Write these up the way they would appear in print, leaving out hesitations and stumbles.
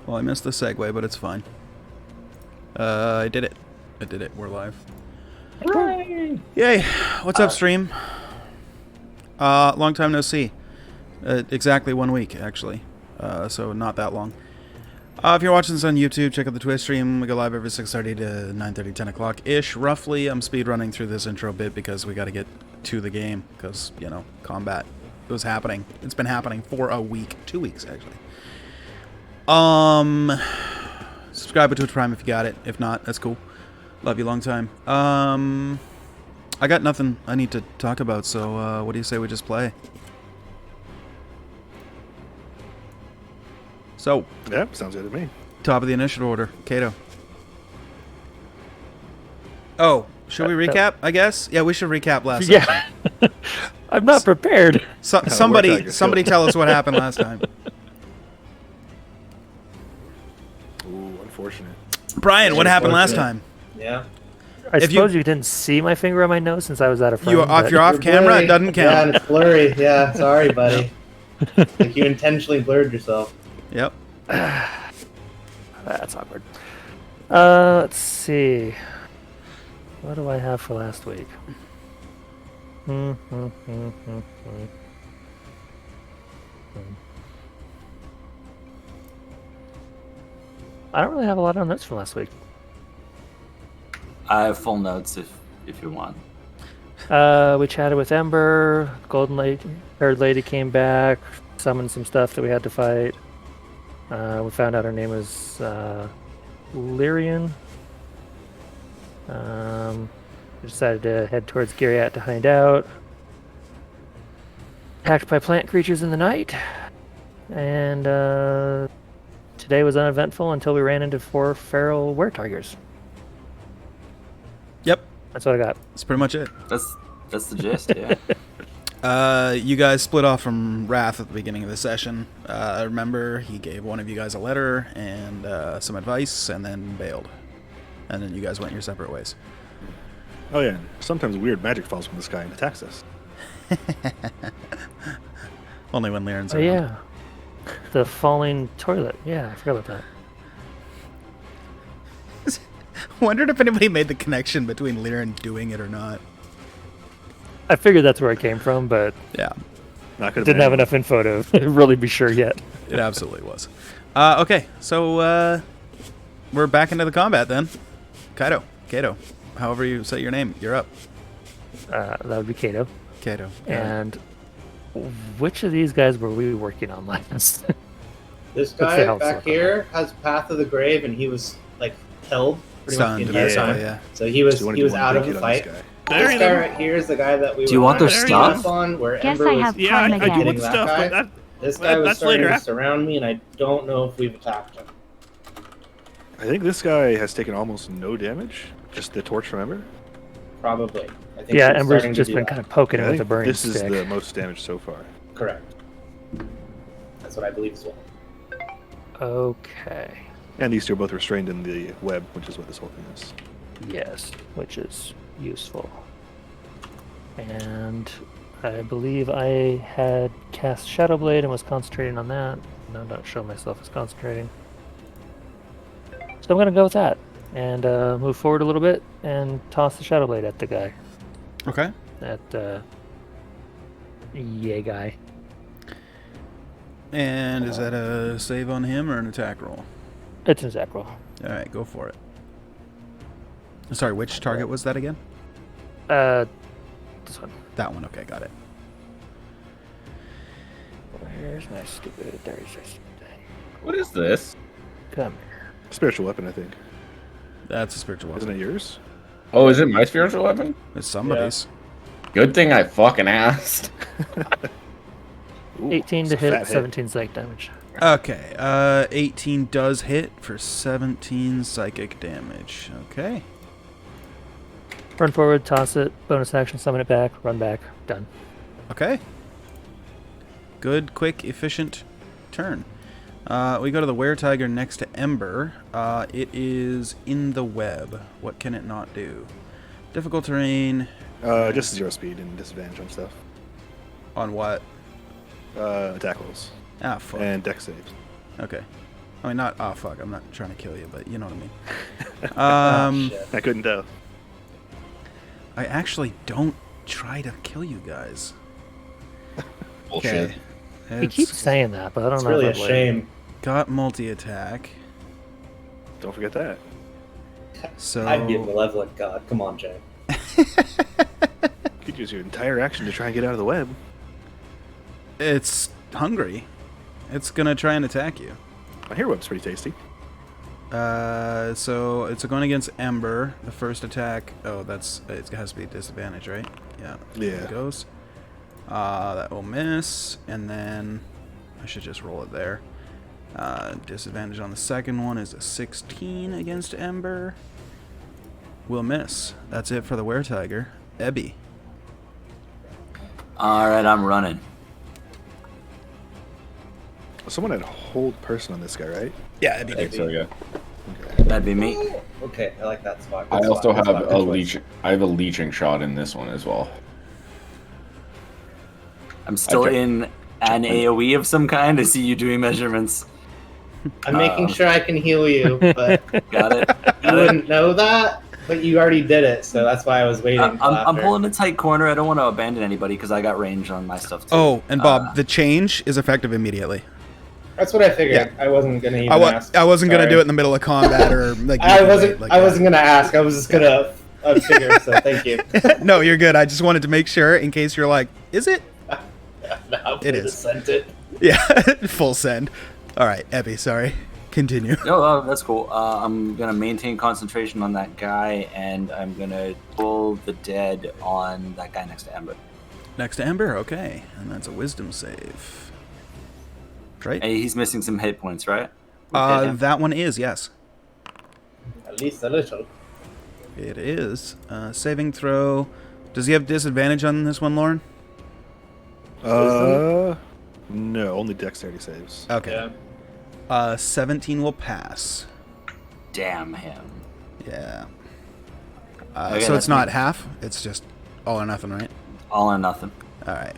Well, I missed the segue, but it's fine. I did it. We're live. Hooray! Yay! What's up, stream? Long time no see. Exactly 1 week, actually. So not that long. If you're watching this on YouTube, check out the Twitch stream. We go live every 6:30 to 9:30, 10 o'clock-ish, roughly. I'm speedrunning through this intro bit because we got to get to the game. Because, you know, combat. It was happening. It's been happening for a week. 2 weeks, actually. Subscribe to Twitch Prime if you got it. If not, that's cool. Love you long time. I got nothing I need to talk about, so what do you say we just play? So, yeah, sounds good to me. Top of the initiative order, Kato. Oh, should we recap? I guess. Yeah, we should recap last. Yeah, I'm not prepared. Somebody tell us what happened last time. Ooh, unfortunate. Brian, what happened last time? Yeah. I suppose you didn't see my finger on my nose since I was out of frame. You're off camera. It doesn't count. Yeah, and it's blurry. Yeah, sorry, buddy. Like you intentionally blurred yourself. Yep. That's awkward. Let's see. What do I have for last week? I don't really have a lot of notes from last week. I have full notes if you want. We chatted with Ember. Golden Lady, Third Lady came back, summoned some stuff that we had to fight. We found out her name was Lyrian. We decided to head towards Giriat to find out. Attacked by plant creatures in the night. And today was uneventful until we ran into 4 feral were-tigers. Yep. That's what I got. That's pretty much it. That's the gist, yeah. You guys split off from Wrath at the beginning of the session. I remember he gave one of you guys a letter and some advice, and then bailed. And then you guys went your separate ways. Oh yeah, sometimes weird magic falls from the sky and attacks us. Only when Lyran's Oh around. yeah. The falling toilet. Yeah, I forgot about that. Wondered if anybody made the connection between Lyran doing it or not. I figured that's where it came from, but Yeah, Not gonna didn't have enough info to really be sure yet. it absolutely was. Okay, so we're back into the combat then. Kato, however you say your name, you're up. That would be Kato. Kato. And which of these guys were we working on last? This What's the guy hell back circle? here has Path of the Grave, and he was like held pretty Stunned, much the entire time. yeah. So he was So you wanna he do was one out of big the hit on this fight. guy. This guy right here is the guy that we Do you were want their trying to stuff? beat up on, where Guess Ember I was have Yeah, time I again. do want that stuff, guy. but This guy was that's starting later. to surround me, and I don't know if we've attacked him. I think this guy has taken almost no damage. Just the torch from Ember. Probably. I think Yeah, he's Ember's starting to just do been that. kind of poking I it with a think burning this stick. is the most damage so far. Correct. That's what I believe as well. Okay. And these two are both restrained in the web, which is what this whole thing is. Yes, which is useful. And I believe I had cast Shadow Blade and was concentrating on that. No, I'm not show myself as concentrating. So I'm going to go with that and move forward a little bit and toss the Shadow Blade at the guy. Okay. At yay guy. And is that a save on him or an attack roll? It's an attack roll. All right, go for it. Sorry, which target was that again? This one. That one. Okay, got it. Where's my stupid? There's my stupid thing. What is this? Come here. Spiritual weapon, I think. That's a spiritual weapon. Isn't it yours? Oh, is it my spiritual weapon? It's somebody's. Good thing I fucking asked. Ooh, 18 it's to a fat hit, 17 psych damage. Okay, 18 does hit for 17 psychic damage. Okay. Run forward, toss it, bonus action, summon it back, run back, done. Okay. Good, quick, efficient turn. We go to the were-tiger next to Ember. It is in the web. What can it not do? Difficult terrain. Just 0 speed and disadvantage on stuff. On what? Attack rolls. Ah, fuck. And dex saves. Okay. I mean, not. Oh fuck! I'm not trying to kill you, but you know what Oh, I mean. shit. I couldn't tell. I actually don't try to kill you guys. Bullshit. He keeps saying that, but I don't It's know. really a if that shame. Got multi-attack. Don't forget that. So I'd be a malevolent god. Come on, Jay. You could use your entire action to try and get out of the web. it's hungry. It's gonna try and attack you. I hear web's pretty tasty. So it's going against Ember. The first attack. Oh, it has to be disadvantage, right? Yeah. There Yeah. it goes. That will miss, and then I should just roll it there. Disadvantage on the second one is a 16 against Ember. Will miss. That's it for the Weretiger. Ebby. All right, I'm running. Someone had hold person on this guy, right? Yeah, I think so, yeah. That'd be me. Okay, I like that spot. I Good also spot, good have spot, a good choice. leech. I have a leeching shot in this one as well. I'm still Okay. in an AoE of some kind. I see you doing measurements. I'm making sure I can heal you, but Got it. you Got it. wouldn't know that. But you already did it, so that's why I was waiting. I'm till after. pulling a tight corner. I don't want to abandon anybody because I got range on my stuff too. Oh, and Bob, the change is effective immediately. That's what I figured. I wasn't gonna even ask. I wasn't gonna Sorry. do it in the middle of combat or like. I wasn't. like I that. wasn't gonna ask. I was just gonna figure. So thank you. No, you're good. I just wanted to make sure in case you're like, is it? No, It I is. just Sent it. Yeah, full send. All right, Ebby, sorry. Continue. No, that's cool. I'm gonna maintain concentration on that guy, and I'm gonna pull the dead on that guy next to Ember. Next to Ember, okay, and that's a Wisdom save. Right? Hey, he's missing some hit points, right? We hit him. That one is yes. At least a little. It is. Saving throw. Does he have disadvantage on this one, Lauren? No, only dexterity saves. Okay. Yeah. 17 will pass. Damn him. Yeah. Okay, so that's it's not me. half. It's just all or nothing, right? All or nothing. All right.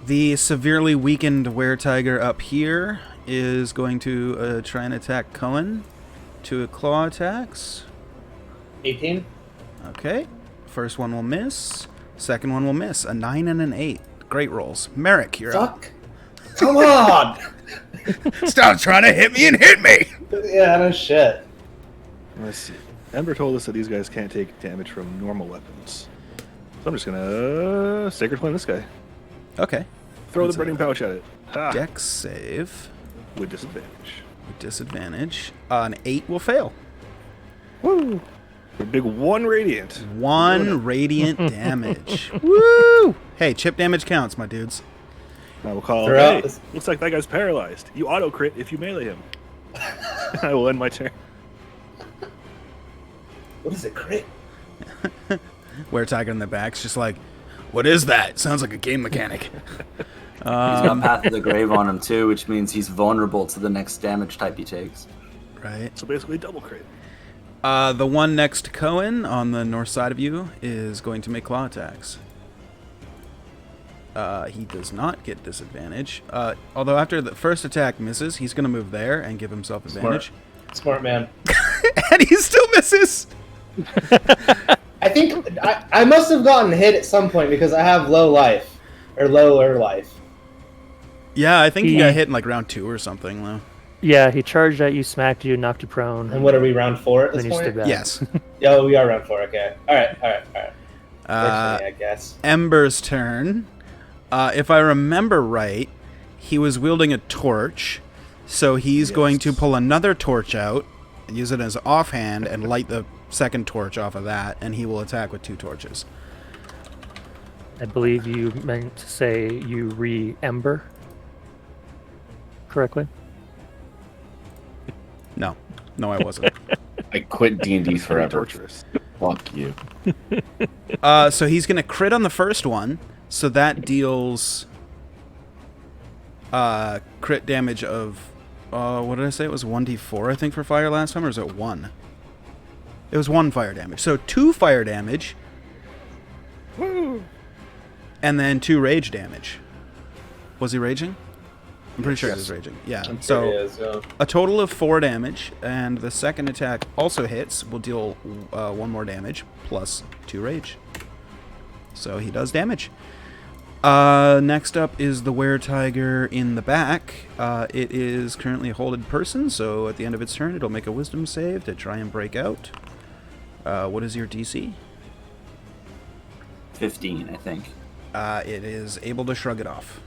The severely weakened Weretiger up here is going to try and attack Cohen. 2 claw attacks. 18. Okay. First one will miss. Second one will miss. A 9 and an 8. Great rolls. Merrick, you're up. Fuck. Come on. Stop trying to hit me and hit me! Yeah, no shit. Let's see. Ember told us that these guys can't take damage from normal weapons. So I'm just gonna Sacred Flame this guy. Okay. Throw That's the burning pouch at it. Ha! Dex save With disadvantage. with disadvantage. An 8 will fail. Woo! A big 1 radiant. 1 radiant damage. Woo! Hey, chip damage counts, my dudes. I will call. Throw out Hey, this- looks like that guy's paralyzed. You auto crit if you melee him. I will end my turn. What is it, crit? Weretiger in the back's just like, what is that? Sounds like a game mechanic. He's got Path of the Grave on him too, which means he's vulnerable to the next damage type he takes. Right. So basically, double crit. The one next to Cohen on the north side of you is going to make claw attacks. He does not get disadvantage. Although after the first attack misses, he's going to move there and give himself advantage. Smart man. And he still misses! I think I must have gotten hit at some point because I have low life. Or lower life. Yeah, I think he He- got hit in like round 2 or something, though. Yeah, he charged at you, smacked you, knocked you prone. And what are we, round 4 at this Then you stood point? back. Yes. Oh, we are round 4, okay. Alright. Fortunately, Uh, I guess. Ember's turn. If I remember right, he was wielding a torch, so he's going to pull another torch out, use it as offhand, and light the second torch off of that, and he will attack with 2 torches. I believe you meant to say you re-ember correctly. No, I wasn't. I quit D&D forever. Torturous. Fuck you. So he's going to crit on the first one, so that deals crit damage of, what did I say? It was 1d4, I think, for fire last time, or is it 1? It was 1 fire damage. So 2 fire damage, Woo! and then 2 rage damage. Was he raging? I'm pretty sure Yes. it is raging. Yeah. I'm So sure it is, yeah. a total of 4 damage, and the second attack also hits. Will deal 1 more damage plus 2 rage. So he does damage. Next up is the were-tiger in the back. It is currently a holded person, so at the end of its turn, it'll make a wisdom save to try and break out. What is your DC? 15, I think. It is able to shrug it off.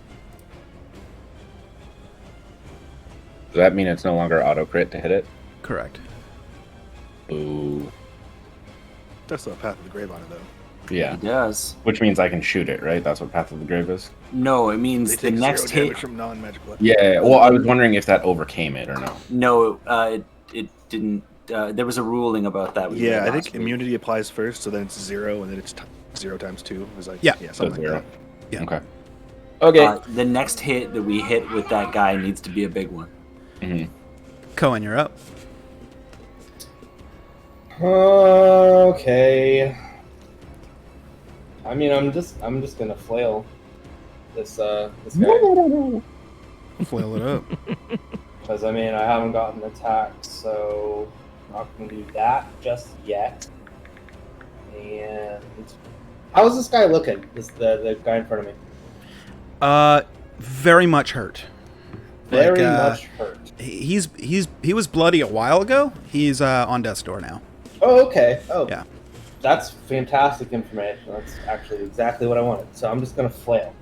Does that mean it's no longer auto crit to hit it? Correct. Ooh. That's not Path of the Grave on it, though. Yeah. It does. Which means I can shoot it, right? That's what Path of the Grave is? No, it They means the take next 0 hit. damage from non-magical weapons. Yeah, well, I was wondering if that overcame it or no. No, it didn't. There was a ruling about that. we Yeah, did I last think week. immunity applies first, so then it's 0, and then it's 0 times 2. It was like, Yeah. something like 0. that. Yeah. Okay. Okay. The next hit that we hit with that guy needs to be a big one. Mhm. Cohen, you're up. Okay. I mean, I'm just gonna flail this guy Flail it up. because I mean I haven't gotten attacked, so I'm not gonna do that just yet. And how's this guy looking? The guy in front of me. Very much hurt. Very Like, much hurt. He was bloody a while ago. He's on death's door now. Oh, okay. Oh, Yeah. That's fantastic information. That's actually exactly what I wanted. So I'm just gonna flail.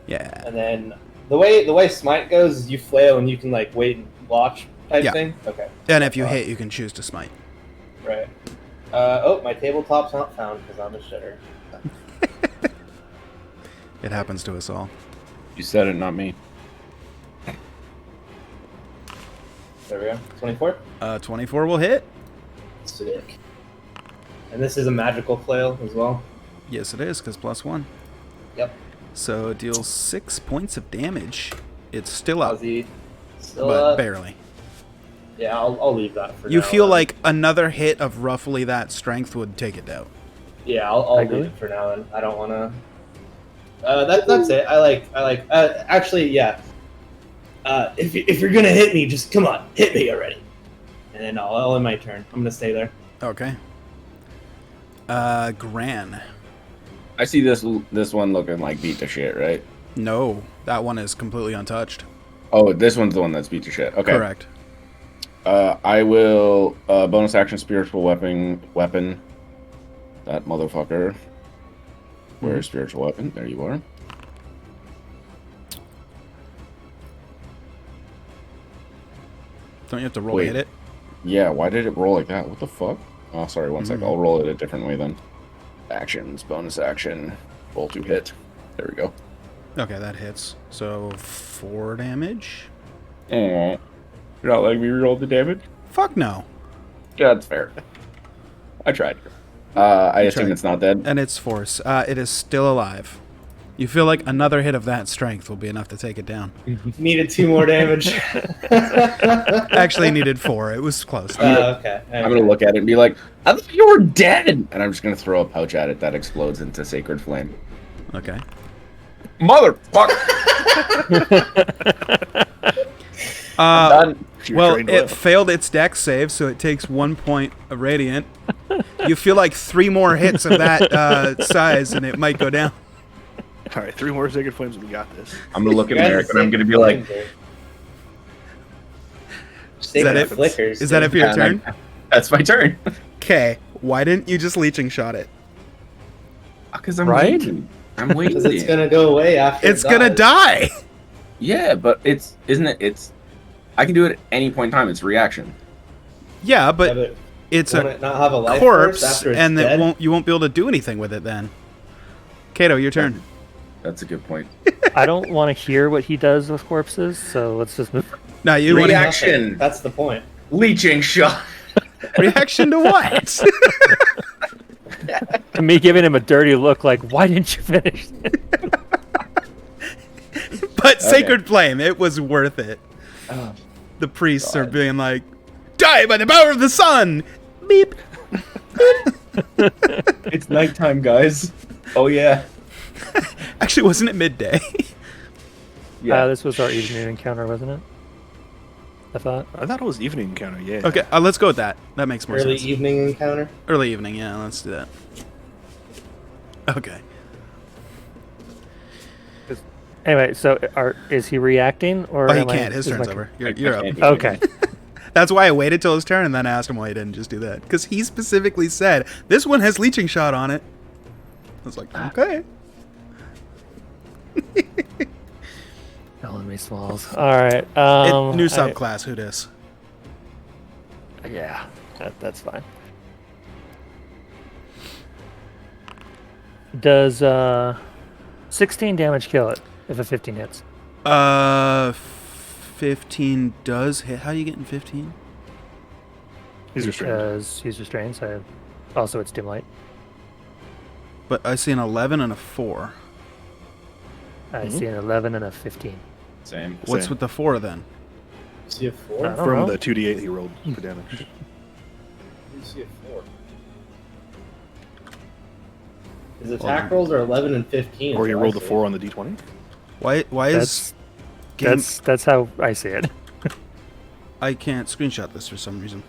Yeah. And then the way smite goes is you flail and you can like wait and watch type Yeah. thing. Okay, And if you hit, you can choose to smite. right. Oh, my tabletop's not found because I'm a shitter. It happens to us all. You said it, not me. There we go. 24. 24 will hit. Sick. And this is a magical flail as well. Yes, it is, because +1. Yep. So it deals 6 points of damage. It's still up, Ozzy. Still but up. barely. Yeah, I'll leave that for now. You feel like another hit of roughly that strength would take it down. Yeah, I'll leave Agree. it for now, and I don't want to. That's it. I like. Actually, yeah. If you're gonna hit me, just come on, hit me already. And then I'll end my turn. I'm gonna stay there. Okay. Gran. I see this one looking like beat to shit, right? No, that one is completely untouched. Oh, this one's the one that's beat to shit. Okay. Correct. I will bonus action spiritual weapon. That motherfucker. Where's spiritual weapon? There you are. Don't you have to roll Wait. to hit it? Yeah, why did it roll like that? What the fuck? Oh, sorry, one sec. I'll roll it a different way then. Actions, bonus action, roll to hit. There we go. Okay, that hits. So 4 damage. Aw. You're not letting me reroll the damage? Fuck no. Yeah, that's fair. I tried. I assume tried. it's not dead. And its force. It is still alive. You feel like another hit of that strength will be enough to take it down. Needed 2 more damage. Actually needed 4. It was close. Okay. I'm gonna look at it and be like, I thought you were dead! And I'm just gonna throw a pouch at it that explodes into Sacred Flame. Okay. Motherfucker! You're Well, trained it failed its dex save, so it takes 1 point of radiant. You feel like 3 more hits of that size, and it might go down. All right, 3 more Sacred Flames, and we got this. I'm gonna look at You guys Merrick and are I'm gonna be safe like, there. Is that Sacred it? Flickers. Is that it for your "Yeah, turn? that's my turn. Okay. Why didn't you just leeching shot it? Because I'm Right? waiting. I'm waiting. Because it's gonna go away after. It's it gonna dies. die. Yeah, but it's I can do it at any point in time. It's reaction. Yeah, Yeah, but but it's won't a it not have a life force corpse, after it's and dead? you won't be able to do anything with it then. Kato, your turn. That's a good point. I don't want to hear what he does with corpses, so let's just move. No, you want Reaction. That's the point. Leeching shot. reaction to what? To me giving him a dirty look like, why didn't you finish? But Sacred Flame, it was worth it. Oh, The priests are God. being like, die by the power of the sun! Beep! it's nighttime, guys. Oh yeah. Actually, wasn't it midday? Yeah. This was our evening encounter, wasn't it? I thought. I thought it was evening encounter. Yeah. Okay, let's go with that. That makes more Early sense. evening encounter. Early evening, yeah, let's do that. Okay. Anyway, so is he reacting or? Oh, he am I- can't. His is turn's my- over. I You're up. can't do Okay. anything. That's why I waited till his turn and then asked him why he didn't just do that. Because he specifically said, this one has leeching shot on it. I was like, okay. Telling me smalls. All right. New subclass, who dis? Yeah, that's fine. Does 16 damage kill it if a 15 hits? 15 does hit. How are you getting 15? He's restrained. Because he's restrained, so also it's dim light. But I see an 11 and a 4. I see an 11 and a 15. Same. What's Same. with the 4 then? See a I 4? don't From know. the 2d8 he rolled for damage. You see a 4. His attack rolls are 11 and 15. Or he so I rolled a see. 4 on the d20. Why is game... That's how I see it. I can't screenshot this for some reason.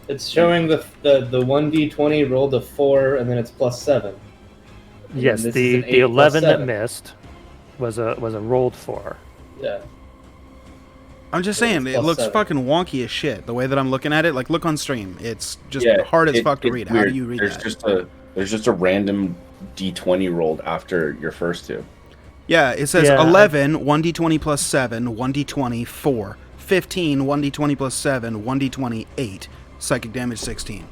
It's showing the 1d20 rolled a 4 and then it's plus 7. And Yes, this is the an 8 plus 11 that 7. missed was a rolled 4. Yeah. I'm just Yeah, saying, it's it plus looks 7. fucking wonky as shit. The way that I'm looking at it, like, look on stream. It's just Yeah, hard as fuck to it's read. How do weird. you read there's that? There's just a random d20 rolled after your first two. Yeah, it says Yeah, 11, 1d20 plus 7, 1d20, 4. 15, 1d20 plus 7, 1d20, 8. Psychic damage 16.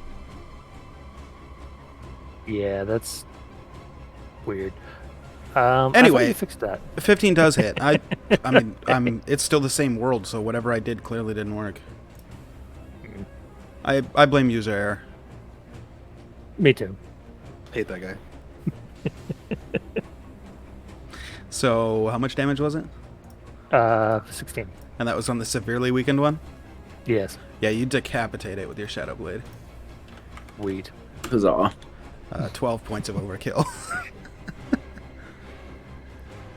Yeah, that's weird. I thought Anyway. you fixed that. 15 does hit. I mean, it's still the same world, so whatever I did clearly didn't work. I blame user error. Me too. Hate that guy. So, how much damage was it? 16. And that was on the severely weakened one? Yes. Yeah, you decapitate it with your Shadow Blade. Weed. Huzzah. 12 points of overkill.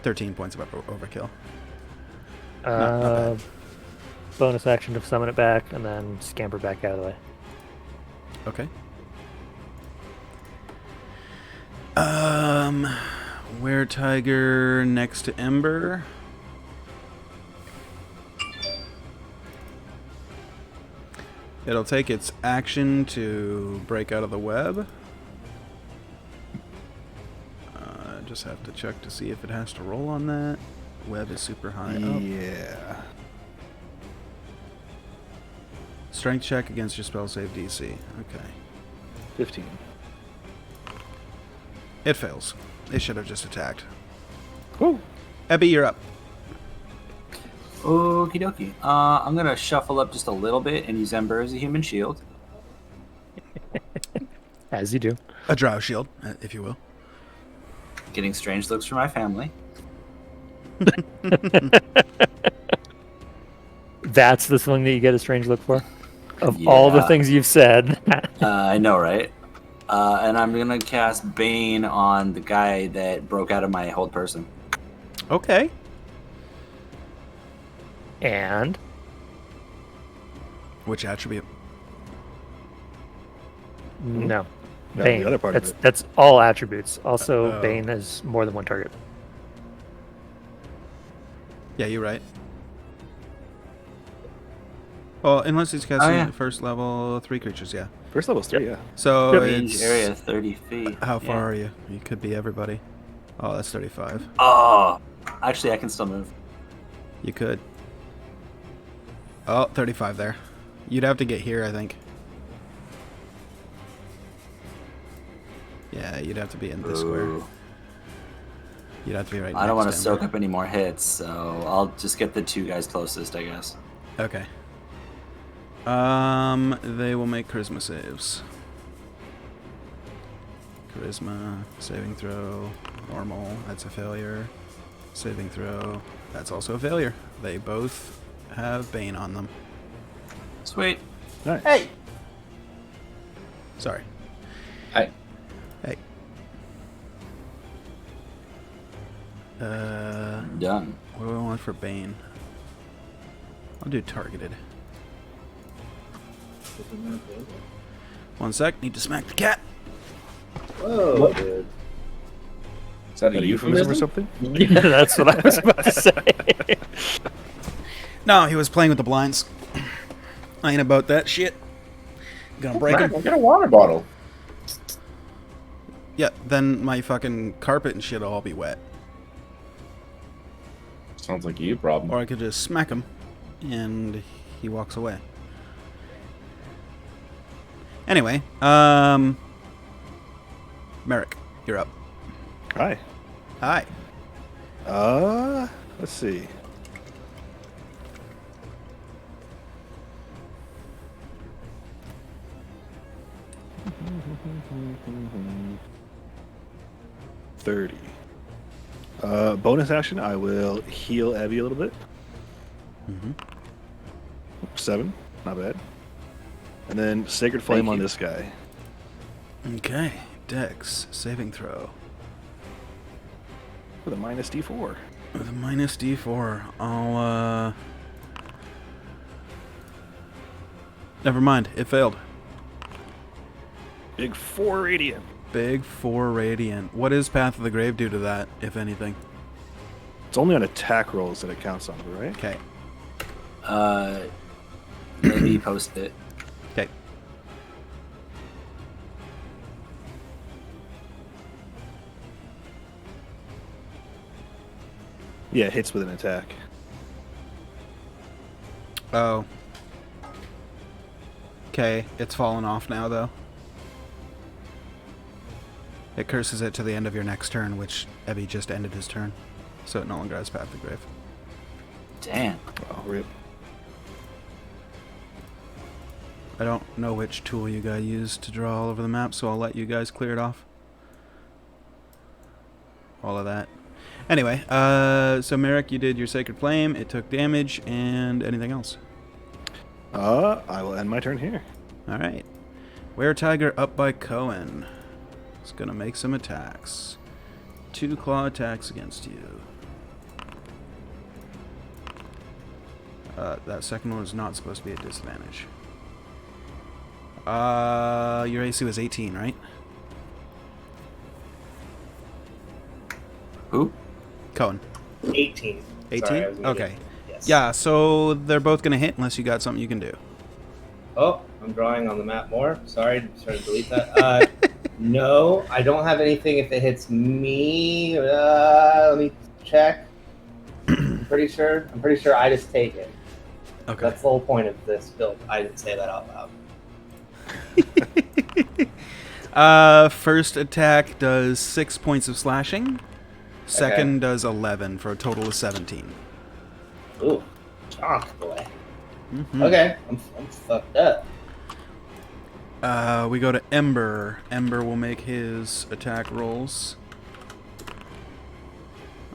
13 points of overkill. not bad. Bonus action to summon it back and then scamper back out of the way. Okay. Were-Tiger next to Ember. It'll take its action to break out of the web. Just have to check to see if it has to roll on that. Web is super high up. Yeah. Strength check against your spell save DC. Okay. 15. It fails. It should have just attacked. Woo! Ebby, you're up. Okie dokie. I'm gonna shuffle up just a little bit and use Ember as a human shield. As you do. A drow shield, if you will. Getting strange looks from my family. That's the thing that you get a strange look for? Of all the Yeah. things you've said. I know, right? And I'm gonna cast Bane on the guy that broke out of my hold person. Okay. And Which attribute? no. No, Bane. the other part of it. That's all attributes. Also, Oh. Bane has more than one target. Yeah, you're right. Well, unless he's casting yeah. first level 3 creatures, yeah. First level's 3, yeah. So Range it's area 30 feet. how far Yeah. are you? You could be everybody. Oh, that's 35. Oh, actually, I can still move. You could. Oh, 35 there. You'd have to get here, I think. Yeah, you'd have to be in this square. Ooh. You'd have to be right I don't want to next soak him. up any more hits, so I'll just get the two guys closest, I guess. Okay. They will make charisma saves. Charisma, saving throw, normal, that's a failure. Saving throw, that's also a failure. They both have Bane on them. Sweet. Nice. Hey! Sorry. Hi. Hey. Done. What do I want for Bane? I'll do targeted. One sec, need to smack the cat. Whoa, dude. Is that Is that a euphemism or something? Yeah, that's what I was about to say. No, he was playing with the blinds. I ain't about that shit. Gonna break Right, him. get a water bottle. Yeah, then my fucking carpet and shit will all be wet. Sounds like you problem. Or I could just smack him, and he walks away. Anyway, Merrick, you're up. Hi. Hi. Let's see. $30. Bonus action, I will heal Abby a little bit. Mm-hmm. 7, not bad. And then Sacred Flame Thank on you. this guy. Okay, Dex, saving throw. With a minus D4. With a minus D4, I'll, never mind, it failed. Big 4 radiant. Big 4 radiant. What does Path of the Grave do to that, if anything? It's only on attack rolls that it counts on, right? Okay. Maybe post it. Okay. Yeah, it hits with an attack. Oh. Okay, it's fallen off now, though. It curses it to the end of your next turn, which Ebby just ended his turn. So it no longer has Path of the Grave. Damn. Oh, rip. I don't know which tool you guys use to draw all over the map, so I'll let you guys clear it off. All of that. Anyway, so Merrick, you did your Sacred Flame, it took damage, and anything else? I will end my turn here. Alright. Were-Tiger up by Cohen. He's gonna make some attacks. 2 claw attacks against you. That second one is not supposed to be at disadvantage. Your AC was 18, right? Who? Cohen. 18. 18? Sorry, I was muted. Okay. Yes. Yeah, so they're both gonna hit unless you got something you can do. Oh, I'm drawing on the map more. Sorry to delete that. No, I don't have anything if it hits me. Let me check. I'm pretty sure I just take it. Okay. That's the whole point of this build. I didn't say that out loud. First attack does 6 points of slashing. Second does 11 for a total of 17. Ooh, chonk boy. Mhm. Okay, I'm fucked up. We go to Ember. Ember will make his attack rolls.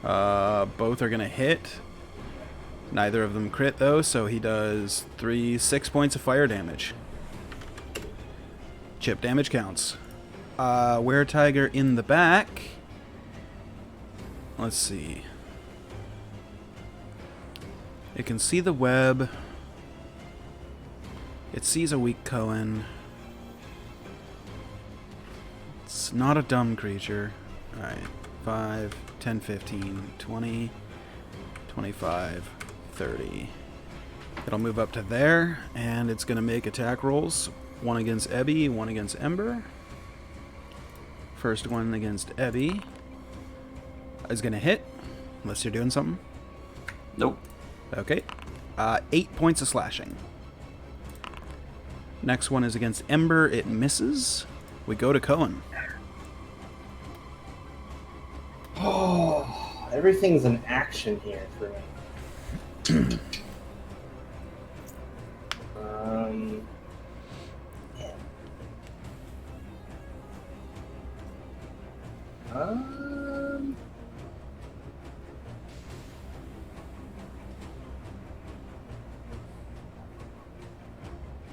Both are gonna hit. Neither of them crit though, so he does 6 points of fire damage. Chip damage counts. Were-Tiger in the back. Let's see. It can see the web. It sees a weak Cohen. It's not a dumb creature. Alright. 5, 10, 15, 20, 25, 30. It'll move up to there, and it's going to make attack rolls. One against Ebby, one against Ember. First one against Ebby is going to hit, unless you're doing something. Nope. Okay. 8 points of slashing. Next one is against Ember. It misses. We go to Cohen. Oh, everything's an action here for me. Yeah.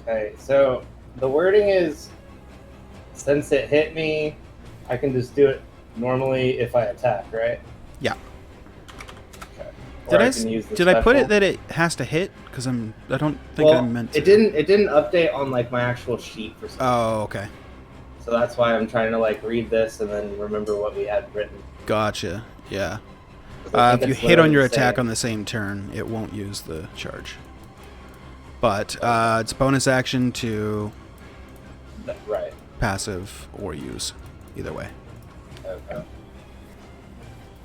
Okay, so the wording is, since it hit me, I can just do it normally if I attack, right? Yeah. Or Did I I, can use the did I put it special. that it has to hit? Because I don't think I Well, meant to. it didn't update on like my actual sheet for some. Oh, okay. So that's why I'm trying to like read this and then remember what we had written. Gotcha. Yeah. 'Cause I think If you it's hit on literally your the attack same. on the same turn, it won't use the charge. But it's bonus action to Right. passive or use. Either way. Okay.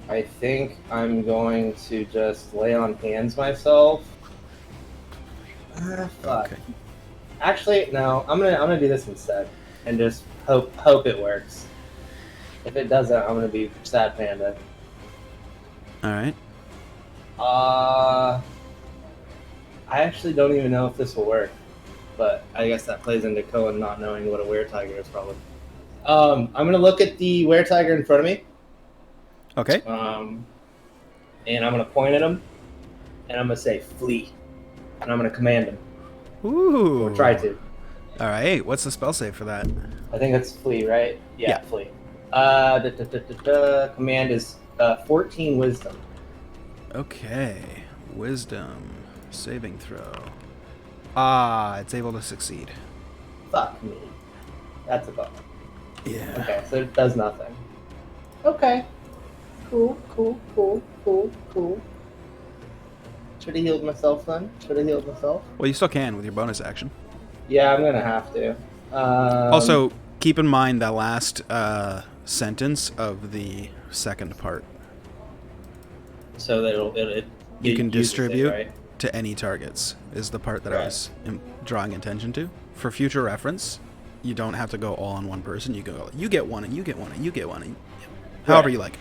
I think I'm going to just lay on hands myself. Fuck. Okay. Actually, no. I'm gonna do this instead, and just hope it works. If it doesn't, I'm gonna be sad panda. All right. I actually don't even know if this will work, but I guess that plays into Cohen not knowing what a were-tiger is probably. I'm gonna look at the were-tiger in front of me. Okay. And I'm gonna point at him, and I'm gonna say flee, and I'm gonna command him, Ooh. or try to. All right. What's the spell save for that? I think it's flee, right? Yeah. Flee. Command is 14 wisdom. Okay. Wisdom saving throw. It's able to succeed. Fuck me. That's a bummer. Yeah. Okay, so it does nothing. Okay. Cool. Should have healed myself then. Well, you still can with your bonus action. Yeah, I'm gonna have to. Also, keep in mind the last sentence of the second part. so that You can uses it, distribute right? to any targets is the part that I Right. was drawing attention to. For future reference, you don't have to go all on one person. You go, you get one, and you get one, and you get one, and however you like.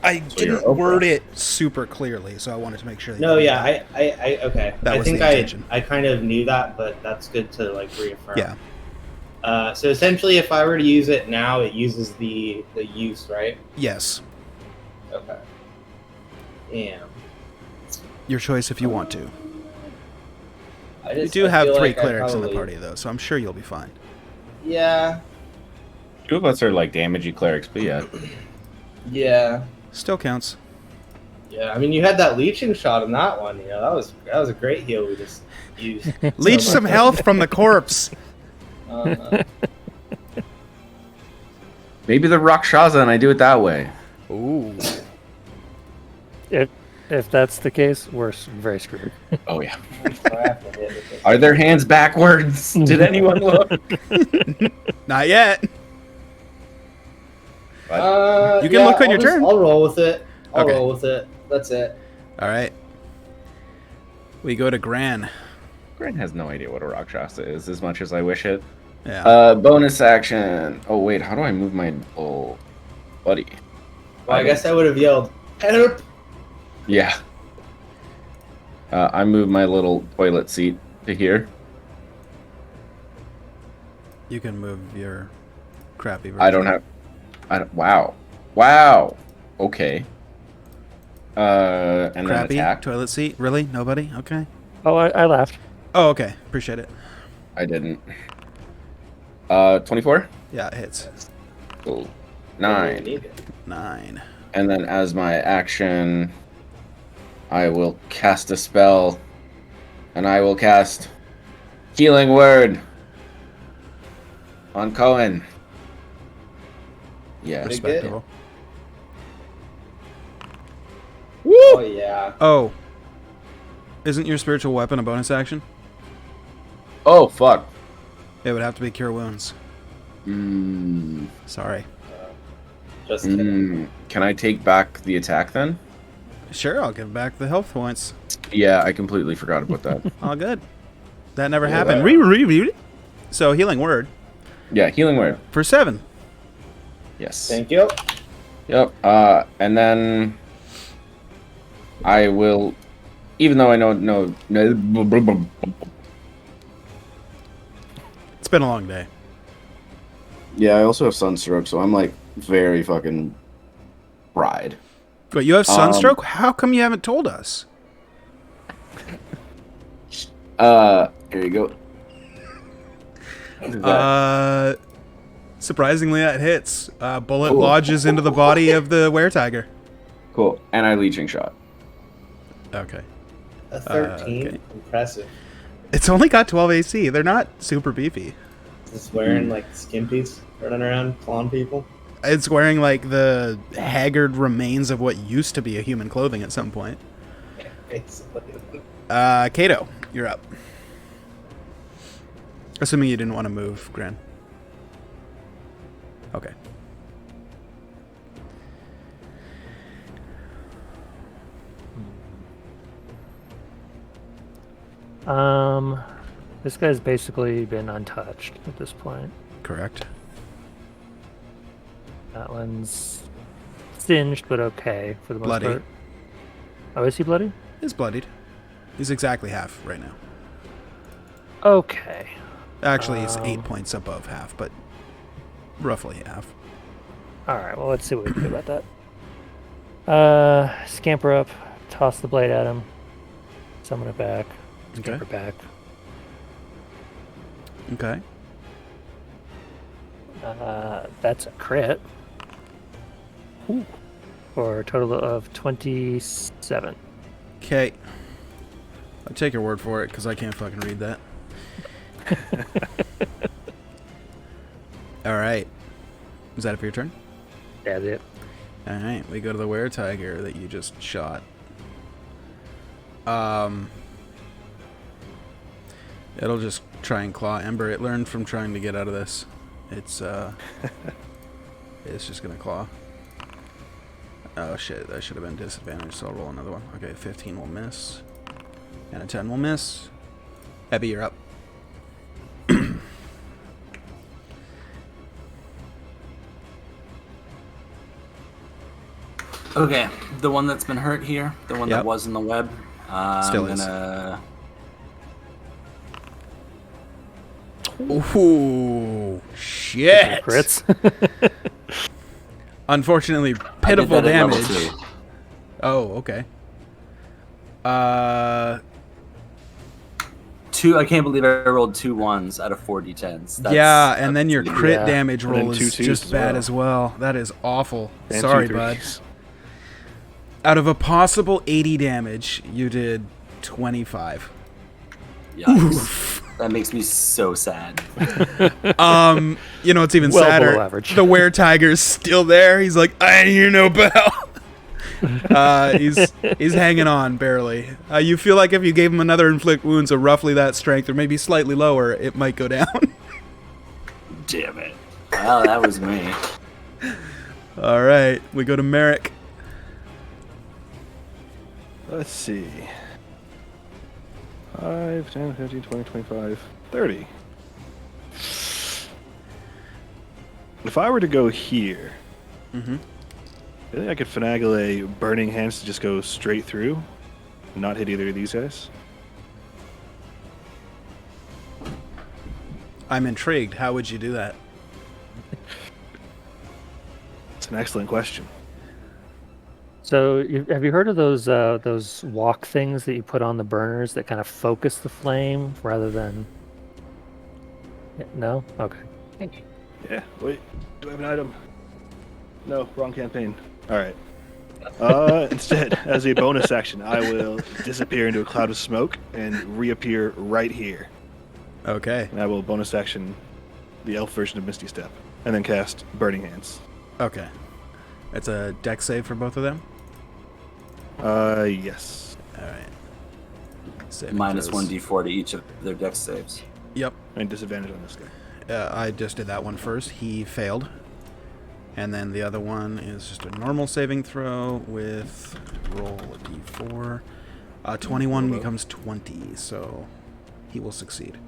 I didn't you're word it super clearly, so I wanted to make sure. That No, you knew yeah, that. I okay. That I was think the intention. I kind of knew that, but that's good to like reaffirm. Yeah. So essentially, if I were to use it now, it uses the use, right? Yes. Okay. Damn. Your choice if you want to. I You just, do I have feel 3 like I clerics in the probably- party, though, so I'm sure you'll be fine. Yeah. 2 of us are like damagey clerics, but yeah. Yeah. Still counts. Yeah. I mean, you had that leeching shot in that one. You know, that was a great heal we just used. Leech So some much. health from the corpse. Maybe the Rakshasa and I do it that way. Ooh. If that's the case, we're very screwed. Oh yeah. So I have to hit with this. Are their hands backwards? Did anyone look? Not yet. You can yeah, look on your I'll turn. I'll roll with it. I'll Okay. roll with it. That's it. All right. We go to Gran. Grant has no idea what a Rakshasa is, as much as I wish it. Yeah. Bonus action. Oh wait, how do I move my buddy? Well, I guess I would have yelled, "Help!" Yeah. I move my little toilet seat to here. You can move your crappy version. I don't have. Wow. Wow. Okay. And then Crappy attack. toilet seat? Really? Nobody? Okay. Oh, I laughed. Oh, okay. Appreciate it. I didn't. 24. Yeah, it hits. Cool. I 9. need it. 9. And then as my action, I will cast a spell. And I will cast Healing Word on Cohen. Yeah. Pretty good. Respectable. Oh yeah. Oh. Isn't your spiritual weapon a bonus action? Oh, fuck. It would have to be Cure Wounds. Mm, Sorry. Just kidding. can I take back the attack then? Sure, I'll give back the health points. Yeah, I completely forgot about that. All good. That never Yeah, happened. that- So, Healing Word Yeah, Healing Word. for 7. Yes. Thank you. Yep. And then I will, even though I know no. It's been a long day. Yeah, I also have sunstroke, so I'm like very fucking fried. But you have sunstroke? How come you haven't told us? Here you go. Surprisingly, that hits. Bullet Cool. lodges into the body of the weretiger. Cool. And I leeching shot. Okay. A 13. Okay. Impressive. It's only got 12 AC. They're not super beefy. Just wearing like skimpies, running around, clawing people. It's wearing like the haggard remains of what used to be a human clothing at some point. Basically. Kato, you're up. Assuming you didn't want to move, Gran. Okay. This guy's basically been untouched at this point. Correct. That one's singed, but okay for the most Bloody. part. Oh, is he bloody? He's bloodied. He's exactly half right now. Okay. Actually, he's 8 points above half, but roughly half. All right. Well, let's see what we can do about that. Scamper up, toss the blade at him, summon it back, scamper back. Okay. That's a crit. Ooh. For a total of 27. Okay. I'll take your word for it, because I can't fucking read that. Alright. Is that it for your turn? That's it. Alright, we go to the were-tiger that you just shot. It'll just try and claw Ember. It learned from trying to get out of this. It's it's just gonna claw. Oh shit, that should have been disadvantage, so I'll roll another one. Okay, 15 will miss. And a 10 will miss. Ebby, you're up. Okay, the one that's been hurt here, the one Yep. that was in the web. Still I'm is. gonna. Ooh, shit. Crits. Unfortunately, I did pitiful that at level damage. 2. Oh, okay. I can't believe I rolled 2 1s out of 4 d10s. Yeah, and then your that's- crit Yeah. damage And then roll 2 is twos just as bad well. as well. That is awful. And Sorry, 2 bud. threes. Out of a possible 80 damage, you did 25. Yikes. That makes me so sad. You know, it's even Well sadder. below average. The were-tiger's still there. He's like, I ain't hear no bell. He's hanging on barely. You feel like if you gave him another inflict wounds of roughly that strength, or maybe slightly lower, it might go down. Damn it. Well, that was me. All right, we go to Merrick. Let's see. 5, 10, 15, 20, 25, 30. If I were to go here, Mm-hmm. I think I could finagle a Burning Hands to just go straight through and not hit either of these guys. I'm intrigued. How would you do that? It's an excellent question. So, have you heard of those walk things that you put on the burners that kind of focus the flame rather than? No. Okay. Yeah, wait. Do I have an item? No, wrong campaign. Alright. Instead, as a bonus action, I will disappear into a cloud of smoke and reappear right here. Okay. And I will bonus action the elf version of Misty Step. And then cast Burning Hands. Okay. That's a dex save for both of them? Yes. All right. Saving Minus throws. 1d4 to each of their dex saves. Yep. And disadvantage on this guy. I just did that one first. He failed. And then the other one is just a normal saving throw with roll a d4. 21 becomes 20, so he will succeed.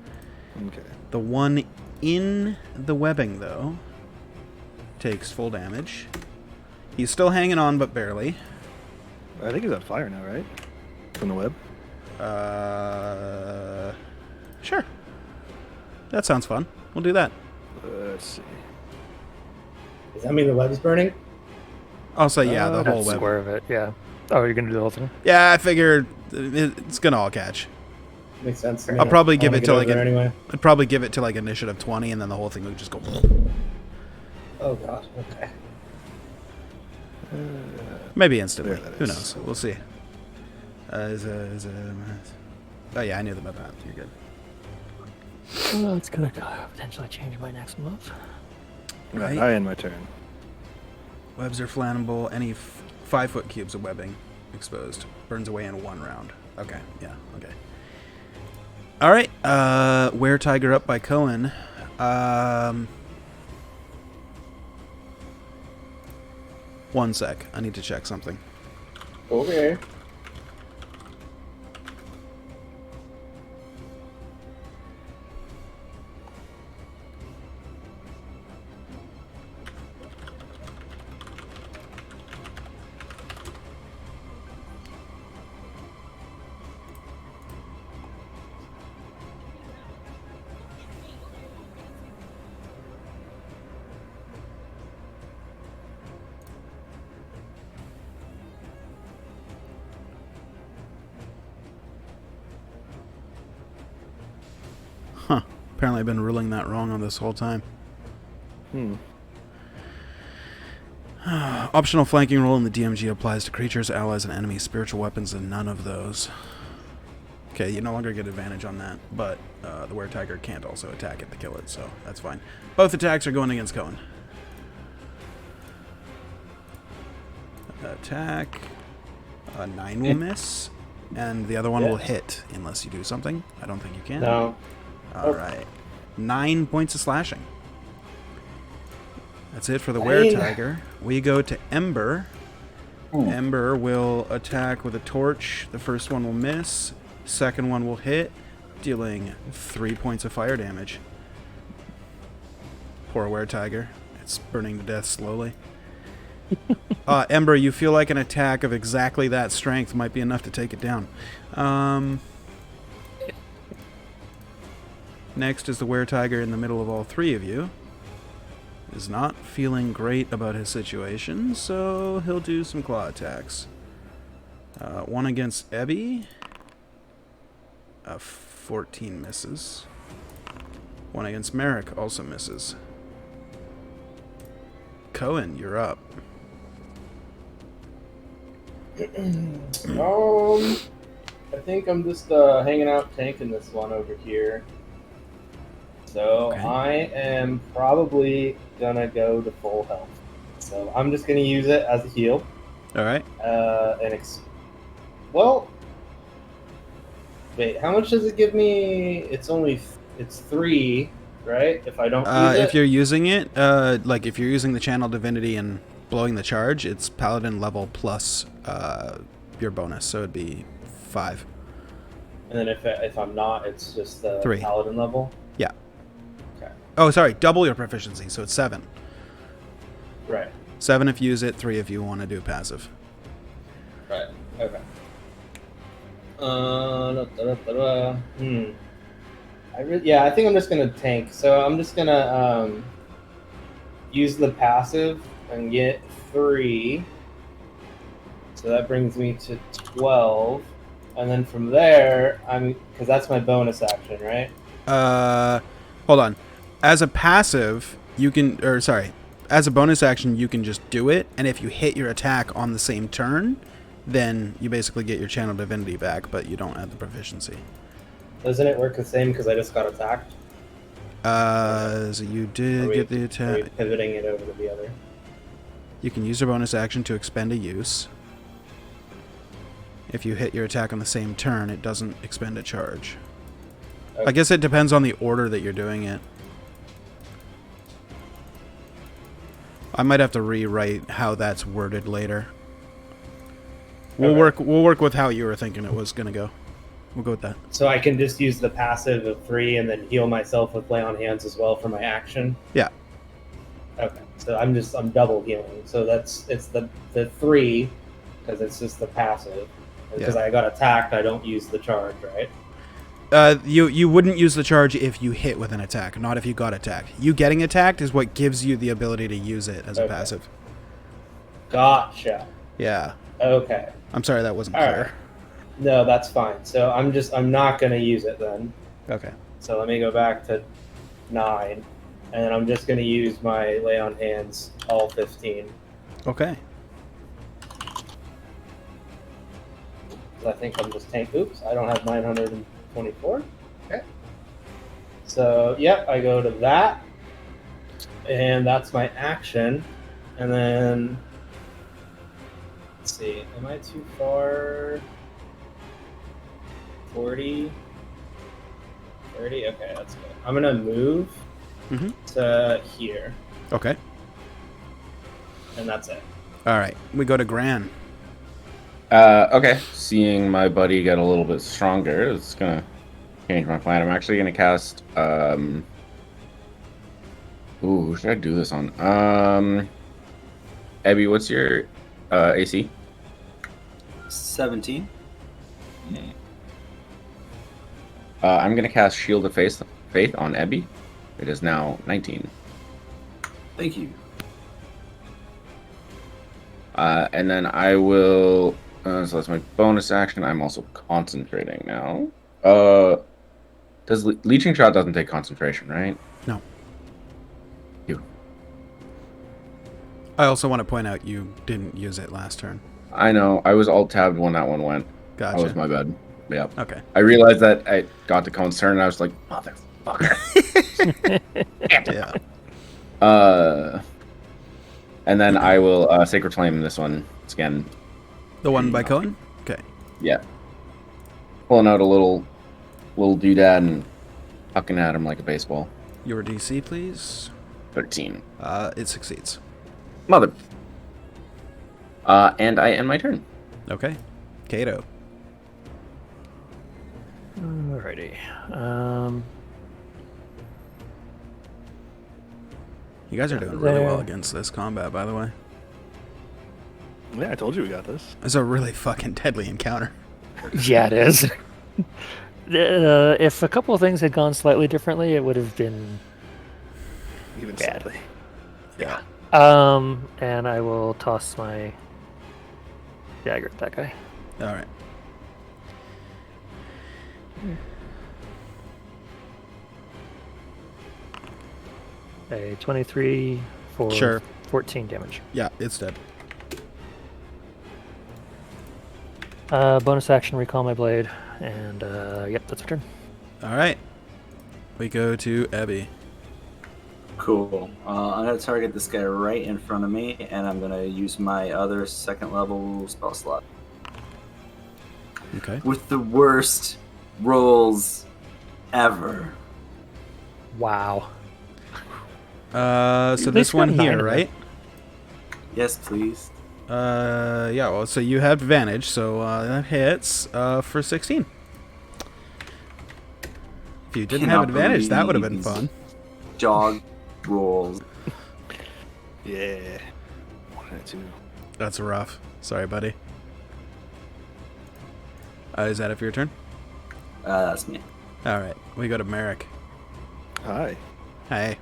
Okay. The one in the webbing, though, takes full damage. He's still hanging on, but barely. I think he's on fire now, right? From the web. Sure. That sounds fun. We'll do that. Let's see. Does that mean the web's burning? I'll say, yeah, the That whole web. square of it. Yeah. Oh, you're gonna do the whole thing. Yeah, I figured it's gonna all catch. Makes sense. I'll probably give it to like anyway. I'd probably give it to like initiative 20, and then the whole thing would just go. Oh god. Okay. Maybe instantly. There that Who is. knows? We'll see. Oh yeah, I knew about that. You're good. Oh, it's gonna potentially change my next move. Right. I end my turn. Webs are flammable. Any 5-foot cubes of webbing exposed burns away in 1 round. Okay. Yeah. Okay. All right. Were Tiger up by Cohen. One sec. I need to check something. Okay. Huh. Apparently I've been ruling that wrong on this whole time. Optional flanking roll in the DMG applies to creatures, allies, and enemies, spiritual weapons, and none of those. Okay, you no longer get advantage on that, but the Were-Tiger can't also attack it to kill it, so that's fine. Both attacks are going against Cohen. Attack. 9 will miss, and the other one will hit, unless you do something. I don't think you can. No. Alright. 9 points of slashing. That's it for the Were-Tiger. We go to Ember. Ember will attack with a torch. The first one will miss. Second one will hit, dealing 3 points of fire damage. Poor Were-Tiger. It's burning to death slowly. Ember, you feel like an attack of exactly that strength might be enough to take it down. Next is the Were-Tiger in the middle of all 3 of you. Is not feeling great about his situation, so he'll do some claw attacks. One against Ebby. 14 misses. One against Merrick also misses. Cohen, you're up. I think I'm just hanging out tanking this one over here. So Okay. I am probably gonna go to full health. So I'm just gonna use it as a heal. Alright. Well, wait, how much does it give me? It's 3, right? If I don't use it. If you're using it, like if you're using the Channel Divinity and blowing the charge, it's Paladin level plus your bonus, so it'd be 5. And then if I'm not, it's just the 3. Paladin level. Yeah. Okay. Oh, sorry, double your proficiency, so it's 7. Right. 7 if you use it, 3 if you want to do passive. Right. Okay. I think I'm just gonna tank. So I'm just gonna use the passive and get 3. So that brings me to 12, and then from there, because that's my bonus action, right? Hold on. As a passive, you can, as a bonus action, you can just do it, and if you hit your attack on the same turn, then you basically get your Channel Divinity back, but you don't add the proficiency. Doesn't it work the same because I just got attacked? So you did get the Are we attack. pivoting it over to the other? You can use your bonus action to expend a use. If you hit your attack on the same turn, it doesn't expend a charge. Okay. I guess it depends on the order that you're doing it. I might have to rewrite how that's worded later. We'll work with how you were thinking it was gonna go. We'll go with that. So I can just use the passive of 3 and then heal myself with lay on hands as well for my action. Yeah. Okay. So I'm double healing. So it's the 3 because it's just the passive. Because I got attacked, I don't use the charge, right? You wouldn't use the charge if you hit with an attack, not if you got attacked. You getting attacked is what gives you the ability to use it as a passive. Gotcha. Yeah. Okay. I'm sorry that wasn't All clear. right. No, that's fine. So I'm not gonna use it then. Okay. So let me go back to 9, and then I'm just gonna use my lay on hands all 15. Okay. I think I'm just tank. Oops, I don't have 924. Okay. So, yep, I go to that. And that's my action. And then, let's see, am I too far? 40, 30, okay, that's good. I'm gonna move to here, Okay. and that's it. All right. We go to Gran. Okay. Seeing my buddy get a little bit stronger, it's gonna change my plan. I'm actually gonna cast. Ooh, who should I do this on? Abby, what's your AC? 17. I'm gonna cast Shield of Faith on Abby. It is now 19. Thank you. And then I will. So that's my bonus action. I'm also concentrating now. Does Leeching Shot doesn't take concentration, right? No. You. I also want to point out you didn't use it last turn. I know. I was alt tabbed when that one went. Gotcha. That was my bad. Yeah. Okay. I realized that I got to Cone's turn and I was like, motherfucker. Yeah. And then I will Sacred Flame this one. It's again. The one by Cohen? Okay. Yeah. Pulling out a little doodad and hucking at him like a baseball. Your DC, please. 13. It succeeds. Mother. And I end my turn. Okay. Kato. Alrighty. You guys are doing really well against this combat, by the way. Yeah, I told you we got this. It's a really fucking deadly encounter. Yeah, it is. If a couple of things had gone slightly differently, it would have been Even bad. sadly. Yeah. And I will toss my dagger at that guy. All right. A 23 for Sure. 14 damage. Yeah, it's dead. Bonus action, recall my blade, and yep, that's my turn. All right. We go to Abby. Cool. I'm going to target this guy right in front of me, and I'm going to use my other second level spell slot. Okay. With the worst rolls ever. Wow. So At this least one got 9 here, of them. right? Yes, please. Yeah, well, so you have advantage, so that hits for 16. If you didn't have Cannot advantage, that would have been believe fun. Jog rolls. Yeah. 1 and 2. That's rough. Sorry, buddy. Is that it for your turn? That's me. All right, we go to Merrick. Hi. Hey.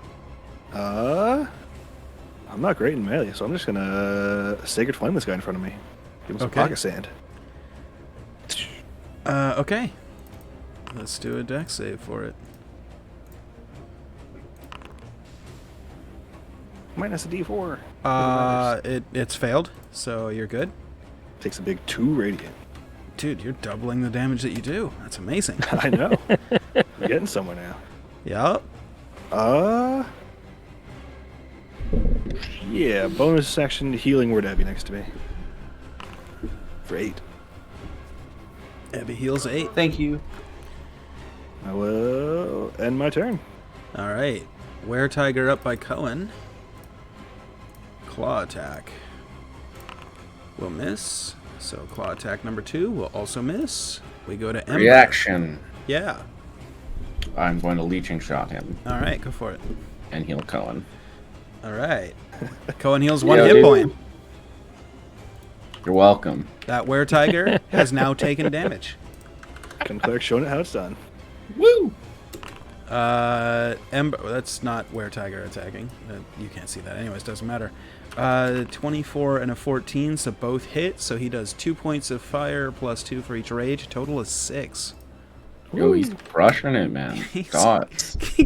I'm not great in melee, so I'm just gonna Sacred Flame this guy in front of me. Give him some Okay. pocket sand. Okay. Let's do a dex save for it. Minus a D4. It's failed, so you're good. Takes a big 2 radiant. Dude, you're doubling the damage that you do. That's amazing. I know. We're getting somewhere now. Yep. Yeah, bonus action healing word Abby next to me. For 8. Abby heals 8. Thank you. I will end my turn. All right. Were Tiger up by Cohen. Claw attack will miss. So claw attack number 2 will also miss. We go to Ember. Reaction. Yeah. I'm going to Leeching Shot him All right, go for it. and heal Cohen. All right. Cohen heals 1 Yeah, hit dude. point. You're welcome. That Were Tiger has now taken damage. Clerk showing it how it's done. Woo! Ember. That's not Were Tiger attacking. You can't see that. Anyways, doesn't matter. 24 and a 14, so both hit. So he does 2 points of fire plus 2 for each rage. Total is 6. Yo, he's crushing it, man. God.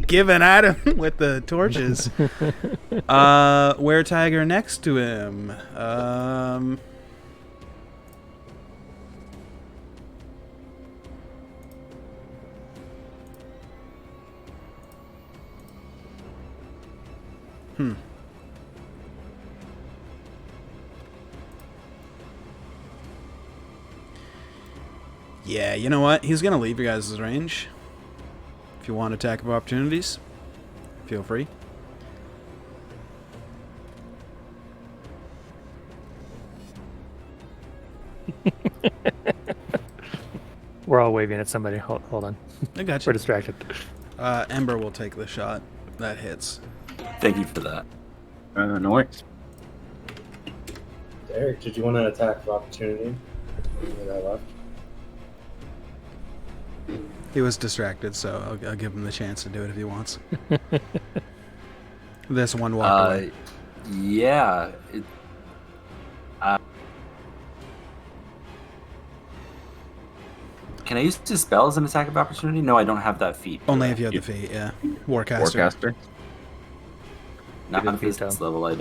Giving at him with the torches. Were Tiger next to him. Yeah, you know what? He's going to leave your guys' range. If you want attack of opportunities, feel free. We're all waving at somebody. Hold on. I got We're you. distracted. Ember will take the shot. That hits. Thank you for that. No worries. Derek, did you want an attack of opportunity? That I left. He was distracted, so I'll give him the chance to do it if he wants. This one walk away. Yeah. Can I use Dispel as an attack of opportunity? No, I don't have that feat. Only if you have the feat, yeah. Warcaster. Forecaster. Not on Feat, this though. level, I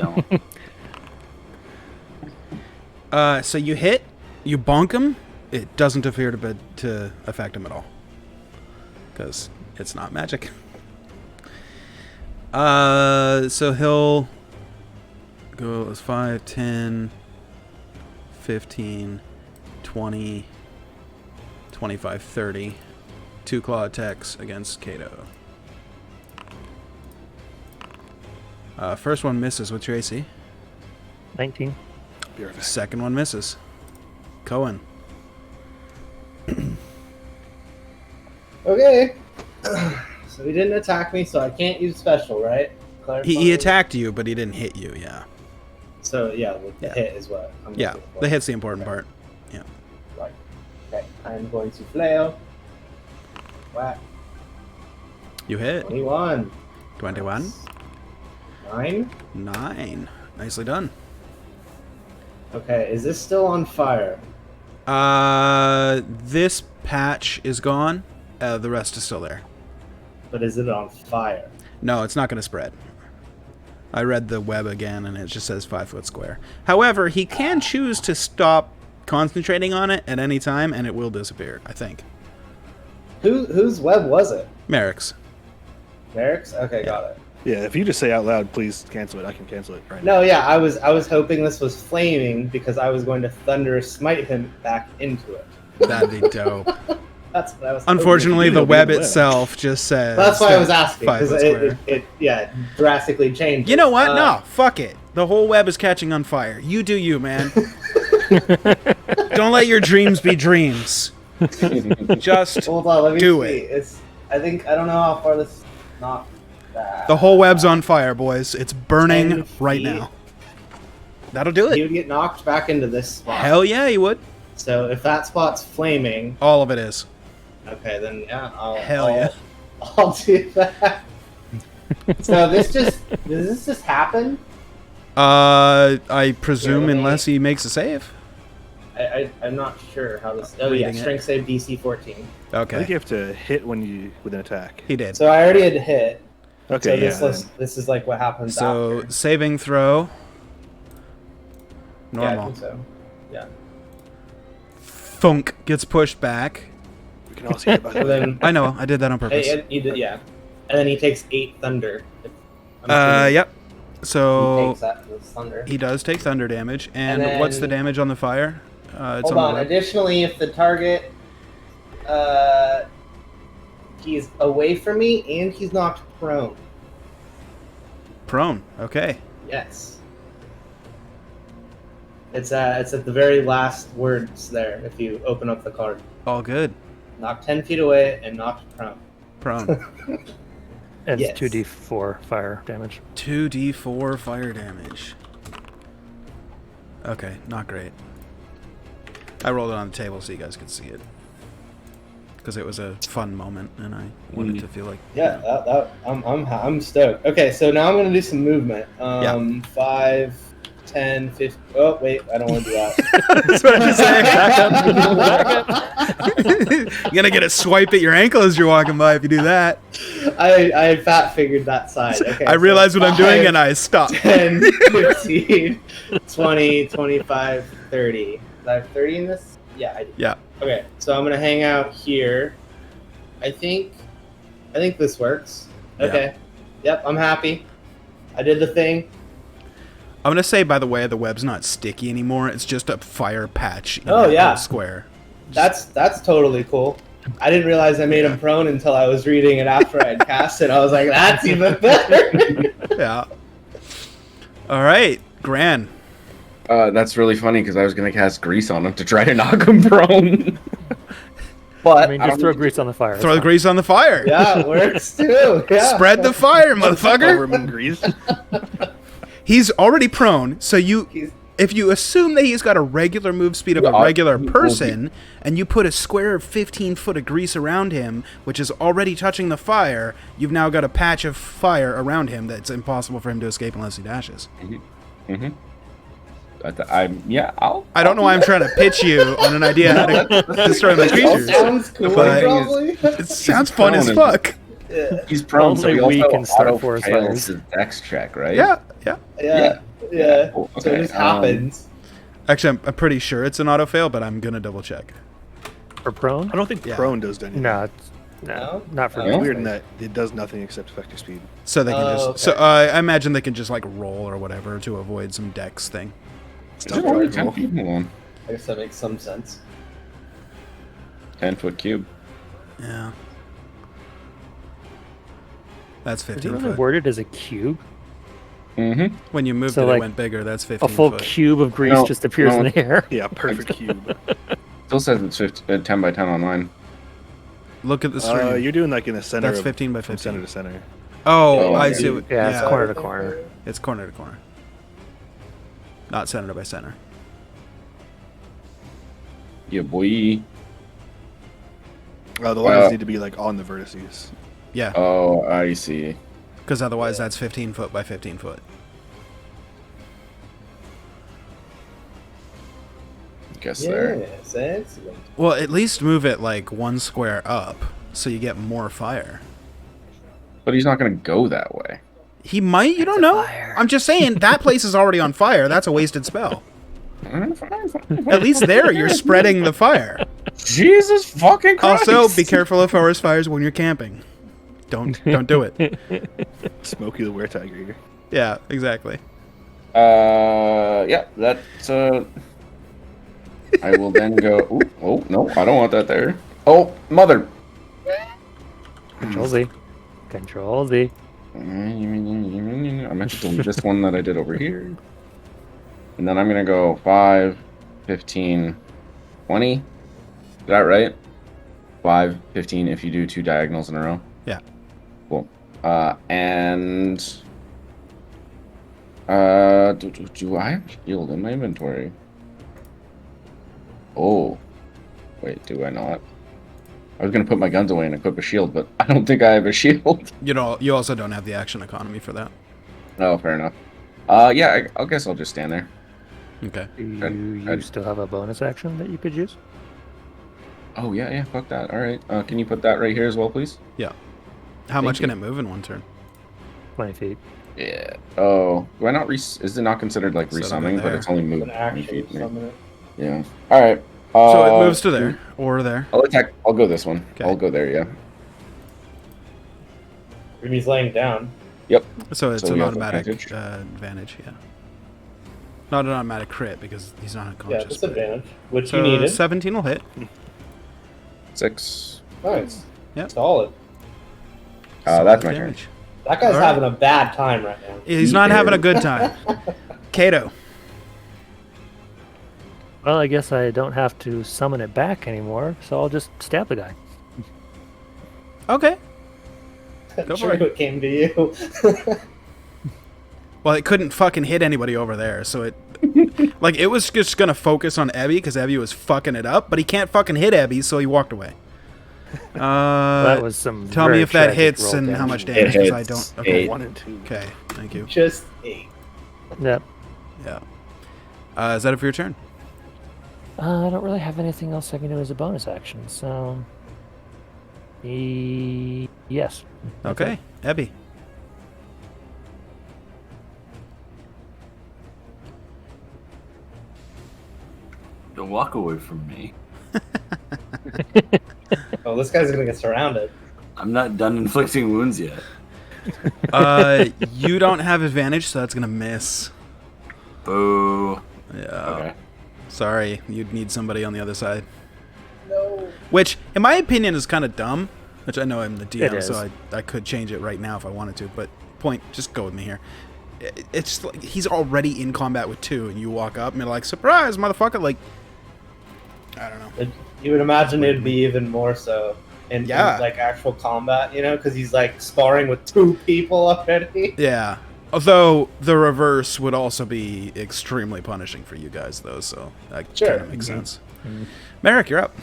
don't. So you hit, you bonk him. It doesn't appear to affect him at all. Because it's not magic. So he'll go as 5, 10, 15, 20, 25, 30. 2 claw attacks against Kato. First one misses with Tracy. 19. Beautiful. Second one misses. Cohen. Okay. So he didn't attack me, so I can't use special, right? He attacked you, but he didn't hit you, yeah. So yeah, the Yeah. hit is what I'm Yeah, looking for. the hit's the important part. Yeah. Right. Okay, I'm going to flail. Whack. You hit. 21. 21. 9. 9. Nicely done. Okay, is this still on fire? This patch is gone. The rest is still there. But is it on fire? No, it's not going to spread. I read the web again, and it just says 5 foot square. However, he can choose to stop concentrating on it at any time, and it will disappear, I think. Whose web was it? Merrick's. Merrick's? Okay, got it. Yeah, if you just say out loud, please cancel it. I can cancel it right No, yeah, I was hoping this was flaming because I was going to thunder smite him back into it. That'd be dope. That's what I was. Unfortunately, You the know, web be the web. itself just says. That's why I was asking 5 because foot square. it drastically changed. You know what? No, fuck it. The whole web is catching on fire. You do you, man. Don't let your dreams be dreams. Just Hold on, let me do see. it. I don't know how far this. Not that. The whole web's on fire, boys. It's burning 10 right feet. now. That'll do He it. would get knocked back into this spot. Hell yeah, you would. So if that spot's flaming, All of it is. okay, then yeah, Hell yeah. I'll do that. So does this just happen? I presume let me- unless he makes a save. I'm not sure how this. Oh yeah, Reading it. strength save DC 14. I think Okay, you have to hit with an attack. he did. So I already had hit. Okay, So yeah. this is like what happens So after. saving throw. Yeah, I Normal. think so. Yeah. Thunk gets pushed back. We can all see it by the So way. then I know, I did that on purpose. you did, yeah. And then he takes 8 thunder. I'm assuming Yep. He So takes that for this thunder. he does take thunder damage. And And what's the then- damage on the fire? It's Hold on on. the Additionally, if the target, he's away from me and he's knocked prone. prone. Okay. Yes. It's at the very last words there. If you open up the card, All good. knocked 10 feet away and knocked prone. Prone. And Yes. it's 2d4 fire damage. 2d4 fire damage. Okay, not great. I rolled it on the table so you guys could see it. Because it was a fun moment, and I wanted to feel like... Yeah, I'm stoked. Okay, so now I'm gonna do some movement. 5, 10, 15. Oh wait, I don't want to do that. That's what I'm saying. You're gonna get a swipe at your ankle as you're walking by if you do that. I fat figured that side. Okay, I so realized what I'm doing 5, and I stopped. 10, 15, 20, 25, 30. Do I have 30 in this? Yeah, I do. Yeah. Okay, so I'm gonna hang out here. I think this works. Yeah. Okay. Yep, I'm happy. I did the thing. I'm gonna say, by the way, the web's not sticky anymore. It's just a fire patch in Oh, that yeah. little square. That's totally cool. I didn't realize I made him prone until I was reading it after I had cast it. I was like, that's even better. Yeah. All right, Gran. That's really funny because I was gonna cast grease on him to try to knock him prone. But I mean, just throw grease on the fire. Throw the grease on the fire. Yeah, it works too. Yeah. Spread the fire, motherfucker. Cover him in grease. He's already prone, so He's- if you assume that he's got a regular move speed of a Yeah, regular he will person, and you put a square of 15 foot of grease around him, which is already touching the fire, you've now got a patch of fire around him that's impossible for him to escape unless he dashes. Mm-hmm. I don't know why I'm trying to pitch you on an idea how to destroy my That creatures. sounds cool, But- probably. It sounds fun as prone fuck. Yeah. He's prone, so Only he we also can start auto forest fails fires. his dex check, right? Yeah. Yeah. Cool. So it Okay, just happens. Actually, I'm pretty sure it's an auto fail, but I'm gonna double check. For prone? I don't think Yeah. prone does anything. No, no, No? not for Oh. It's me. weird in that it does nothing except effective speed. So they can Oh, just. okay. So I imagine they can just like roll or whatever to avoid some dex thing. It's Is not it only very 10 cool. feet? Hold on. I guess that makes some sense. 10-foot cube. Yeah. That's Is it 15 really foot. worded as a cube? Mm-hmm. When you moved So, it, it like, went bigger. That's 15 A full foot. cube of grease No, just appears no. in the air. Yeah, perfect cube. Still says it's 10 by 10 on mine. Look at the stream. You're doing like in the center. That's of- 15 by from 15. center to center. Oh, Oh, I yeah. see. What, Yeah, it's yeah, corner to corner. it's corner to corner. Not center by center. Yeah, boy. The lines need to be like on the vertices. Yeah, Oh, I see. because otherwise that's 15 foot by 15 foot. Guess there. Yes, excellent. Well, at least move it like one square up so you get more fire. But he's not going to go that way. He might, you don't know. I'm just saying that place is already on fire. That's a wasted spell. At least there you're spreading the fire. Jesus fucking Christ! Also, be careful of forest fires when you're camping. Don't do it. Smokey the Were-Tiger here. Yeah, exactly. Yeah, that's, I will then go, ooh, oh, no, I don't want that there. Oh, mother! Control Z. Control Z. I meant to delete this one that I did over here. And then I'm going to go 5, 15, 20. Is that right? 5, 15 if you do 2 diagonals in a row. Yeah. Cool. And... do I have shield in my inventory? Oh. Wait, do I not? I was going to put my guns away and equip a shield, but I don't think I have a shield. You also don't have the action economy for that. Oh, fair enough. Yeah, I guess I'll just stand there. Okay. You still have a bonus action that you could use? Oh, yeah, fuck that. All right. Can you put that right here as well, please? Yeah. How much you. can it move in one turn? 20 feet. Yeah. Oh, do I not is it not considered like So resummoning, then but there. it's only An moved 20 action feet? summon it. Yeah. All right. So it moves to there or there. I'll attack. I'll go this one. Okay. I'll go there. Yeah. He's laying down. Yep. So it's So an we have automatic advantage? advantage, yeah. Not an automatic crit because he's not Yeah, unconscious. disadvantage, which so you needed. 17 will hit. 6. Nice. Yep. Solid. That's my turn. damage. That guy's All right. having a bad time right now. He's not having a good time. Kato. Well, I guess I don't have to summon it back anymore, so I'll just stab the guy. Okay. I'm Go sure for it. it came to you. Well, it couldn't fucking hit anybody over there, so it... like, it was just gonna focus on Ebby because Ebby was fucking it up, but he can't fucking hit Ebby, so he walked away. That was some. Tell me very if that tragic hits roll and how damage. much damage, because I hits. don't... Okay, 1 and 2. okay, thank you. Just 8. Yep. Yeah. Is that it for your turn? I don't really have anything else I can do as a bonus action, so. Yes. That's Okay, Ebby. Don't walk away from me. Oh, this guy's gonna get surrounded. I'm not done inflicting wounds yet. You don't have advantage, so that's gonna miss. Boo. Yeah. Okay. Sorry, you'd need somebody on the other side. No. Which, in my opinion, is kind of dumb. Which I know I'm the It DM, is. so I could change it right now if I wanted to. But point, just go with me here. It's just like he's already in combat with 2, and you walk up and you're like, surprise, motherfucker! Like, I don't know. You would imagine it'd be even more so in like actual combat, you know, because he's like sparring with 2 people already. Yeah. Although the reverse would also be extremely punishing for you guys, though. So that Sure. kind of makes sense. Merrick, you're up.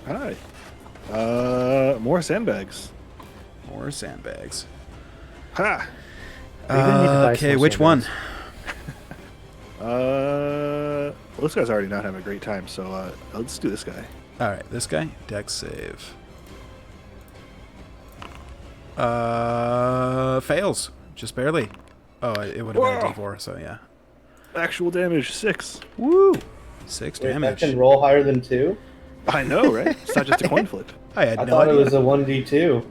Hi. More sandbags. More sandbags. Ha. You're gonna need to buy some Okay, more which one? sandbags. Well, this guy's already not having a great time, so let's do this guy. All right, this guy. Dex save. Fails. Just barely. Oh, it would have been a D4, so yeah. Actual damage 6. Woo! 6 Wait, that damage. can roll higher than 2? I know, right? It's not just a coin flip. I had I no thought idea. it was a 1d2.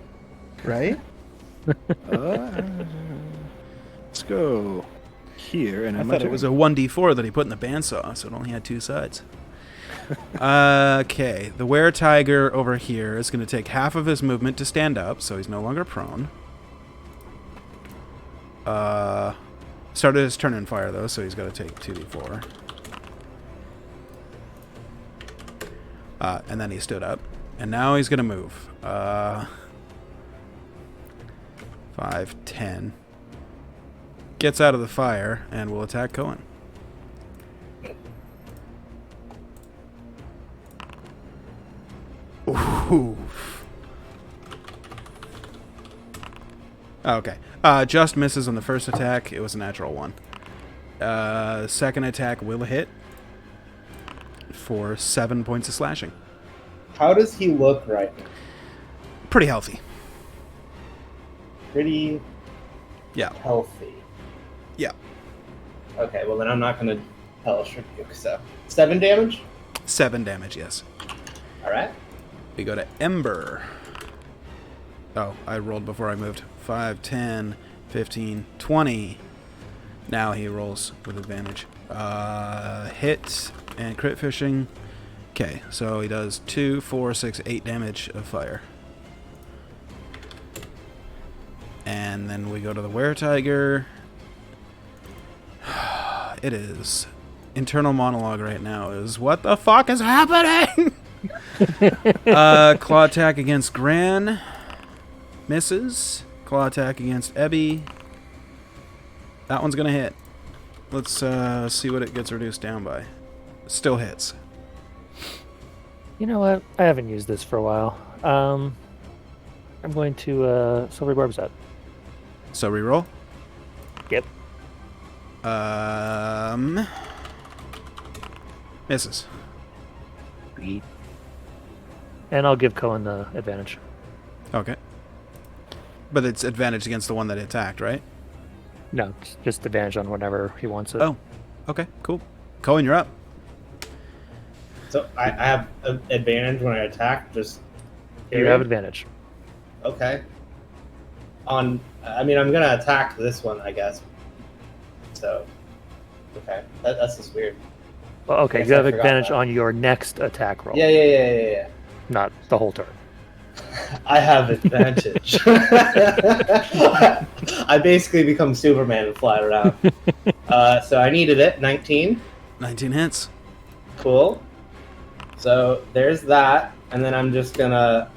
Right? Let's go here, and I in thought it was a 1d4 that he put in the bandsaw, so it only had 2 sides. Okay, the were-tiger over here is going to take half of his movement to stand up, so he's no longer prone. Started his turn in fire, though, so he's got to take 2d4. And then he stood up. And now he's going to move. 5, 10. Gets out of the fire and will attack Cohen. Ooh. Okay. Just misses on the first attack. It was a natural 1. Second attack will hit for 7 points of slashing. How does he look right now? Pretty healthy. Pretty Yeah. healthy. Yeah. Okay, well then I'm not going to hellish rebuke, so 7 damage? 7 damage, yes. Alright. We go to Ember. Oh, I rolled before I moved. 5, 10, 15, 20. Now he rolls with advantage. Hit and crit fishing. Okay, so he does 2, 4, 6, 8 damage of fire. And then we go to the were-tiger. It is internal monologue right now is, what the fuck is happening? Claw attack against Gran. Misses. Claw attack against Ebby. That one's gonna hit. Let's see what it gets reduced down by. Still hits. You know what? I haven't used this for a while. I'm going to Silver Barb's up. So reroll. Yep. Misses. And I'll give Cohen the advantage. Okay. But it's advantage against the one that attacked, right? No, it's just advantage on whenever he wants it. Oh. Okay, cool. Cohen, you're up. So I have an advantage when I attack, just You period? have advantage. Okay. I mean, I'm gonna attack this one, I guess. So, okay, that's just weird. Well, okay, Guess you I have forgot advantage that. on your next attack roll. Yeah. Not the whole turn. I have advantage. I basically become Superman and fly around. So I needed it. 19. 19 hits. Cool. So there's that, and then I'm just gonna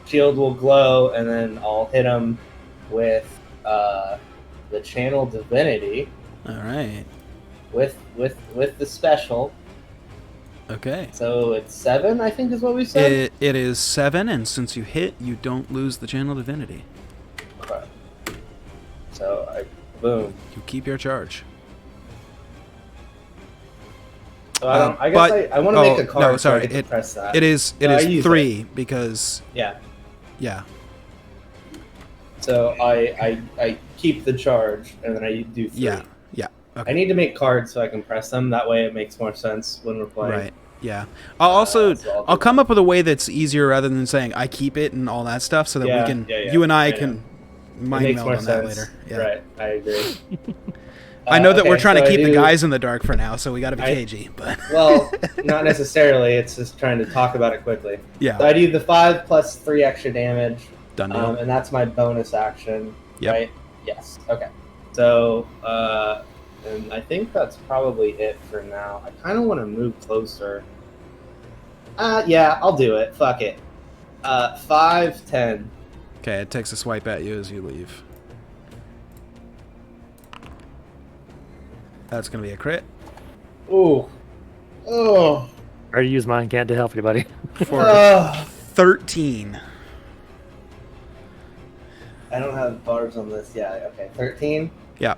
shield will glow, and then I'll hit him with the channel divinity All right. with the special. Okay. So it's 7, I think, is what we said. It is 7, and since you hit, you don't lose the channel divinity. Okay. So boom. You keep your charge. So I guess I want to make a card. No, so I sorry. get to press that. It is No, I use 3 because Yeah. yeah. So I keep the charge, and then I do 3. Yeah. I need to make cards so I can press them. That way it makes more sense when we're playing. Right. Yeah. I'll also so I'll come up with a way that's easier rather than saying I keep it and all that stuff so that we can you and I can mind makes meld more on that sense. later. Yeah. Right, I agree. I know that Okay, we're trying so to I keep the do- guys in the dark for now, so we got to be I- cagey. But Well, not necessarily. It's just trying to talk about it quickly. yeah, So I do the 5 plus 3 extra damage, done deal. and that's my bonus action, Yep. right? Yes. Okay. So, and I think that's probably it for now. I kind of want to move closer. Yeah, I'll do it. Fuck it. 5, 10. Okay, it takes a swipe at you as you leave. That's gonna be a crit Ooh. Oh. I already used mine. Can't help anybody. for Ugh. 13. I don't have bars on this. Yeah. Okay. 13. Yeah.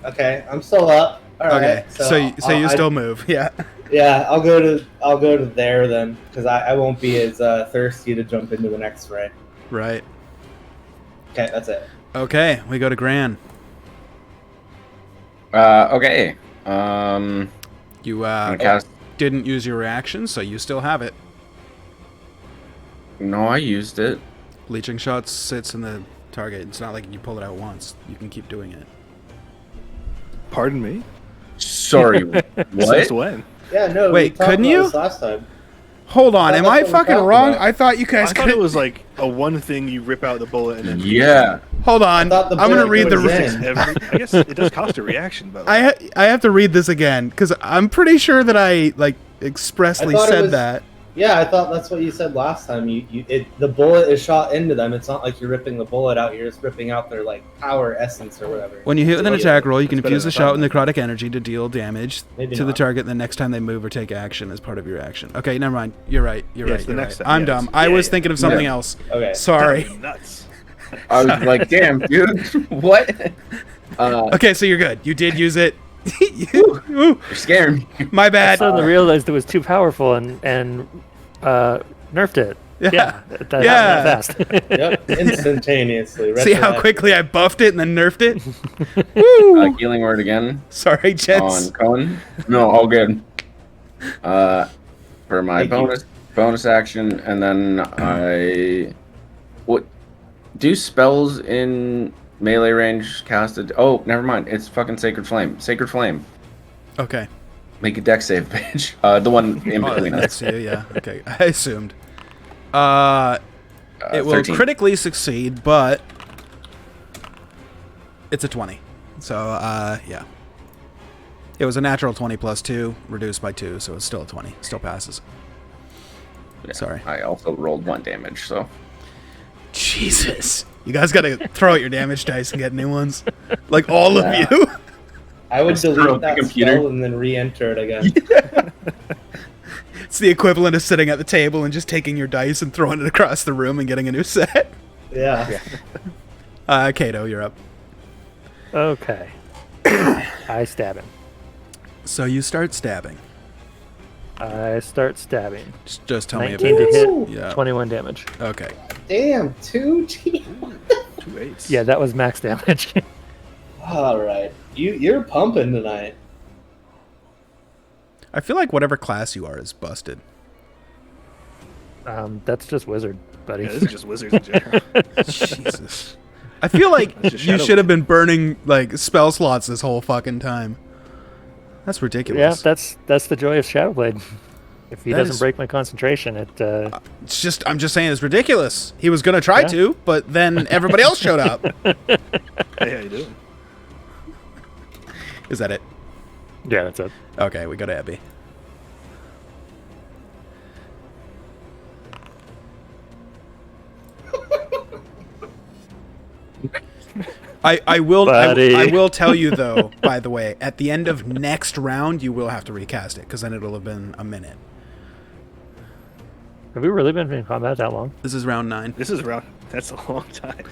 Okay. I'm still up. All right. Okay, so you I- still move. Yeah. Yeah, I'll go to there then, because I won't be as thirsty to jump into the next fray. Right. Okay, that's it. Okay, we go to Gran. Okay. You I'm gonna cast. didn't use your reaction, so you still have it. No, I used it. Leeching shot sits in the target. It's not like you pull it out once. You can keep doing it. Pardon me? Sorry. What? Since when? Yeah, no. we Wait, talked couldn't about you? this last time. Hold on, Oh, am that's I what we fucking talked wrong? about. I thought you I guys thought could. it was like a one thing you rip out the bullet and then. Yeah. Hold I on, thought the I'm gonna bullet read the. goes in. I guess it does cost a reaction, but I have to read this again because I'm pretty sure that I like expressly I thought it said was- that. Yeah, I thought that's what you said last time. The bullet is shot into them. It's not like you're ripping the bullet out. You're just ripping out their like power essence or whatever. When you hit with an Yeah, attack roll, you can that's better infuse the than shot with thunder. necrotic energy to deal damage Maybe to the not. target the next time they move or take action as part of your action. Okay, never mind. You're right. You're Yeah, right. it's the You're next right. time, I'm yeah, dumb. it's- I yeah, was yeah. thinking of something Yeah. else. Okay. Sorry. Nuts. I was like, damn, dude. What? Okay, so you're good. You did use it. Ooh, You're scaring me. my I bad. suddenly realized it was too powerful and nerfed it. Yeah. That Yeah. happened that fast. Yep, instantaneously. See how Retroact- quickly I buffed it and then nerfed it? Healing word again Sorry, on gents. Cohen. No, all good. For my Thank you. bonus action, and then I what do spells in melee range casted? Oh, never mind. It's fucking Sacred Flame. Sacred Flame. Okay. Make a deck save, bitch. The one in Oh, between us. that's you, yeah. Okay, I assumed. It will 13. critically succeed, but it's a 20. So, yeah. It was a natural 20 plus 2, reduced by 2, so it's still a 20. Still passes. Yeah, Sorry. I also rolled 1 damage, so Jesus. You guys gotta throw out your damage dice and get new ones. Like, all of you. I would Just throw delete up the that computer. spell and then re-enter it again. It's the equivalent of sitting at the table and just taking your dice and throwing it across the room and getting a new set. Yeah. Kato, you're up. Okay. I stab him. So you start stabbing. I start stabbing. Just tell me if 19 to it's... hit, Yeah. 21 damage. Okay. Damn, 2 G. 2 8s. Yeah, that was max damage. All right, you're pumping tonight. I feel like whatever class you are is busted. That's just wizard, buddy. Yeah, this is just wizards in general. Jesus. I feel like That's just you shadow should have been burning like spell slots this whole fucking time. That's Yeah, ridiculous. that's the joy of Shadowblade. If he That doesn't is- break my concentration, it I'm just saying it's ridiculous. He was gonna try Yeah. to, but then everybody else showed up. Hey, how you doing? Is that it? yeah, that's it. Okay, we go to Abby. I will Buddy. I will tell you though, by the way, at the end of next round you will have to recast it, because then it'll have been a minute. Have we really been in combat that long? This is round 9. This is around. That's a long time.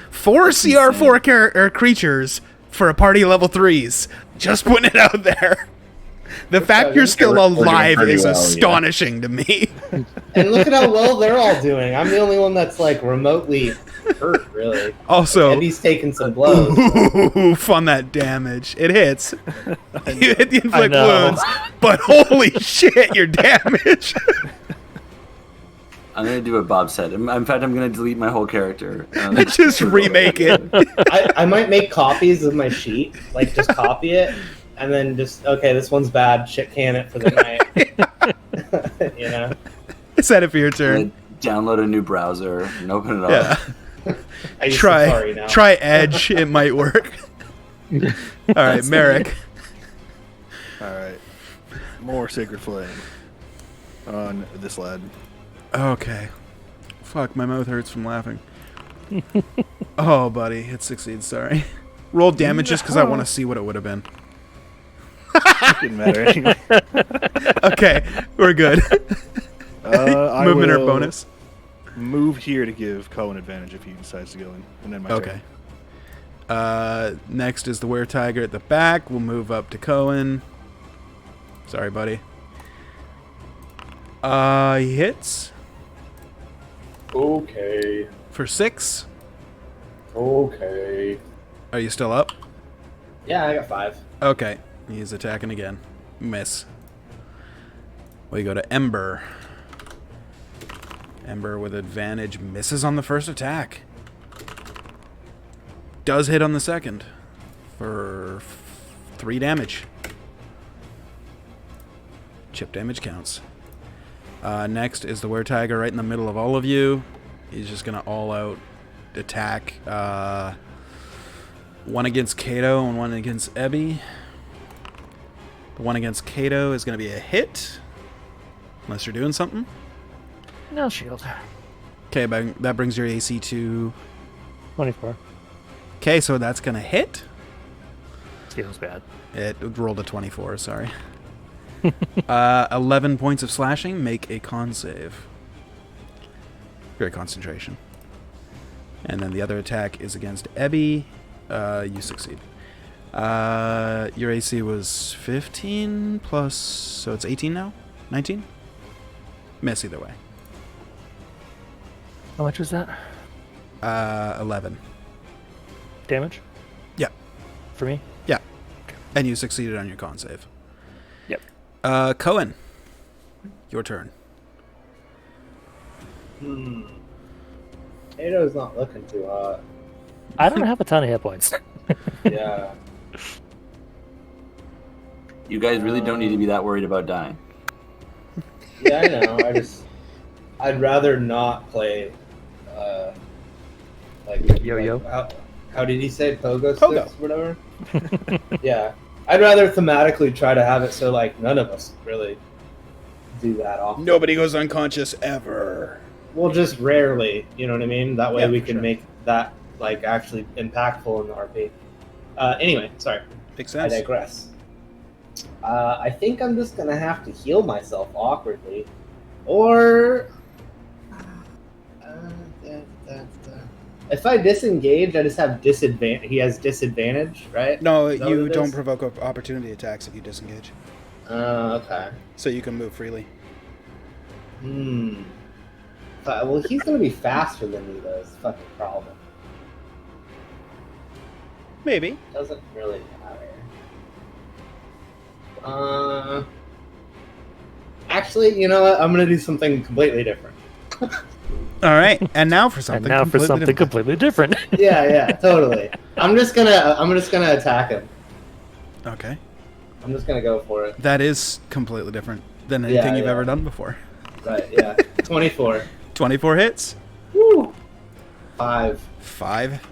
4 CR4 creatures for a party level 3s. Just putting it out there. The fact you're still We're doing alive pretty is well, yeah. astonishing to me. And look at how well they're all doing. I'm the only one that's like remotely hurt, really. Also, Eddie's taking some blows. oof on that damage. It hits. You hit the inflict know. wounds, but holy shit, your damage. I'm gonna do what Bob said. In fact, I'm gonna delete my whole character. Just remake it. I might make copies of my sheet, like just copy it, and then just okay, this one's bad. Shit can it for the night. You know. Set it for your I'm turn. gonna download a new browser and open it Yeah. up. I use Safari now. Try Edge. It might work. All right, Merrick. All right. More Sacred Flame on this lad. Okay. Fuck, my mouth hurts from laughing. Oh, buddy, it succeeds. Sorry. Roll damage just because I want to see what it would have been. Didn't matter anyway. Okay, we're good. I Movement or will bonus? Move here to give Cohen advantage if he decides to go in, and then my Okay. turn. Next is the Were-Tiger at the back. We'll move up to Cohen. Sorry, buddy. He hits Okay. for 6. Okay. Are you still up? Yeah, I got 5. Okay. He's attacking again. Miss. We go to Ember. Ember with advantage misses on the first attack. Does hit on the second for 3 damage. Chip damage counts. Next is the Were-Tiger right in the middle of all of you. He's just going to all-out attack. One against Kato and one against Ebby. The one against Kato is going to be a hit. Unless you're doing something. No shield. Okay, that brings your AC to... 24. Okay, so that's going to hit. Feels bad. It rolled a 24, sorry. 11 points of slashing. Make a con save. Great concentration. And then the other attack is against Ebby. You succeed. Your AC was 15 plus... So it's 18 now? 19? Miss either way. How much is that? 11. Damage? Yeah. For me? Yeah. And you succeeded on your con save. Yep. Cohen. Your turn. Kato's not looking too hot. I don't have a ton of hit points. Yeah. You guys really don't need to be that worried about dying. Yeah, I know. I'd rather not play. Like Yo-yo? Like, how did he say pogo sticks? Pogo. Whatever. Yeah, I'd rather thematically try to have it so like none of us really do that often. Nobody goes unconscious ever. Well, just rarely. You know what I mean? That way Yeah, we for can sure. make that like actually impactful in the RP. Anyway, sorry. Makes I sense. digress. I think I'm just gonna have to heal myself awkwardly, or if I disengage, I just have disadvantage. He has disadvantage, right? No, Is that you what it don't is? provoke opportunity attacks if you disengage. Okay. So you can move freely. Well, he's gonna be faster than me, though. It's a fucking problem. Maybe. Doesn't really matter. Actually, you know what? I'm gonna do something completely different. All right, and now for something. And now for completely something different. completely different. Yeah, totally. I'm just gonna attack him. Okay, I'm just gonna go for it. that is completely different than anything you've yeah. ever done before. Right? Yeah. 24. 24 hits. Woo. 5. 5.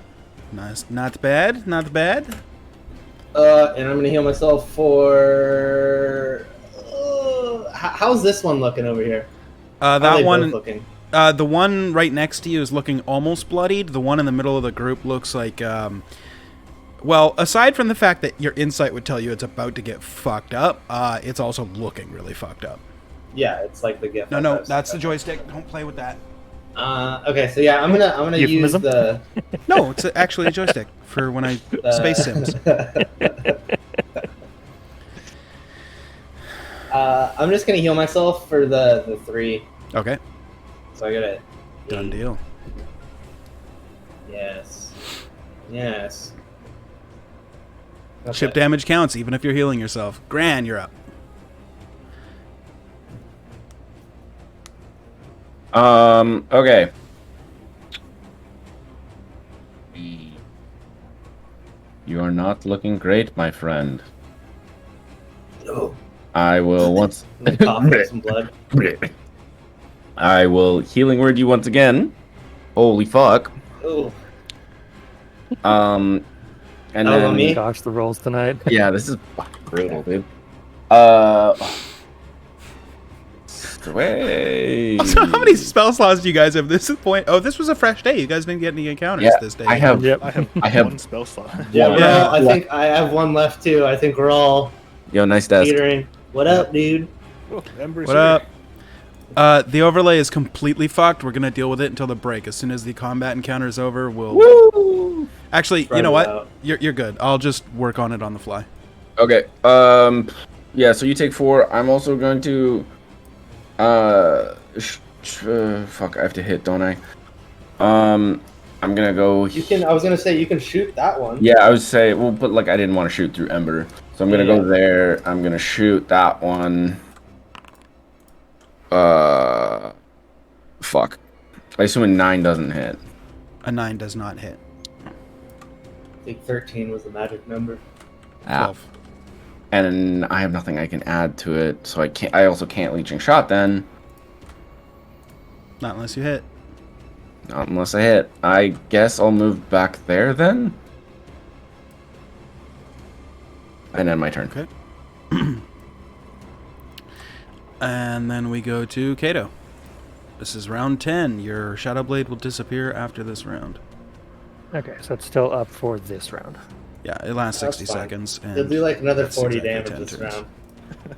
Nice. Not bad. Not bad. And I'm gonna heal myself for. How's this one looking over here? How are That they one. both looking? The one right next to you is looking almost bloodied. The one in the middle of the group looks like, well, aside from the fact that your insight would tell you it's about to get fucked up, it's also looking really fucked up. Yeah, it's like the gift. No, that's the joystick. Don't play with that. Okay, so yeah, I'm gonna use Euphemism? the. No, it's actually a joystick for when I space sims. I'm just gonna heal myself for the 3. Okay, So I got it. done deal. Yes. Yes. Chip damage counts even if you're healing yourself. Gran, you're up. Okay. You are not looking great, my friend. Oh, I will once. I'm gonna cough up some blood. I will healing word you once again. Holy fuck. Oh, And That was then on me? Gosh, the rolls tonight. yeah, this is fucking brutal, dude. Way. So how many spell slots do you guys have this point? Oh, this was a fresh day. You guys didn't get any encounters Yeah, this day. I have. Yep. I have have one spell slot. yeah, one. we're all, I Yeah. think I have one left too. I think we're all Yo, nice desk. teetering. What up, dude? Oh, Ember's What here. up? The overlay is completely fucked. We're gonna deal with it until the break. As soon as the combat encounter is over, we'll. Woo! Actually, Spread you know it what? out. You're good. I'll just work on it on the fly. Okay. Yeah. So you take 4. I'm also going to. Fuck. I have to hit, don't I? I'm gonna go. You can. I was gonna say you can shoot that one. Yeah, I would say. Well, but like I didn't want to shoot through Ember, so I'm gonna Yeah. go there. I'm gonna shoot that one. Fuck. I assume a 9 doesn't hit. A 9 does not hit. I think 13 was the magic number. 12. And I have nothing I can add to it, so I can't. I also can't leeching shot then. Not unless you hit. Not unless I hit. I guess I'll move back there then. And end my turn. Okay. And then we go to Kato. This is round 10. Your Shadow Blade will disappear after this round. Okay, so it's still up for this round. Yeah, it lasts That's 60 fine. seconds. And They'll do like another that's 40 exactly damage 10 this turns. round.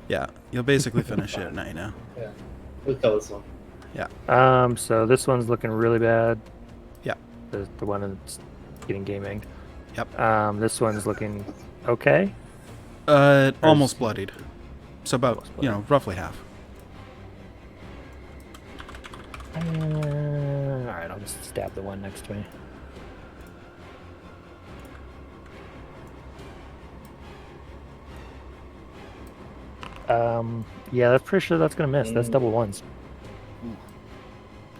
Yeah, you'll basically finish it now, you know. Yeah, we'll kill this one. So this one's looking really bad. Yeah. The one that's getting gaming. Yep. This one's looking okay. Almost bloodied. So about, Almost you know, roughly half. Alright, I'll just stab the one next to me. Yeah, I'm pretty sure that's gonna miss. That's double ones.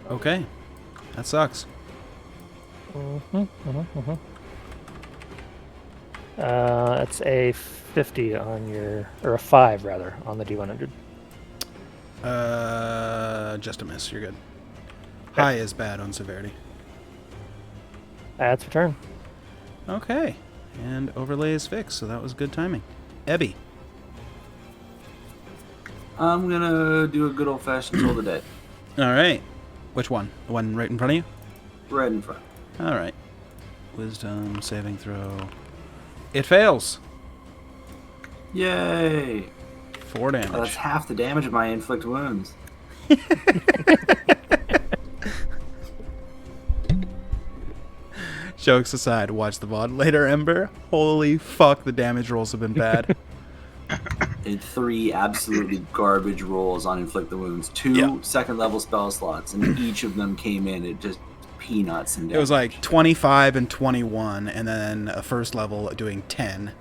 Okay. That sucks. It's a 50 on your, or a 5 rather, on the D100. Just a miss. You're good. High is bad on severity. That's your turn. Okay. And overlay is fixed, so that was good timing. Ebby. I'm gonna do a good old fashioned Toll the Dead. All right. Which one? The one right in front of you? Right in front. All right. Wisdom saving throw. It fails. Yay! 4 damage. Oh, that's half the damage of my inflict wounds. Jokes aside, watch the VOD later, Ember. Holy fuck, the damage rolls have been bad. And 3 absolutely garbage rolls on inflict the wounds. 2 Yeah. second level spell slots, and each of them came in at just peanuts and It was like 25 and 21, and then a first level doing 10.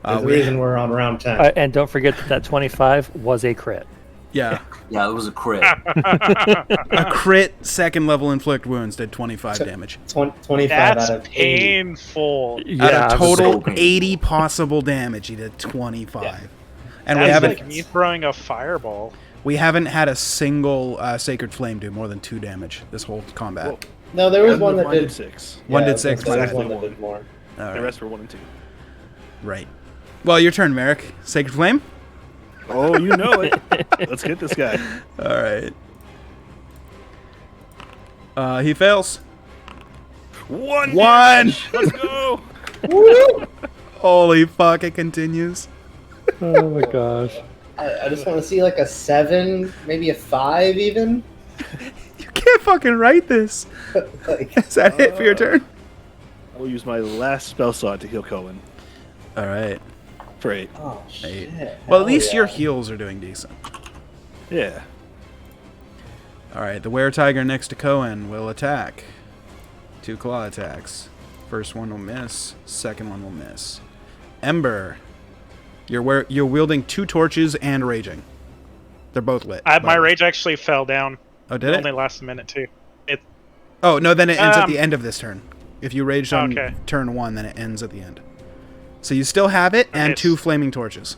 There's the reason we're on round 10. And don't forget that 25 was a crit. Yeah. Yeah, it was a crit. A crit second level inflict wounds did 25 damage. 25 That's out of 80. painful. Out of total so painful. 80 possible damage, he did 25. Yeah. And That's we haven't like me throwing a fireball. we haven't had a single Sacred Flame do more than 2 damage this whole combat. Whoa. No, there was one that Mine did 6. One did I was gonna 6, say, mine there's did one that 1. did more. All The right. rest were 1 and 2. Right. Well, your turn, Merrick. Sacred Flame? Oh, you know it. Let's get this guy. All right. He fails. 1! One! Let's go! Holy fuck, it continues. Oh my gosh. I just want to see like a 7, maybe a 5 even. You can't fucking write this. Like, Is that it for your turn? I will use my last spell slot to heal Cohen All right. for 8. oh, shit. Well, Hell at least your yeah. heals are doing decent. Yeah. All right, the were-tiger next to Cohen will attack. 2 claw attacks. First one will miss. Second one will miss. Ember, you're wielding 2 torches and raging. They're both lit. by My the way. rage actually fell down. Oh, did it? Only lasts a minute too. It. Oh, no, then it ends at the Um, end of this turn. If you raged on Okay. turn 1, then it ends at the end. So you still have it and Okay, 2 flaming torches.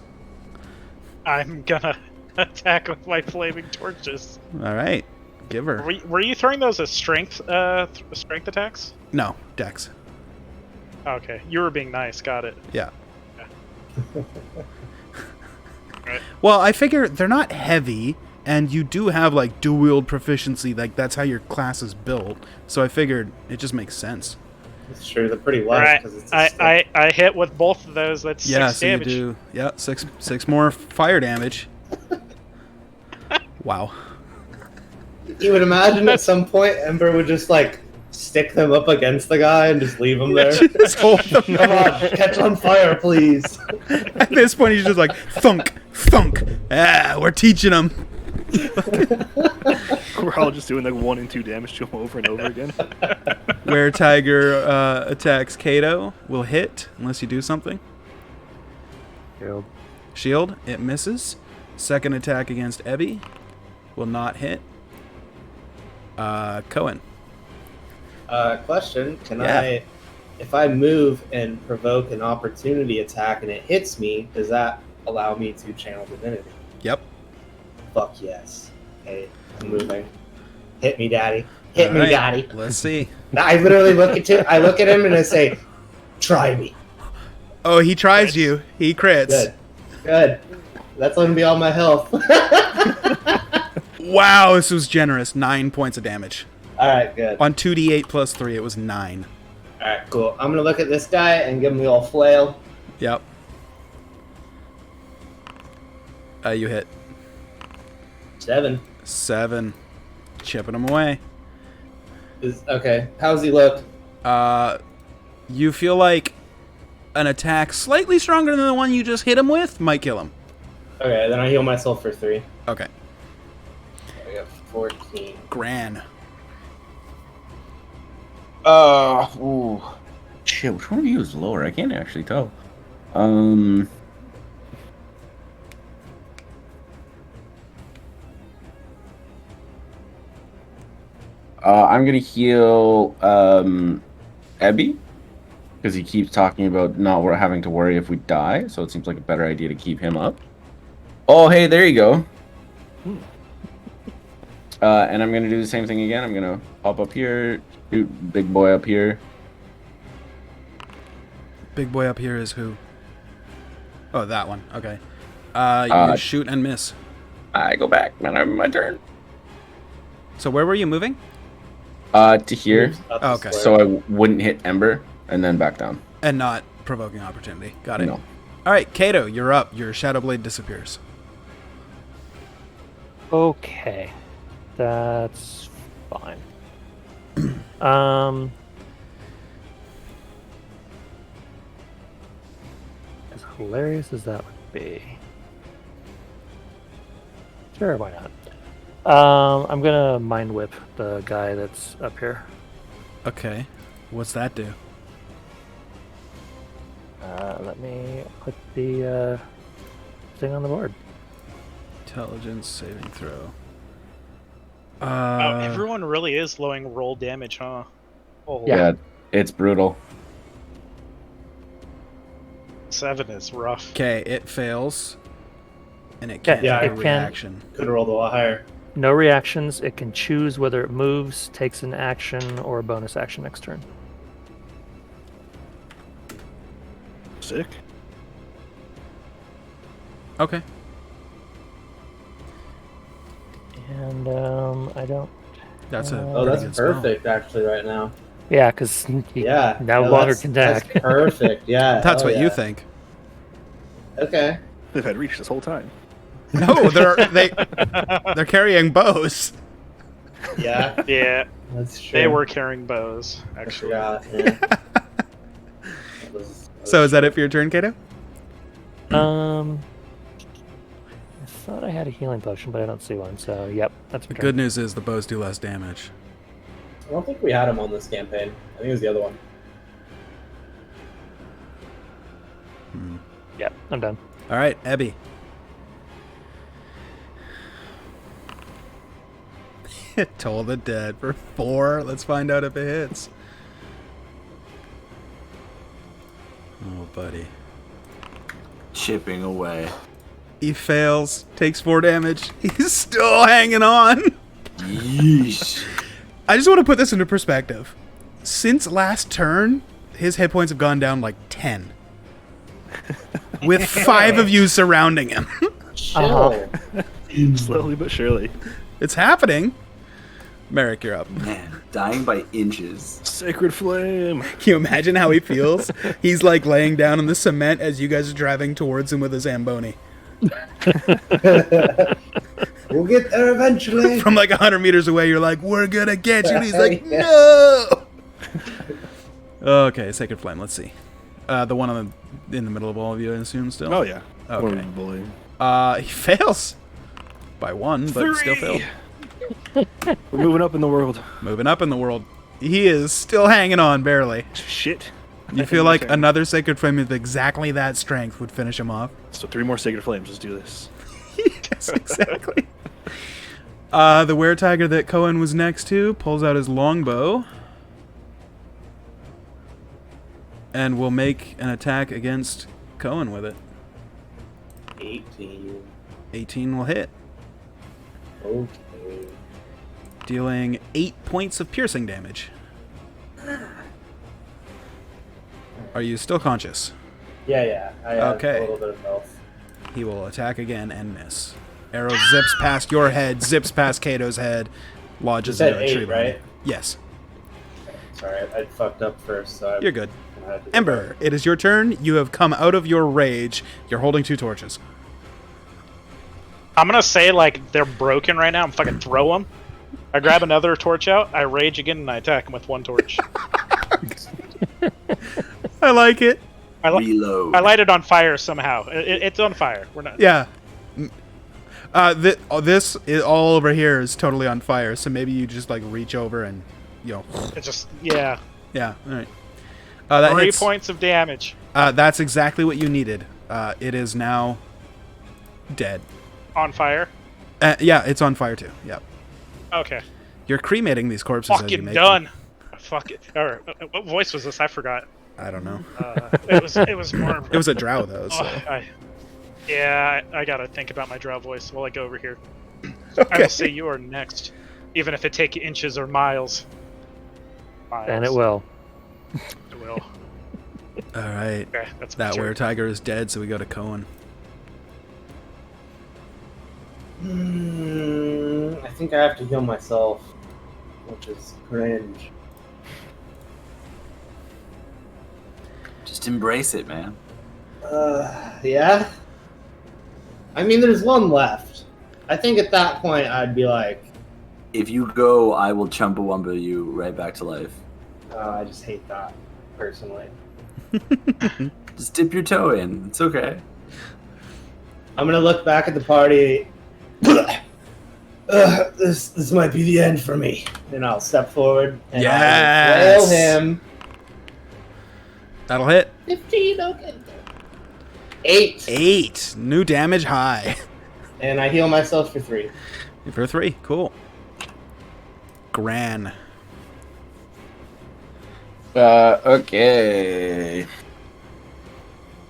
I'm gonna attack with my flaming torches. All right. Give her. Were you throwing those as strength strength attacks? No, Dex. Okay, you were being nice. Got it. Yeah. Right. Well, I figure they're not heavy, and you do have, like, dual-wield proficiency. Like, that's how your class is built. So I figured it just makes sense. It's true. They're pretty All light right. because it's a stick. I hit with both of those. That's Yeah, 6 so damage. you do. Yeah, six more fire damage. Wow. You would imagine at some point Ember would just like stick them up against the guy and just leave them there. Just hold them Come on, catch on fire, please. At this point, he's just like, thunk, thunk. Ah, we're teaching them. We're all just doing like 1 and 2 damage to him over and over again. Where Tiger attacks Kato will hit, unless you do something. Shield. Shield, it misses. Second attack against Ebby will not hit. Cohen. Question: Can Yeah. if I move and provoke an opportunity attack and it hits me, does that allow me to channel divinity? Yep. Fuck yes. Hey, I'm moving. Hit me, daddy. Hit All me, right, daddy. Let's see. I literally look at him and I say, "Try me." Oh, he tries you. He crits. Good. Good. That's gonna be all my health. Wow, this was generous. 9 points of damage. Alright, good. On 2d8 plus 3, it was 9. Alright, cool. I'm gonna look at this guy and give him the old flail. Yep. You hit. 7. 7. Chipping him away. Okay. How's he look? You feel like an attack slightly stronger than the one you just hit him with might kill him. Okay, then I heal myself for 3. Okay. I got 14. Gran. Ooh. Shit, which one of you is lower? I can't actually tell. I'm gonna heal Ebby because he keeps talking about not having to worry if we die, so it seems like a better idea to keep him up. Oh, hey, there you go. And I'm gonna do the same thing again. I'm gonna pop up here, shoot big boy up here. Big boy up here is who? Oh, that one. Okay. You shoot and miss. I go back, man. I'm my turn. So where were you moving? To here, Up Oh, the okay. square. so I wouldn't hit Ember, and then back down. And not provoking opportunity. Got it. No. All right, Kato, you're up. Your Shadow Blade disappears. Okay, that's fine. As hilarious as that would be, sure, why not? I'm gonna mind whip the guy that's up here. Okay. What's that do? Let me put the thing on the board. Intelligence saving throw. Oh, everyone really is lowering roll damage, huh? Oh, Yeah. It's brutal. 7 is rough. Okay, it fails. And it can't Yeah, take it a can- reaction. Could have rolled a lot higher. No reactions. It can choose whether it moves, takes an action, or a bonus action next turn. Sick. Okay. And I don't. That's a Oh, pretty that's good spell. perfect actually right now. Yeah, because Yeah. no yeah, longer that's- can attack. That's perfect. Yeah. That's oh, what yeah. you think. Okay. They've had reach this whole time. No, they're carrying bows. Yeah. Yeah, That's true. they were carrying bows, I actually. forgot. Yeah. That was So is that it for your turn, Kato? I thought I had a healing potion, but I don't see one. So, yep, that's my turn. Good news is the bows do less damage. I don't think we had him on this campaign. I think it was the other one. Yep, I'm done. All right, Ebby. Toll the Dead for 4. Let's find out if it hits. Oh, buddy. Chipping away. He fails, takes 4 damage. He's still hanging on. Yeesh. I just want to put this into perspective. Since last turn, his hit points have gone down like 10. With 5 of you surrounding him. Chill. Slowly but surely. It's happening. Merrick, you're up. Man, dying by inches. Sacred flame. Can you imagine how he feels? He's like laying down in the cement as you guys are driving towards him with a Zamboni. We'll get there eventually. From like 100 meters away, you're like, we're gonna get you. And he's like, no. Okay, Sacred Flame. Let's see. The one in the middle of all of you, I assume, still? Oh, yeah. Okay. Bully. He fails by 1, but 3. still failed. We're moving up in the world. Moving up in the world. He is still hanging on, barely. Shit. You feel like another Sacred Flame with exactly that strength would finish him off? So 3 more Sacred Flames. Let's do this. Yes, exactly. The were-tiger that Cohen was next to pulls out his longbow and will make an attack against Cohen with it. 18. 18 will hit, Okay. dealing 8 points of piercing damage. Are you still conscious? Yeah. I have Okay. a little bit of health. He will attack again and miss. Arrow zips past your head, zips past Kato's head, lodges You said into a tree. 8, behind right? you. Yes. Sorry, I fucked up first. So You're good. I had to go Ember, back. it is your turn. You have come out of your rage. You're holding 2 torches. I'm gonna say like they're broken right now. I'm fucking throw them. I grab another torch out. I rage again and I attack them with 1 torch. I like it. Reload. I light it on fire somehow. It's on fire. We're not. Yeah. This is all over here is totally on fire. So maybe you just like reach over and, you know. It's just yeah. Yeah. All right. That 3 hits. points of damage That's exactly what you needed. It is now dead. on fire. Yeah, it's on fire too. Yep. Okay. You're cremating these corpses as you Fucking make done. them. Fuck it. Or what voice was this? I forgot. I don't know. It was more. It was a drow though. So. I gotta think about my drow voice while I go over here. I Okay. will say you are next, even if it take inches or miles. And it will. It will. All right. Okay, that's my That turn. were-tiger is dead, so we go to Cohen. I think I have to heal myself, which is cringe. Just embrace it, man. Yeah? I mean, there's 1 left. I think at that point I'd be like, If you go, I will Chumpawumpa you right back to life. I just hate that, personally. Just dip your toe in. It's okay. I'm gonna look back at the party. This might be the end for me. And I'll step forward and Yes! I'll flail him. That'll hit. 15, okay. 8. 8. New damage high. And I heal myself for 3. For 3. Cool. Gran. Okay.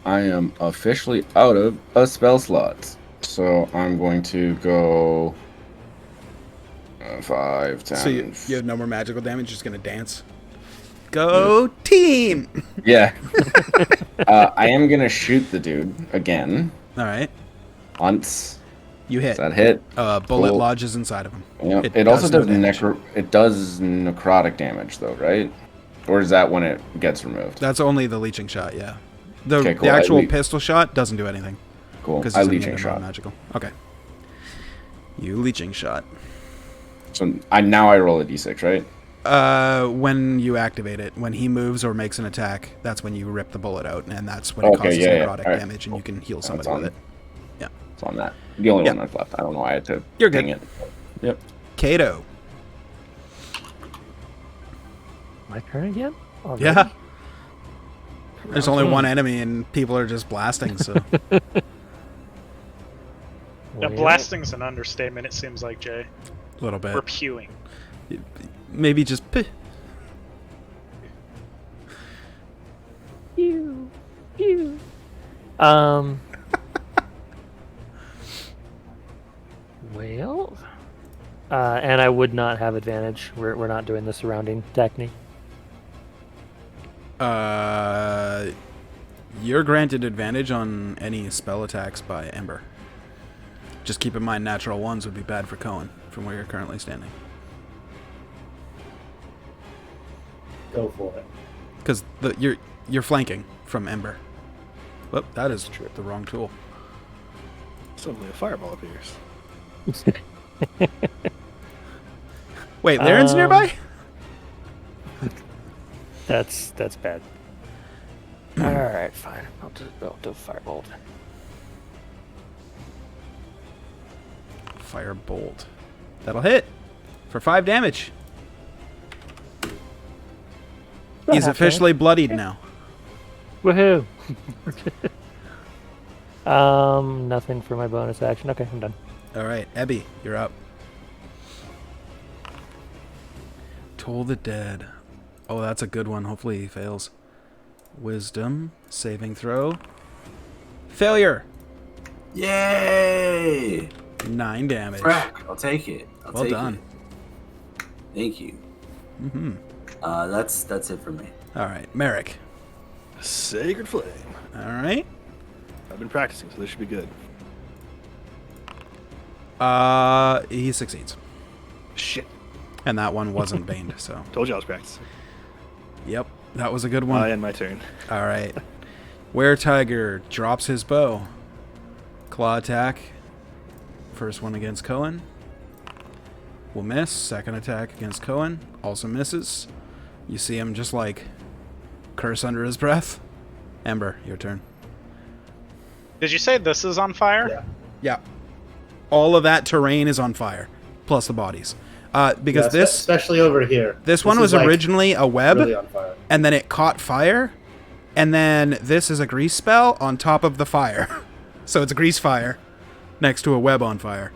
I am officially out of a spell slot. So I'm going to go 5, 10. So you have no more magical damage, just gonna dance. Go team! Yeah. I am going to shoot the dude again. Alright. Once. You hit. Does that hit? Bullet Cool. lodges inside of him. Yeah. It also no does damage. necrotic damage though, right? Or is that when it gets removed? That's only the leeching shot, yeah. The, Okay, cool. the actual I le- pistol shot doesn't do anything. Cool. Because I it's leeching immune to shot. magical. Okay. You leeching shot. So I roll a d6, right? When you activate it, when he moves or makes an attack, that's when you rip the bullet out, and that's when it Okay, causes yeah, yeah. necrotic Alright. damage, and you can heal somebody on. with it. Yeah. It's on that. The only Yeah. one that's left. I don't know why I had to You're ding good. it. Yep. Kato. My turn again? Already? Yeah. There's only one enemy, and people are just blasting, so. Yeah, Well, blasting's an understatement. It seems like Jay. A little bit. We're pewing. Maybe just. Pew, pew. Well, and I would not have advantage. We're not doing the surrounding technique. You're granted advantage on any spell attacks by Ember. Just keep in mind, natural ones would be bad for Cohen from where you're currently standing. Go for it. Because you're flanking from Ember. Whoop, that is the wrong tool. Suddenly a fireball appears. Wait, Laren's nearby? That's bad. All right, fine. I'll do firebolt. Firebolt. That'll hit for 5 damage. He's officially bloodied now. Woohoo! Nothing for my bonus action. Okay, I'm done. All right, Ebby, you're up. Toll the Dead. Oh, that's a good one. Hopefully he fails. Wisdom, saving throw. Failure! Yay! 9 damage. Frack, I'll take it. Well done. It. Thank you. Mm-hmm. That's it for me. All right, Merrick. Sacred Flame. All right. I've been practicing, so this should be good. He succeeds. Shit. And that one wasn't baned, so. Told you I was practicing. Yep, that was a good one. End my turn. All right. Were-Tiger drops his bow. Claw attack. First one against Cohen. Will miss. Second attack against Cohen. Also misses. You see him just like curse under his breath. Ember, your turn. Did you say this is on fire? Yeah. Yeah. All of that terrain is on fire. Plus the bodies. Because Yeah, this especially over here. this one is, was like, originally a web. really on fire. And then it caught fire, and then this is a grease spell on top of the fire. So it's a grease fire next to a web on fire.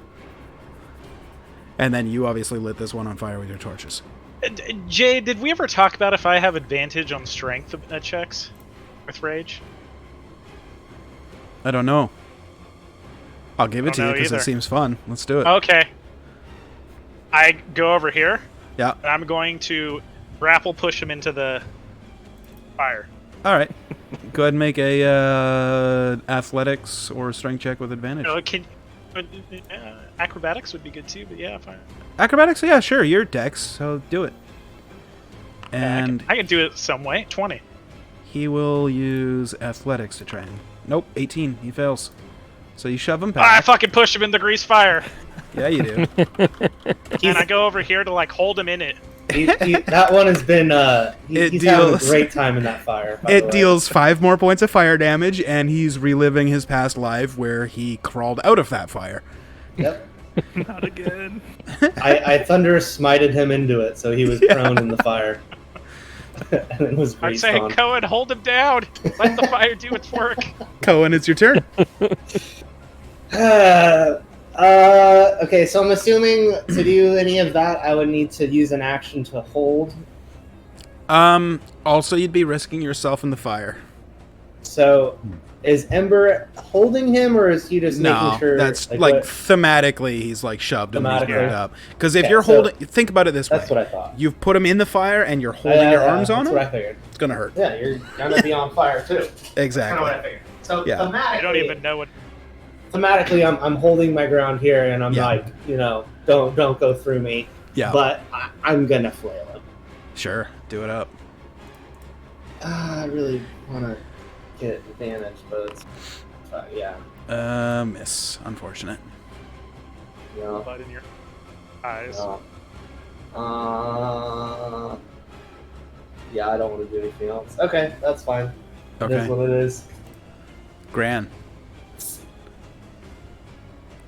And then you obviously lit this one on fire with your torches. Jay, did we ever talk about if I have advantage on strength checks with rage? I don't know. I'll give it Don't to you know because it either. seems fun. Let's do it. Okay. I go over here, Yeah. and I'm going to grapple push him into the fire. All right. Go ahead and make a athletics or strength check with advantage. Acrobatics would be good too, but yeah, fine. Acrobatics? Yeah, sure. You're Dex, so do it. And I can do it some way. 20. he will use athletics to try and... Nope, 18. He fails. So you shove him I back. fucking push him in the grease fire, Yeah, you do. and I go over here to like hold him in it. That one has been. He's having a deals- great time in that fire. by the It way. deals 5 more points of fire damage, and he's reliving his past life where he crawled out of that fire. Yep. Not again. I thunder smited him into it, so he was prone in the fire. And it was I'm saying, respawned. Cohen, hold him down. Let the fire do its work. Cohen, it's your turn. Okay, so I'm assuming to do any of that, I would need to use an action to hold. Also, you'd be risking yourself in the fire. So, is Ember holding him, or is he just No, making sure? that's like what- thematically, he's like shoved and he's Thematically. picked up. Because if Okay, you're so holding, think about it this way: that's what I thought. you've put him in the fire and you're holding your arms on that's him. what I figured. It's gonna hurt. Yeah, you're gonna be on fire too. Kind of what Exactly. I figured. So Yeah. I don't thematically, even know what. I'm holding my ground here, and I'm Yeah. like, don't go through me. Yeah. But I'm gonna flail him. Sure. Do it up. I really want to get advantage, but it's, yeah, Miss. Unfortunate. Blood in your eyes. no. Yeah, I don't want to do anything else. Okay, that's fine. It is Okay. what it is. Gran.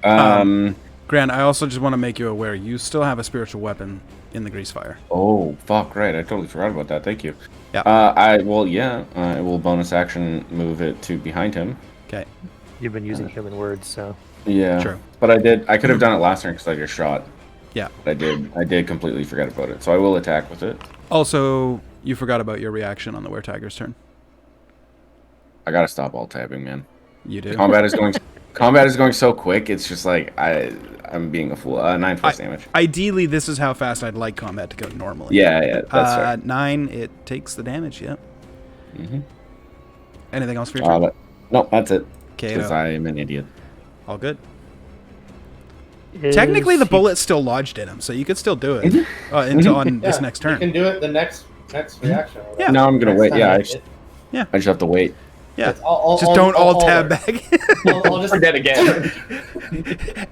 Gran, I also just want to make you aware you still have a spiritual weapon in the grease fire. Oh, fuck, right. I totally forgot about that. Thank you. Yeah. I will bonus action move it to behind him. Okay. You've been using human words, so Yeah. True. But I could have done it last turn because I just shot. Yeah. I did completely forget about it, so I will attack with it. Also, you forgot about your reaction on the Were-Tiger's turn. I gotta stop alt tabbing, man. You do. Combat is going so quick. It's just like I'm being a fool. 9 force damage. Ideally, this is how fast I'd like combat to go normally. Yeah, that's right. 9, it takes the damage. Yep. Mm-hmm. Anything else for your turn? No, that's it. Because Kato. I am an idiot. All good. Is Technically, the he- bullet's still lodged in him, so you could still do it on this next You turn. can do it the next reaction. or whatever. Yeah. No, I'm gonna Next wait. time Yeah, it- I just have to wait. Yeah. I'll- Just I'll- don't I'll all tab alert. back. I'll just Forget again.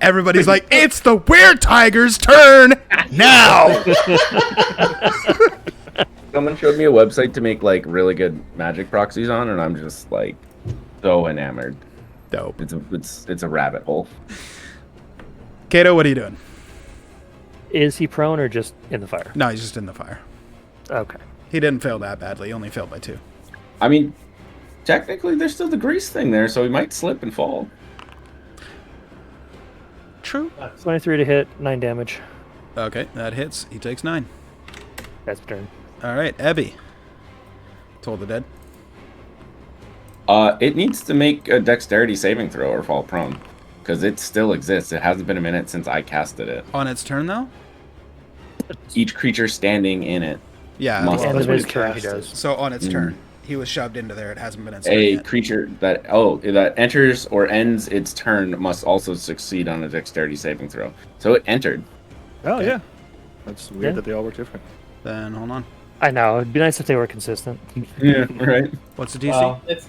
Everybody's like, it's the Were-Tiger's turn now. Someone showed me a website to make like really good magic proxies on, and I'm just like so enamored. Dope. It's a rabbit hole. Kato, what are you doing? Is he prone or just in the fire? No, he's just in the fire. Okay. He didn't fail that badly. He only failed by 2. I mean, technically, there's still the grease thing there, so he might slip and fall. True. 23 to hit, 9 damage. Okay, that hits. He takes 9. That's the turn. All right, Ebby. Toll the Dead. It needs to make a dexterity saving throw or fall prone, because it still exists. It hasn't been a minute since I casted it. On its turn, though? Each creature standing in it. Yeah. Must- End of what his he turn, he cast does. So on its Mm. turn. He was shoved into there. It hasn't been its turn A yet. creature that enters or ends its turn must also succeed on a dexterity saving throw. So it entered. Oh yeah, that's weird Yeah. that they all work different. Then, hold on. I know. It'd be nice if they were consistent. Yeah, right. What's the DC? Well, it's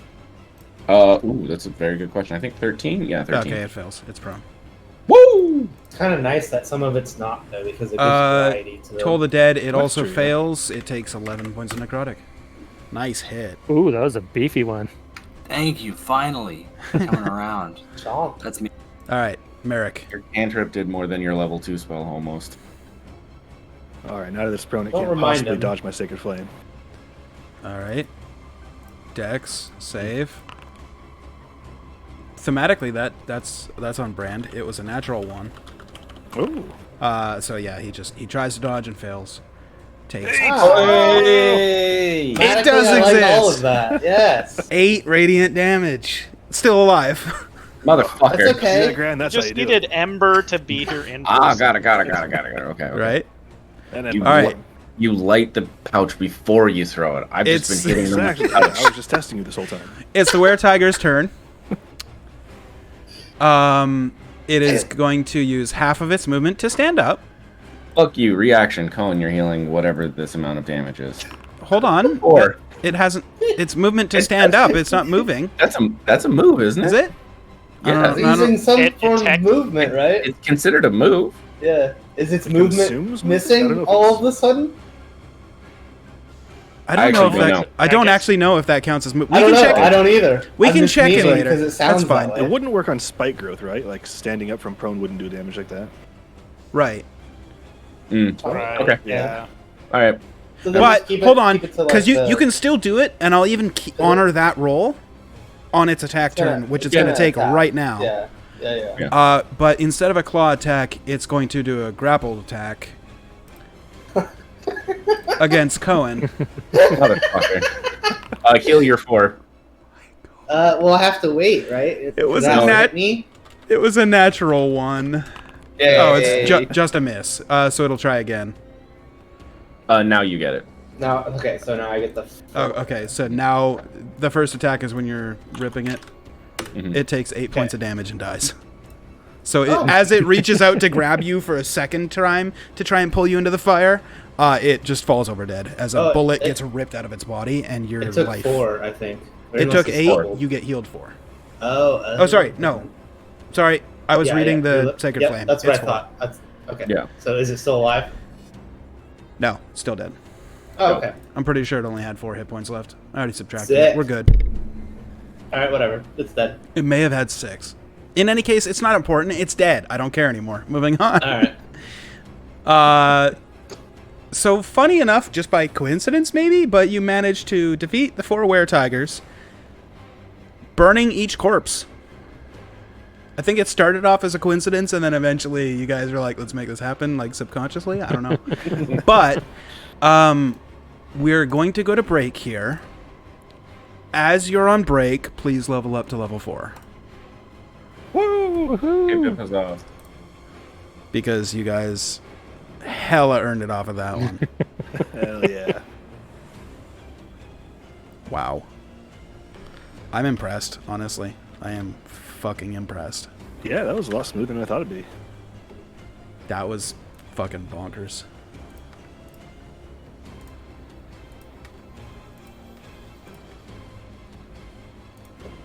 Ooh, that's a very good question. I think 13. Yeah, 13. Okay, it fails. It's prone. Woo! kind of nice that some of it's not though, because it gives variety to Toll the Dead, it That's also true, yeah. fails. It takes 11 points of necrotic. Nice hit. Ooh, that was a beefy one. Thank you, finally coming around. Chomp. That's me. All right, Merrick. Your cantrip did more than your level 2 spell almost. All right, now that it's prone, it Don't can't remind possibly him. dodge my sacred flame. All right. Dex save. Thematically, that's on brand. It was a natural 1. Ooh. So yeah, he tries to dodge and fails. Takes Hey! It does I like all exist. of that. Yes. 8 radiant damage. Still alive. Motherfucker. That's okay. Yeah, Grand, that's how Just you do needed it. Ember to be here in Ah, person. got it. Okay. Right? And then You, All right. you light the pouch before you throw it. I've It's- just been hitting them with Exactly. the Yeah, pouch. I was just testing you this whole time. It's the Were-Tiger's turn. It is going to use half of its movement to stand up. Fuck you, reaction, cone, you're healing whatever this amount of damage is. Hold on. Or It hasn't. It's movement to stand up. It's not moving. that's a move, isn't it? Is it? I Yeah. don't know. He's in some It form of tech- movement, right? It's considered a move. Yeah. Is its It movement consumes movement? I don't know missing if all it's- of a sudden? I don't know if actually that. don't know. I don't I guess- actually know if that counts as move. We I don't can know. check I it. don't either. We I'm can just check it memeing later. because it sounds That's fine. that It way. wouldn't work on spike growth, right? Like standing up from prone wouldn't do damage like that. Right. Right. Okay. Yeah. All right. So then But just keep it- hold on, keep it to, like, because the- you can still do it, and I'll even honor that roll on its attack It's gonna- turn, which it's gonna going to take attack. right now. Yeah. But instead of a claw attack, it's going to do a grapple attack against Cohen. Motherfucker. Heal your 4. We'll have to wait, right? It was Does a that nat- hit me? It was a natural 1. Yay. Oh, it's just a miss. So it'll try again. Now you get it. Now, okay, so now I get the. Oh, okay. So now the first attack is when you're ripping it. Mhm. It takes 8 points of damage and dies. So Oh. as it reaches out to grab you for a second time to try and pull you into the fire, it just falls over dead as a Oh, bullet it- gets ripped out of its body and your It took life. 4, I think. Or It unless took it's 8. doubled. You get healed 4. Oh. Oh, sorry. No. Sorry. I was reading the Yep, Sacred yep, Flame. That's what It's I 4. thought. That's, okay. Yeah. So is it still alive? No, still dead. Oh, okay. I'm pretty sure it only had 4 hit points left. I already subtracted Sick. it. We're good. All right, whatever. It's dead. It may have had 6. In any case, it's not important. It's dead. I don't care anymore. Moving on. All right. So funny enough, just by coincidence maybe, but you managed to defeat the 4 Were-Tigers, burning each corpse. I think it started off as a coincidence, and then eventually you guys are like, let's make this happen, like subconsciously. I don't know. But we're going to go to break here. As you're on break, please level up to level 4. Woo! Because you guys hella earned it off of that one. Hell yeah. Wow. I'm impressed, honestly. I am fucking impressed. Yeah, that was a lot smoother than I thought it'd be. That was fucking bonkers.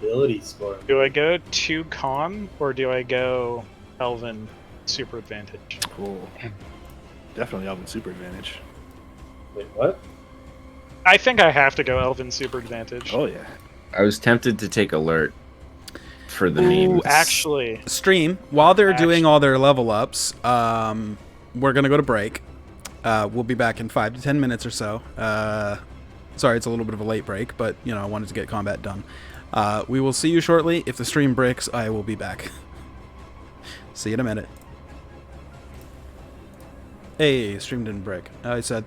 Ability score. Do I go 2 con or do I go Elven super advantage? Cool. Definitely Elven super advantage. Wait, what? I think I have to go Elven super advantage. Oh yeah. I was tempted to take alert for the Ooh, memes. actually. Stream, while they're doing all their level ups, we're going to go to break. We'll be back in 5 to 10 minutes or so. Sorry, it's a little bit of a late break, but, you know, I wanted to get combat done. We will see you shortly. If the stream breaks, I will be back. See you in a minute. Hey, stream didn't break. I said...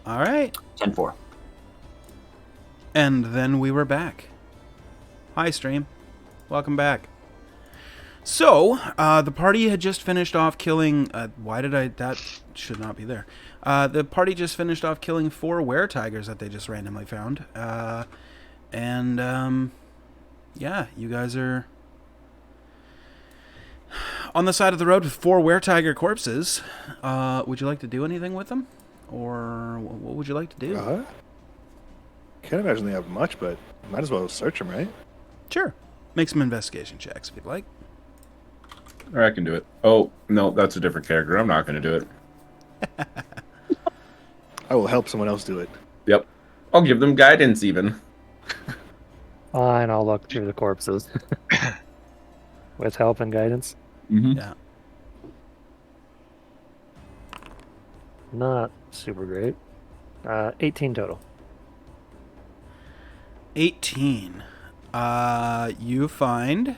All right. 10-4. And then we were back. Hi, stream. Welcome back. So, the party had just finished off killing... that should not be there. The party just finished off killing 4 were-tigers that they just randomly found. Yeah, you guys are on the side of the road with 4 were-tiger corpses. Would you like to do anything with them? Or what would you like to do? Can't imagine they have much, but might as well search them, right? Sure. Make some investigation checks if you'd like. Or I can do it. Oh, no, that's a different character. I'm not going to do it. I will help someone else do it. Yep. I'll give them guidance even. Fine, I'll look through the corpses. With help and guidance. Mm-hmm. Yeah. Not super great. 18 total. 18. You find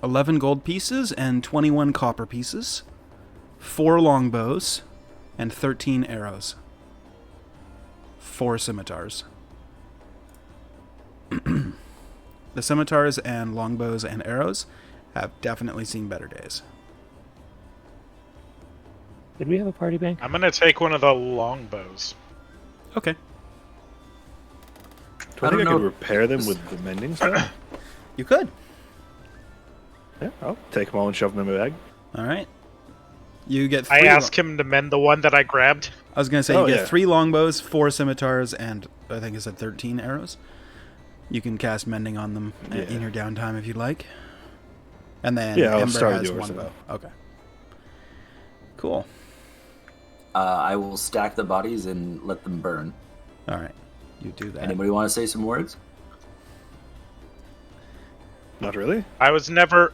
11 gold pieces and 21 copper pieces, 4 longbows, and 13 arrows. 4 scimitars. The scimitars and longbows and arrows have definitely seen better days. Did we have a party bank? I'm gonna take one of the longbows. Okay. Do I think I could repair them with the mending stuff? You could. Yeah, I'll take them all and shove them in my bag. All right. You get 3. I asked him to mend the one that I grabbed. I was going to say, Oh, you get yeah. 3 longbows, 4 scimitars, and I think it said 13 arrows. You can cast mending on them in your downtime if you'd like. And then I'll Ember start with has yours, 1 then. bow. Okay. Cool. I will stack the bodies and let them burn. All right. You do that. Anybody want to say some words? Not really. I was never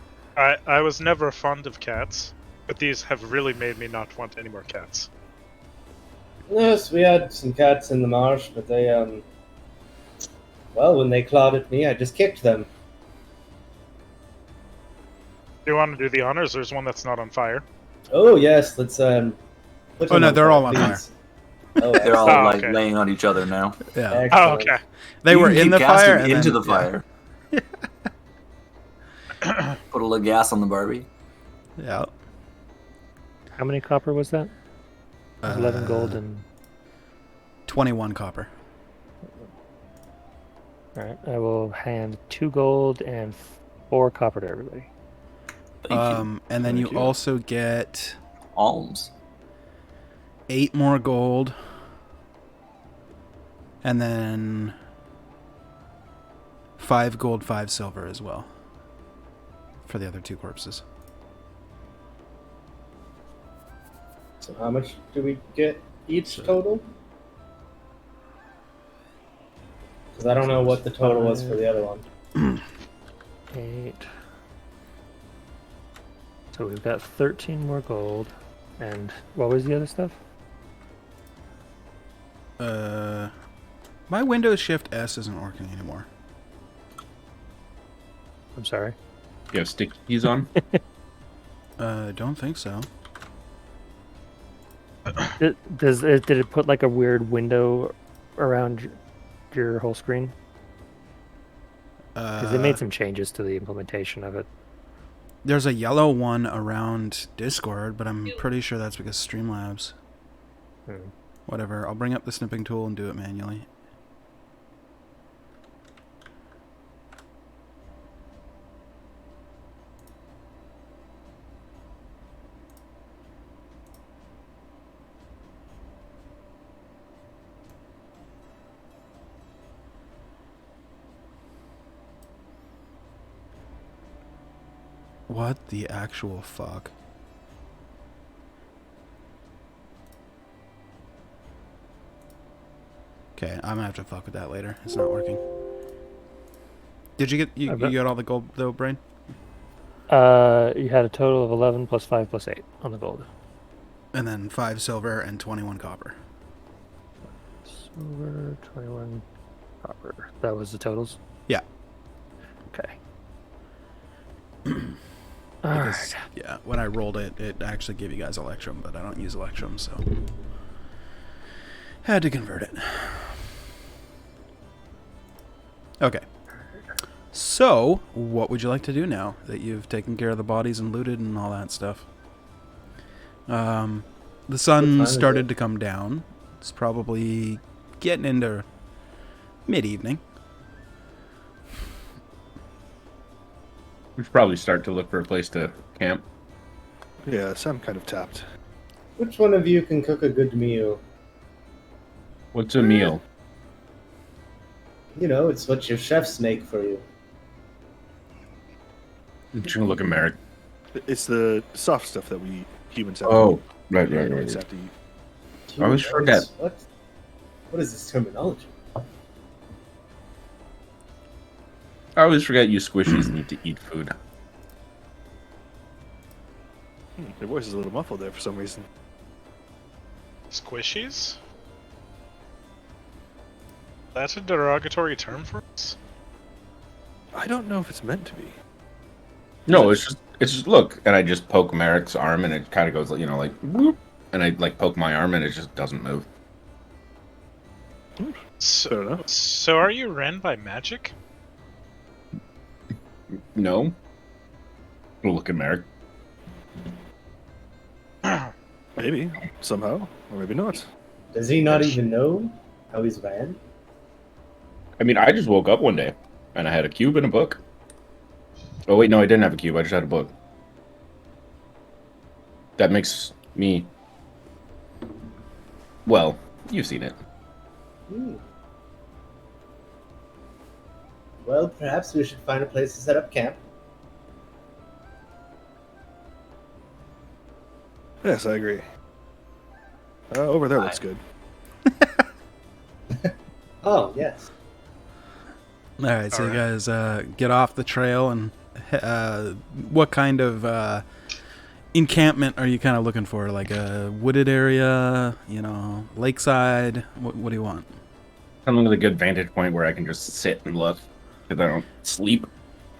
fond of cats, but these have really made me not want any more cats. Yes, we had some cats in the marsh, but they, well, when they clawed at me, I just kicked them. Do you want to do the honors? There's one that's not on fire. Oh, yes, let's, put Oh, them no, on they're fire, all on please. Oh, They're all Oh, like okay. laying on each other now. Yeah. Oh, excellent. okay. They You were can in keep the casting fire. And into then, the fire. Put a little gas on the Barbie. Yeah. How many copper was that? 11 gold and... 21 copper. Alright, I will hand 2 gold and 4 copper to everybody. Thank you. And then you Thank you. also get Alms. 8 more gold. And then 5 gold, 5 silver as well. For the other 2 corpses. So how much do we get each total? Because I don't know what the total was for the other one. 8. So we've got 13 more gold. And what was the other stuff? My Windows Shift S isn't working anymore. I'm sorry. You have sticky keys on? Don't think so. Did it put like a weird window around your whole screen? Because they made some changes to the implementation of it. There's a yellow one around Discord, but I'm pretty sure that's because Streamlabs. Whatever. I'll bring up the snipping tool and do it manually. What the actual fuck? Okay, I'm gonna have to fuck with that later. It's not working. Did you get you got all the gold though, Brain? You had a total of 11 plus 5 plus 8 on the gold. And then 5 silver and 21 copper. Silver, 21 copper. That was the totals? Yeah. Okay. Because, Alright. yeah, when I rolled it, it actually gave you guys Electrum, but I don't use Electrum, so. Had to convert it. Okay. So, what would you like to do now that you've taken care of the bodies and looted and all that stuff? The What sun time is started it? to come down. It's probably getting into mid-evening. We should probably start to look for a place to camp. Yes, I'm kind of tapped. Which one of you can cook a good meal? What's a meal? You know, it's what your chefs make for you. I'm just gonna look at Merrick. It's the soft stuff that we humans have to Oh, eat. right. Humans have to eat. I always forget. What is this terminology? I always forget you squishies need to eat food. Your voice is a little muffled there for some reason. Squishies? That's a derogatory term for us? I don't know if it's meant to be. No, it's just look, and I just poke Merrick's arm, and it kind of goes, you know, like whoop, and I like poke my arm, and it just doesn't move. Fair So, enough. so are you ran by magic? No. We'll look at Merrick. Maybe somehow, or maybe not. Does he not Yes. even know how he's ran? I mean, I just woke up one day, and I had a cube and a book. Oh wait, no, I didn't have a cube. I just had a book. That makes me. Well, you've seen it. Hmm. Well, perhaps we should find a place to set up camp. Yes, I agree. Over there looks good. Oh, yes. All right, so All you guys get off the trail, and what kind of encampment are you kind of looking for? Like a wooded area, you know, lakeside? What do you want? Something with a good vantage point where I can just sit and look, because I don't sleep.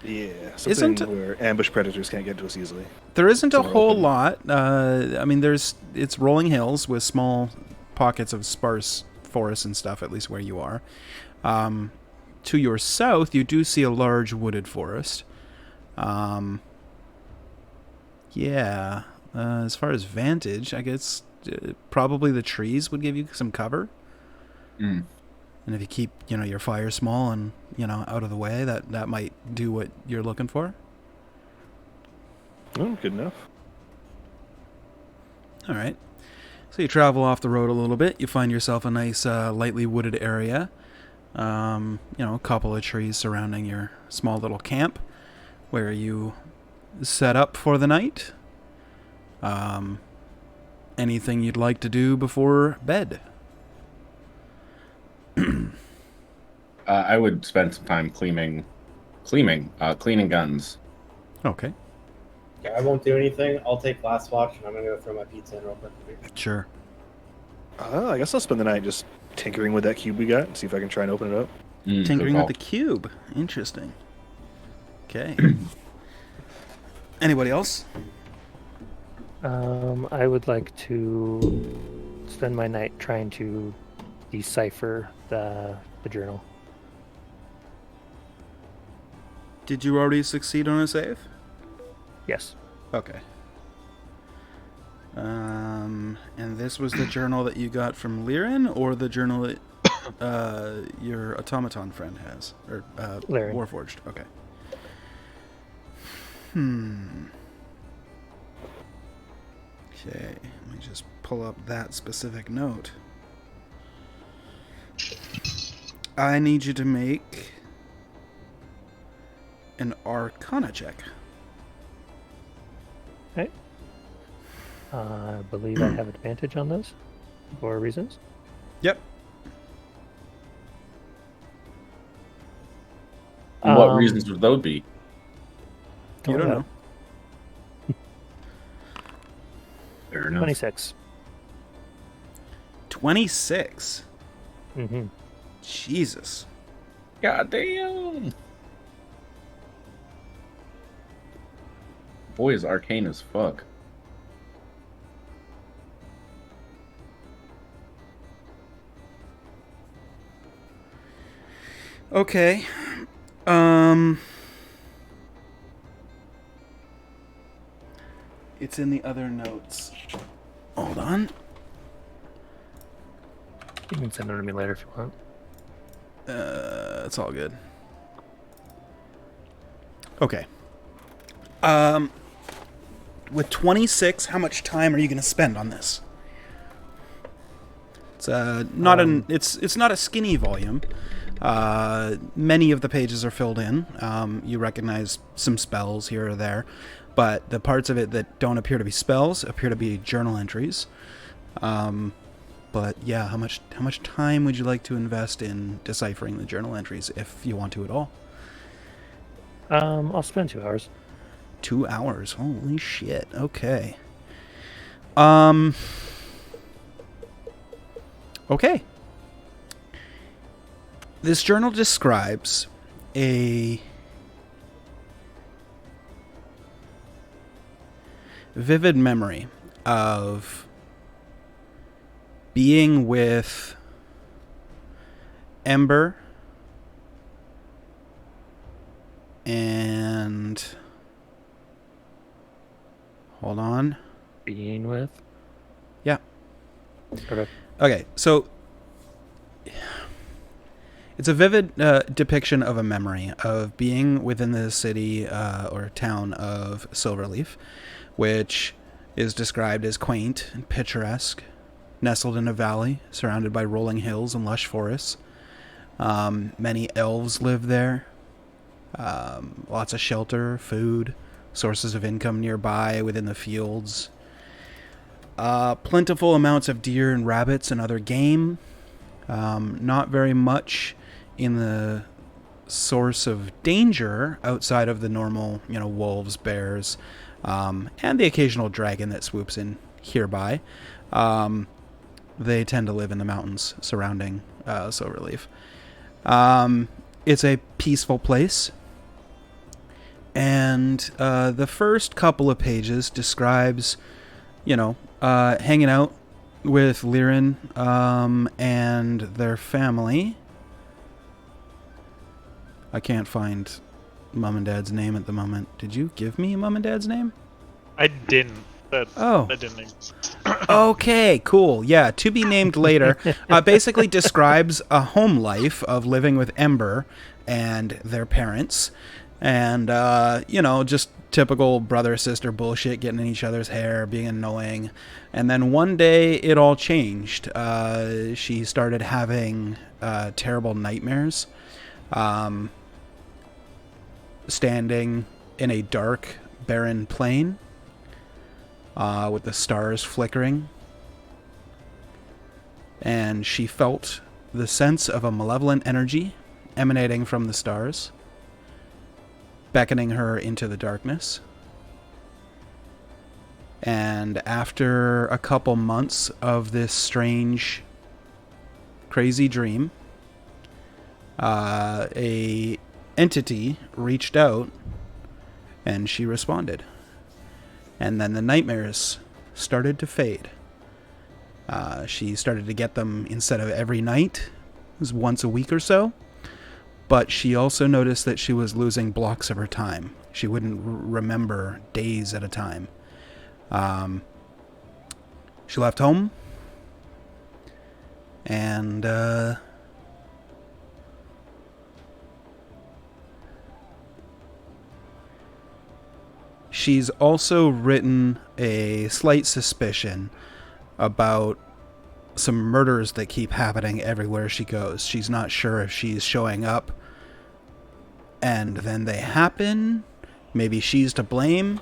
Yeah, something Isn't- where ambush predators can't get to us easily. There isn't a Somewhere whole open. lot. I mean, it's rolling hills with small pockets of sparse forest and stuff, at least where you are. To your south, you do see a large wooded forest. Yeah. As far as vantage, I guess probably the trees would give you some cover. Mm. And if you keep, you know, your fire small and, you know, out of the way, that might do what you're looking for. Oh, good enough. All right. So you travel off the road a little bit. You find yourself a nice, lightly wooded area. You know, a couple of trees surrounding your small little camp where you set up for the night. Anything you'd like to do before bed? I would spend some time cleaning guns. Okay. Okay, I won't do anything. I'll take last watch, and I'm gonna go throw my pizza in real quick. Sure. I guess I'll spend the night just tinkering with that cube we got and see if I can try and open it up. Tinkering good with the call. cube. Interesting. Okay. Anybody else? I would like to spend my night trying to decipher the journal. Did you already succeed on a save? Yes. Okay. And this was the journal that you got from Liren, or the journal that your automaton friend has, or Liren. Warforged. Okay. Okay, let me just pull up that specific note. I need you to make an Arcana check. Okay. I believe I have advantage on those for reasons. Yep. What Um, reasons would those be? You don't know. Fair enough. 26. 26. Mm-hmm. Jesus. God damn. Boy, is arcane as fuck. Okay. It's in the other notes. Hold on. You can send it to me later if you want. It's all good. Okay. With 26, how much time are you going to spend on this? It's it's not a skinny volume. Many of the pages are filled in. You recognize some spells here or there, but the parts of it that don't appear to be spells appear to be journal entries. But yeah, how much time would you like to invest in deciphering the journal entries, if you want to at all? I'll spend 2 hours. 2 hours. Holy shit. Okay. Okay. This journal describes a vivid memory of being with Ember and... Hold on. Being with? Yeah. Okay. Okay, so it's a vivid depiction of a memory of being within the city or town of Silverleaf, which is described as quaint and picturesque, nestled in a valley, surrounded by rolling hills and lush forests. Many elves live there. Lots of shelter, food, sources of income nearby within the fields. Plentiful amounts of deer and rabbits and other game. Not very much in the source of danger outside of the normal, wolves, bears, and the occasional dragon that swoops in hereby. They tend to live in the mountains surrounding Silverleaf. It's a peaceful place. And the first couple of pages describes, hanging out with Liren and their family. I can't find Mom and Dad's name at the moment. Did you give me Mom and Dad's name? I didn't. That didn't exist. Okay, cool. Yeah, to be named later. Basically describes a home life of living with Ember and their parents. And, just typical brother-sister bullshit, getting in each other's hair, being annoying. And then one day, it all changed. She started having terrible nightmares. Standing in a dark, barren plain with the stars flickering. And she felt the sense of a malevolent energy emanating from the stars, beckoning her into the darkness. And after a couple months of this strange, crazy dream, a entity reached out and she responded. And then the nightmares started to fade. She started to get them instead of every night. It was once a week or so. But she also noticed that she was losing blocks of her time. She wouldn't remember days at a time. She left home. And, she's also written a slight suspicion about some murders that keep happening everywhere she goes. She's not sure if she's showing up and then they happen. Maybe she's to blame.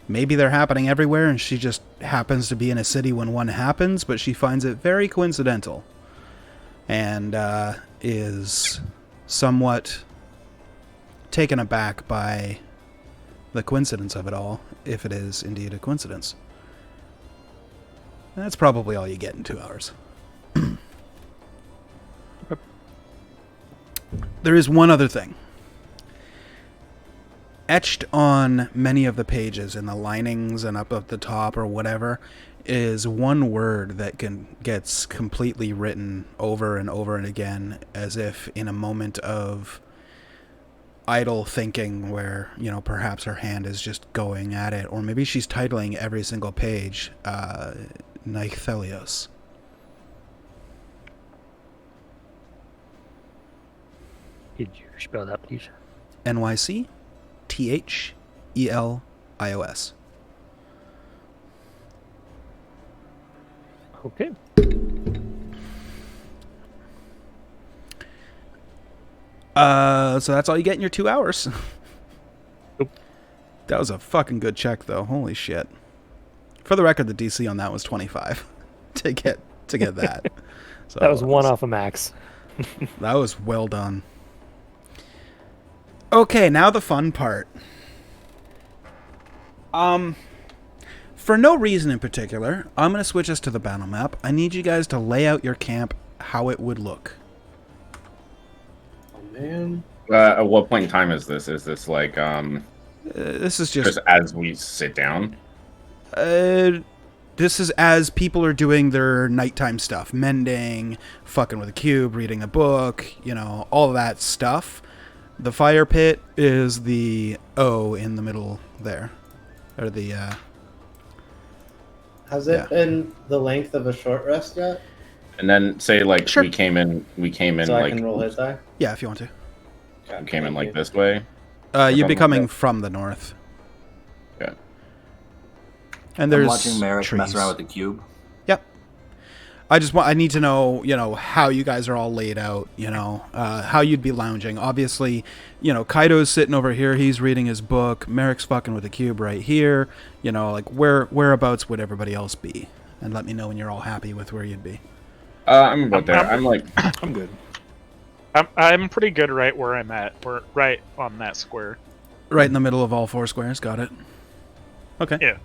Maybe they're happening everywhere and she just happens to be in a city when one happens, but she finds it very coincidental and is somewhat taken aback by the coincidence of it all, if it is indeed a coincidence. That's probably all you get in 2 hours. There is one other thing. Etched on many of the pages, in the linings and up at the top or whatever, is one word that gets completely written over and over and again, as if in a moment of idle thinking where, perhaps her hand is just going at it, or maybe she's titling every single page, Nycthelios. Could you spell that, please? Nycthelios. Okay. So that's all you get in your 2 hours. Nope. That was a fucking good check, though. Holy shit. For the record, the DC on that was 25 to get that. So That was one off of max. That was well done. Okay, now the fun part. For no reason in particular, I'm going to switch us to the battle map. I need you guys to lay out your camp how it would look. Oh man. At what point in time is this? Is this like This is just as we sit down? This is as people are doing their nighttime stuff. Mending, fucking with a cube, reading a book, all of that stuff. The fire pit is the O in the middle there. Or the, Has it been the length of a short rest yet? And then say like Sure. we came in So I like can roll hit die? yeah, if you want to. we came in like this way. You'd be something coming like that. from the north. Yeah. And there's I'm watching Merrick mess trees. around with the cube. Yep. I need to know, how you guys are all laid out, how you'd be lounging. Obviously, Kaido's sitting over here, he's reading his book, Merrick's fucking with the cube right here, like whereabouts would everybody else be? And let me know when you're all happy with where you'd be. I'm about there. I'm like I'm good. I'm pretty good right where I'm at. We're right on that square. Right in the middle of all four squares, got it. Okay. Yeah.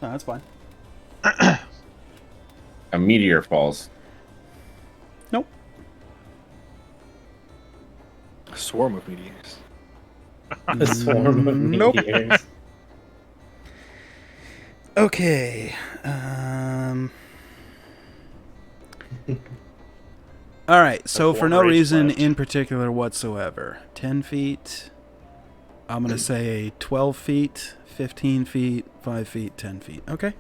No, that's fine. a meteor falls. Nope. A swarm of meteors. A swarm of Nope. meteors. Okay. All right. So for no rage reason blast. in particular whatsoever, 10 feet. I'm gonna say 12 feet, 15 feet, 5 feet, 10 feet. Okay.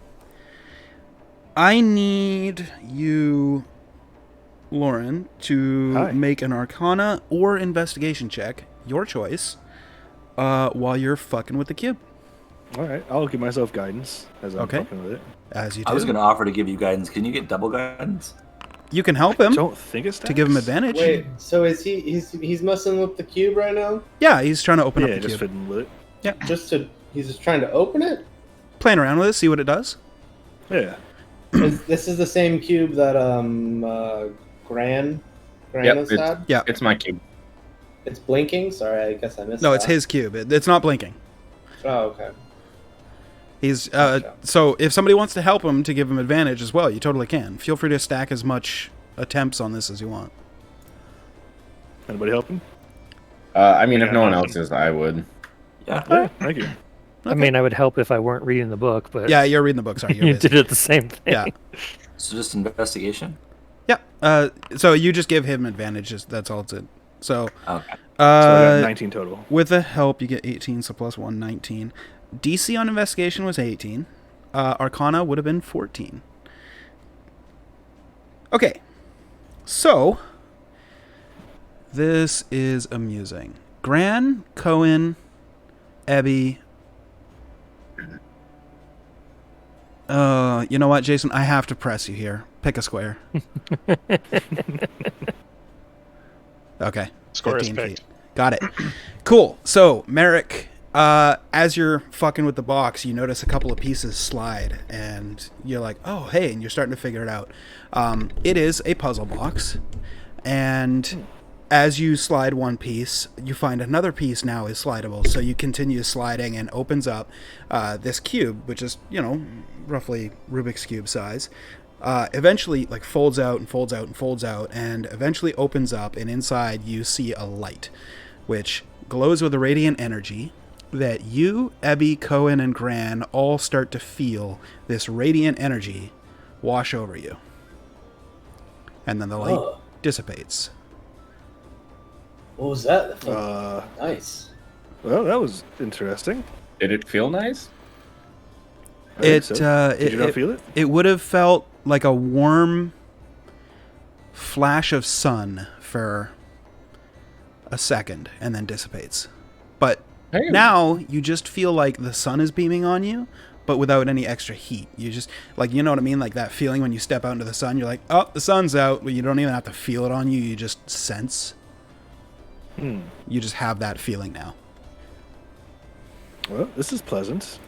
I need you, Lauren, to Hi. make an Arcana or Investigation check, your choice, while you're fucking with the cube. All right, I'll give myself guidance as I'm Okay. fucking with it. As you do. I was going to offer to give you guidance. Can you get double guidance? You can help him Don't think it's to give him advantage. Wait, so is he's messing with the cube right now? Yeah, he's trying to open Yeah, up the just cube. fiddling with it. He's just trying to open it? Playing around with it, see what it does. Yeah. This is the same cube that Gran has it's- had? Yeah. It's my cube. It's blinking? Sorry, I guess I missed No, that. it's his cube. It's not blinking. Oh, okay. He's Gotcha. so if somebody wants to help him to give him advantage as well, you totally can. Feel free to stack as much attempts on this as you want. Anybody helping? I mean, if Yeah, no one nothing. else is, I would. Yeah. Yeah, thank you. I mean, I would help if I weren't reading the book, but Yeah, you're reading the book. Sorry, you're you busy. did it the same thing. Yeah, So just investigation? yeah. So you just give him advantages. That's all it's in. So, Okay. So I got uh, 19 total. with the help, you get 18. So plus 1, 19. DC on investigation was 18. Arcana would have been 14. Okay, so this is amusing. Gran, Cohen, Ebby. You know what, Jason? I have to press you here. Pick a square. Okay. Square is 15 picked. feet. Got it. Cool. So, Merrick, as you're fucking with the box, you notice a couple of pieces slide, and you're like, oh, hey, and you're starting to figure it out. It is a puzzle box, and as you slide one piece, you find another piece now is slidable, so you continue sliding and opens up this cube, which is, roughly Rubik's Cube size. Eventually like folds out and folds out and folds out, and eventually opens up, and inside you see a light which glows with a radiant energy that you, Ebby, Cohen, and Gran all start to feel this radiant energy wash over you. And then the light Oh, dissipates. what was that? That felt nice. Well, that was interesting. Did it feel nice? I think It, so. Did it, you not it, feel it? it would have felt like a warm flash of sun for a second and then dissipates. But Hey. now you just feel like the sun is beaming on you, but without any extra heat. You just, like, you know what I mean? Like that feeling when you step out into the sun, you're like, oh, the sun's out. But you don't even have to feel it on you. You just sense. You just have that feeling now. Well, this is pleasant.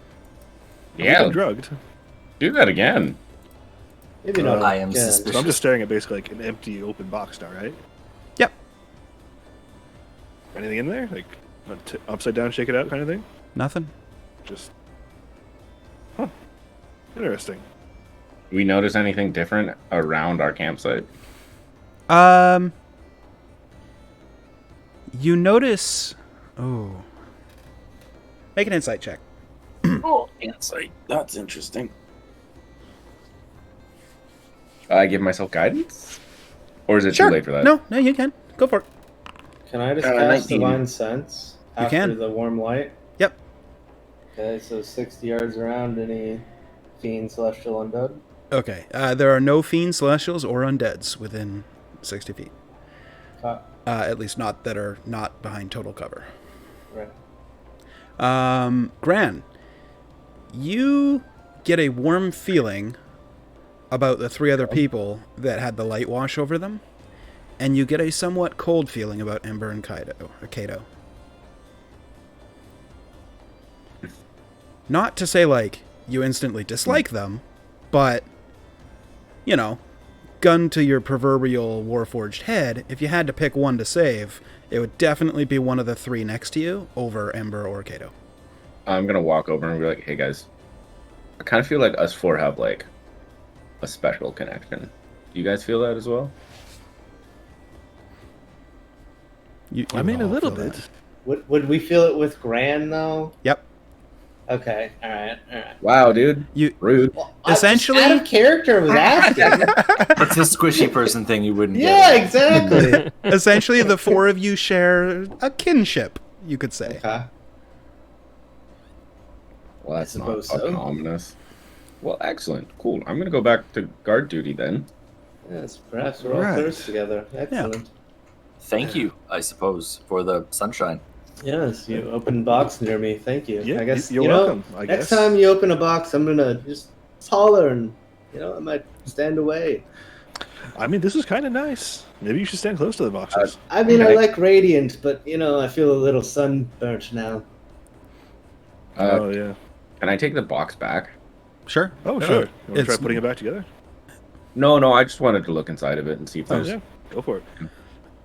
Yeah. I'm drugged. Do that again. Maybe not. I am again. suspicious. So I'm just staring at basically like an empty open box now, right? Yep. Anything in there? Like upside down, shake it out kind of thing? Nothing. Just. Huh. Interesting. Do we notice anything different around our campsite? You notice. Oh. Make an insight check. Oh, insight. That's interesting. I give myself guidance? Or is it too late for that? No, you can. Go for it. Can I just cast 19. Divine Sense You after can. the warm light? Yep. Okay, so 60 yards around any fiend, celestial, undead? Okay. There are no fiends, celestials, or undeads within 60 feet. At least not that are not behind total cover. Right. Gran, you get a warm feeling about the three other people that had the light wash over them, and you get a somewhat cold feeling about Ember and Kato. Not to say, like, you instantly dislike them, but, you know, gun to your proverbial warforged head, if you had to pick one to save, it would definitely be one of the three next to you over Ember or Kato. I'm going to walk over and be like, hey guys, I kind of feel like us four have like a special connection. Do you guys feel that as well? You I mean, a all little feel bit. that. Would we feel it with Gran, though? Yep. Okay, alright. Wow, dude. You Rude. Well, Essentially- out of character was asking. That's a squishy person thing you wouldn't Yeah, get. exactly. essentially the four of you share a kinship, you could say. Okay. Well, that's not suppose so. fucking ominous. Well, excellent. Cool. I'm going to go back to guard duty then. Yes, perhaps we're all Right. close together. Excellent. Thank you, I suppose, for the sunshine. Yes, you opened a box near me. Thank you. Yeah, I guess you're you know, welcome, I next guess. time you open a box, I'm gonna just holler and I might stand away. I mean, this is kind of nice. Maybe you should stand close to the boxes. I mean, I Okay. like radiant, but I feel a little sunburnt now. Oh, yeah. Can I take the box back? Sure. Oh, Yeah. sure. You want to try It's- putting it back together? No, I just wanted to look inside of it and see if Oh, there's... yeah. Go for it.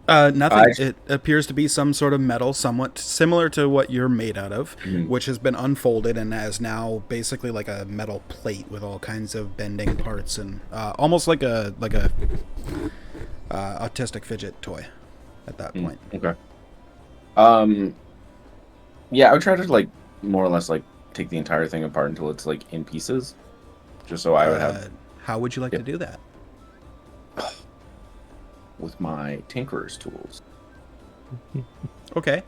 Nothing. I- It appears to be some sort of metal, somewhat similar to what you're made out of, Mhm. which has been unfolded and is now basically like a metal plate with all kinds of bending parts and almost like a autistic fidget toy at that point. Okay. Yeah, I would try to like more or less like take the entire thing apart until it's like in pieces, just so I would have How would you like Yeah. to do that? with my tinkerer's tools. Okay.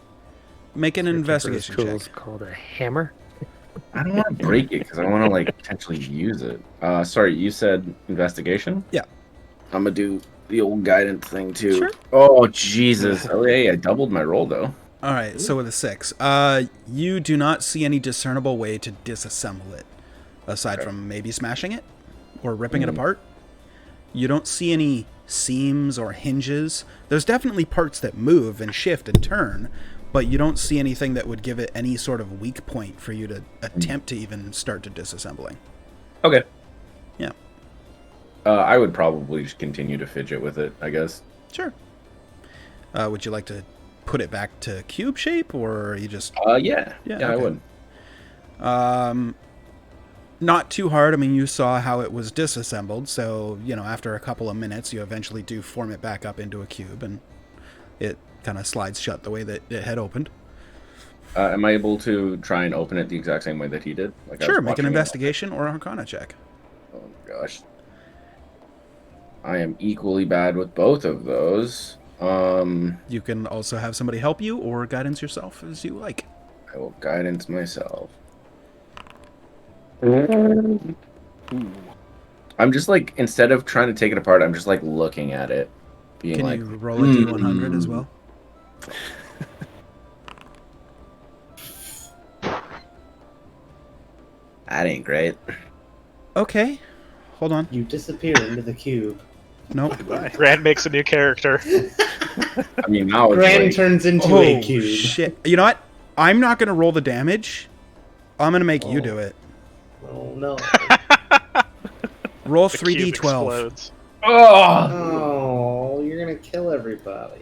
Make an investigation Tools check. called a hammer. I don't want to break it because I want to like potentially use it. Sorry, you said investigation? Yeah. I'm gonna do the old guidance thing too. Sure. Oh Jesus! Oh hey, I doubled my roll though. All right, so with a 6, you do not see any discernible way to disassemble it, aside from maybe smashing it or ripping it apart. You don't see any seams or hinges. There's definitely parts that move and shift and turn, but you don't see anything that would give it any sort of weak point for you to attempt to even start to disassembling. Okay. Yeah. I would probably just continue to fidget with it, I guess. Sure. Would you like to put it back to cube shape, or are you just... Yeah, I okay. would. Not too hard. I mean, you saw how it was disassembled, so, after a couple of minutes, you eventually do form it back up into a cube, and it kind of slides shut the way that it had opened. Am I able to try and open it the exact same way that he did? Like I Sure, was make an watching him. investigation or Arcana check. Oh gosh. I am equally bad with both of those. You can also have somebody help you or guidance yourself as you like. I will guidance myself. I'm just like, instead of trying to take it apart, I'm just like looking at it. Being Can like, you roll a D100 as well? That ain't great. Okay. Hold on. You disappear into the cube. Nope. Bye. Rand makes a new character. I mean, now it's Raen like, turns into Oh, a cube. shit. You know what? I'm not going to roll the damage. I'm going to make you do it. Oh no. Roll The cube 3d12. explodes. Oh, you're gonna kill everybody.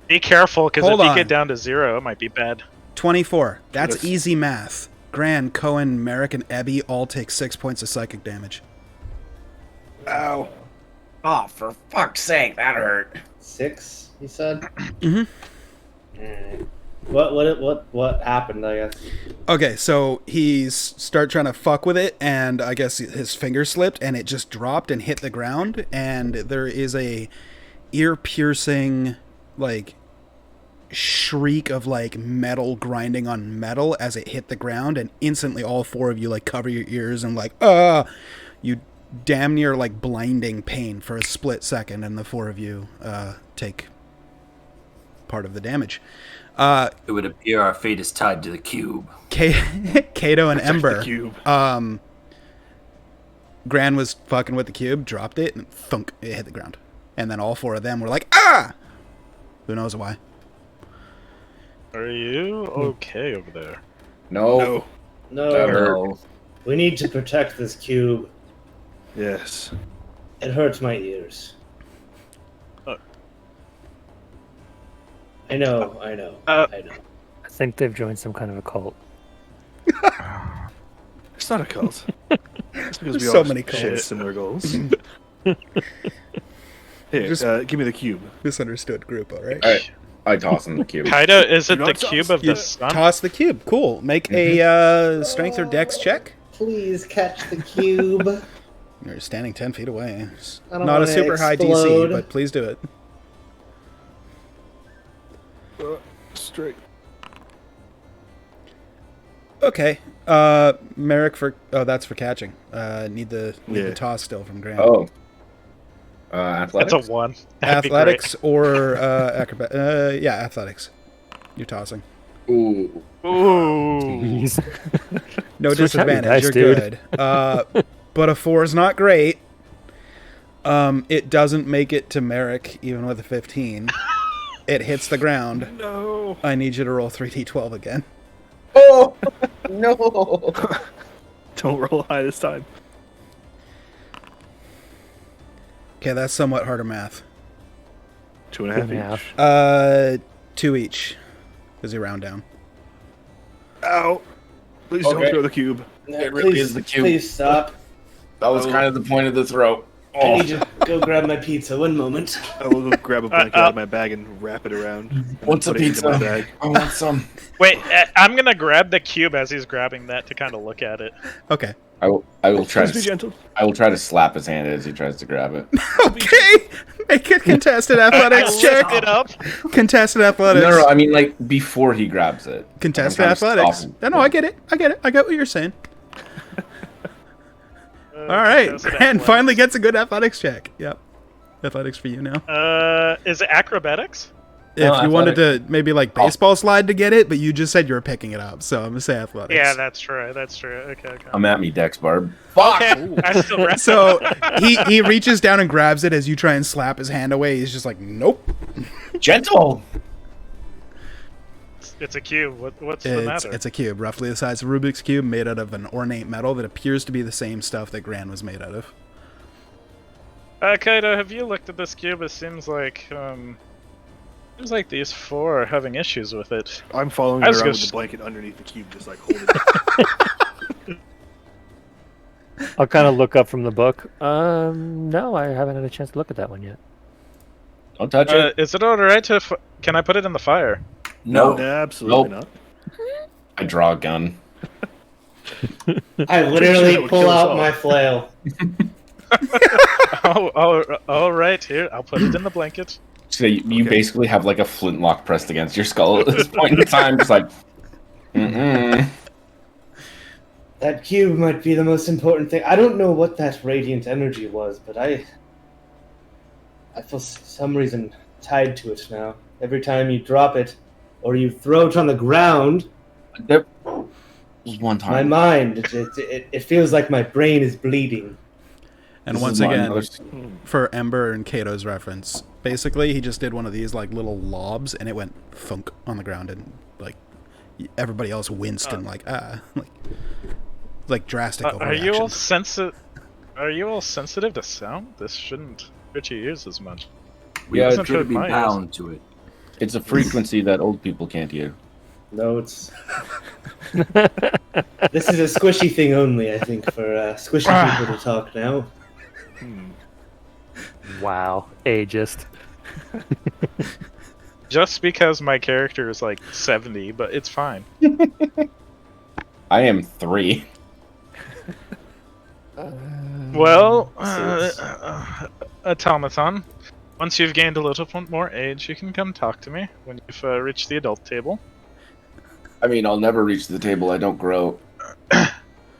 Be careful, because if Hold you on. get down to 0, it might be bad. 24. That's Yes. easy math. Gran, Cohen, Merrick, and Ebby all take 6 points of psychic damage. Ow. oh, for fuck's sake, that hurt. 6, you said? Mhm. Alright. What happened, I guess? Okay, so he's start trying to fuck with it, and I guess his finger slipped, and it just dropped and hit the ground, and there is a ear-piercing, like, shriek of, like, metal grinding on metal as it hit the ground, and instantly all 4 of you, like, cover your ears and, like, you damn near, like, blinding pain for a split second, and the 4 of you take part of the damage. It would appear our fate is tied to the cube. Kato and The Ember. cube. Gran was fucking with the cube, dropped it, and thunk, it hit the ground. And then all 4 of them were like, ah! Who knows why? Are you okay over there? No, No. that No, hurt. we need to protect this cube. Yes. It hurts my ears. I know. I know. Uh, I know. I think they've joined some kind of a cult. It's not a cult. It's because There's we so all many share cults. similar goals. Here, Just- give me the cube. Misunderstood group, alright? All right, I toss him the cube. Kaido, is it Do the not cube toss- of You the sun? toss the cube. Cool. Make a strength or dex check. Please catch the cube. You're standing 10 feet away. It's I don't not a wanna super high explode. DC, but please do it. Straight. Okay. Merrick for... Oh, that's for catching. Need the Yeah. toss still from Grant. Oh. Athletics? That's a 1. That'd be Athletics or acrobat? Yeah, athletics. You're tossing. Ooh. great. Ooh. Jeez. No Switch out your disadvantage. dice, You're dude. good. But a 4 is not great. It doesn't make it to Merrick, even with a 15. It hits the ground. No. I need you to roll 3d12 again. Oh, no. Don't roll high this time. Okay, that's somewhat harder math. 2.5 2.5. each. 2 each. Because you round down. Ow. Please Okay. don't throw the cube. It really is the cube. Please stop. That was kind of the point of the throw. I Oh. need to go grab my pizza. One moment. I will go grab a blanket out of my bag and wrap it around. and What's a put it into my pizza? bag. I want some. Wait, I'm gonna grab the cube as he's grabbing that to kind of look at it. Okay. I will try Please be to gentle. slap his hand as he tries to grab it. Okay! Make a contested athletics I check. lift it up. Contested athletics. No, I mean like before he grabs it. Contested Like, I'm trying to athletics. stop him. No, I get it. I get it. I get what you're saying. All right. Contested And athletics. finally gets a good athletics check. Yep. Athletics for you now. Is it acrobatics? If No, you wanted to maybe like baseball slide to get it, but you just said you were picking it up, so I'm gonna say athletics. Yeah, that's true. That's true. Okay. I'm at me, Dex Barb. Okay. I still grab So he reaches down and grabs it as you try and slap his hand away. He's just like, nope. Gentle. It's a cube. What's the matter? It's a cube, roughly the size of Rubik's Cube, made out of an ornate metal that appears to be the same stuff that Gran was made out of. Kaido, have you looked at this cube? It seems like these 4 are having issues with it. I'm following I it was around gonna with s- the blanket underneath the cube, just like holding it. I'll kind of look up from the book. No, I haven't had a chance to look at that one yet. Don't touch it. Is it alright to? Can I put it in the fire? No. Absolutely Nope. not. I draw a gun. I sure literally that would pull kill us out all. my flail. Oh, right here. I'll put it in the blanket. So you Okay. basically have like a flintlock pressed against your skull at this point in time, just like, mm-mm. That cube might be the most important thing. I don't know what that radiant energy was, but I for some reason tied to it now. Every time you drop it or you throw it on the ground, There was one my time. mind, it feels like my brain is bleeding. And This once is not again, another- for Ember and Kato's reference, basically he just did one of these like little lobs, and it went thunk on the ground, and like everybody else winced and like drastic Are you all overreaction. Are you all sensitive to sound? This shouldn't hurt your ears as much. We Yeah, appear it's to not be my ears. bound to it. It's a frequency that old people can't hear. No, it's. This is a squishy thing only, I think, for squishy people to talk now. Wow, ageist. Just because my character is like 70, but it's fine. I am 3. Well, So automaton. Once you've gained a little bit more age, you can come talk to me when you've reached the adult table. I mean, I'll never reach the table. I don't grow.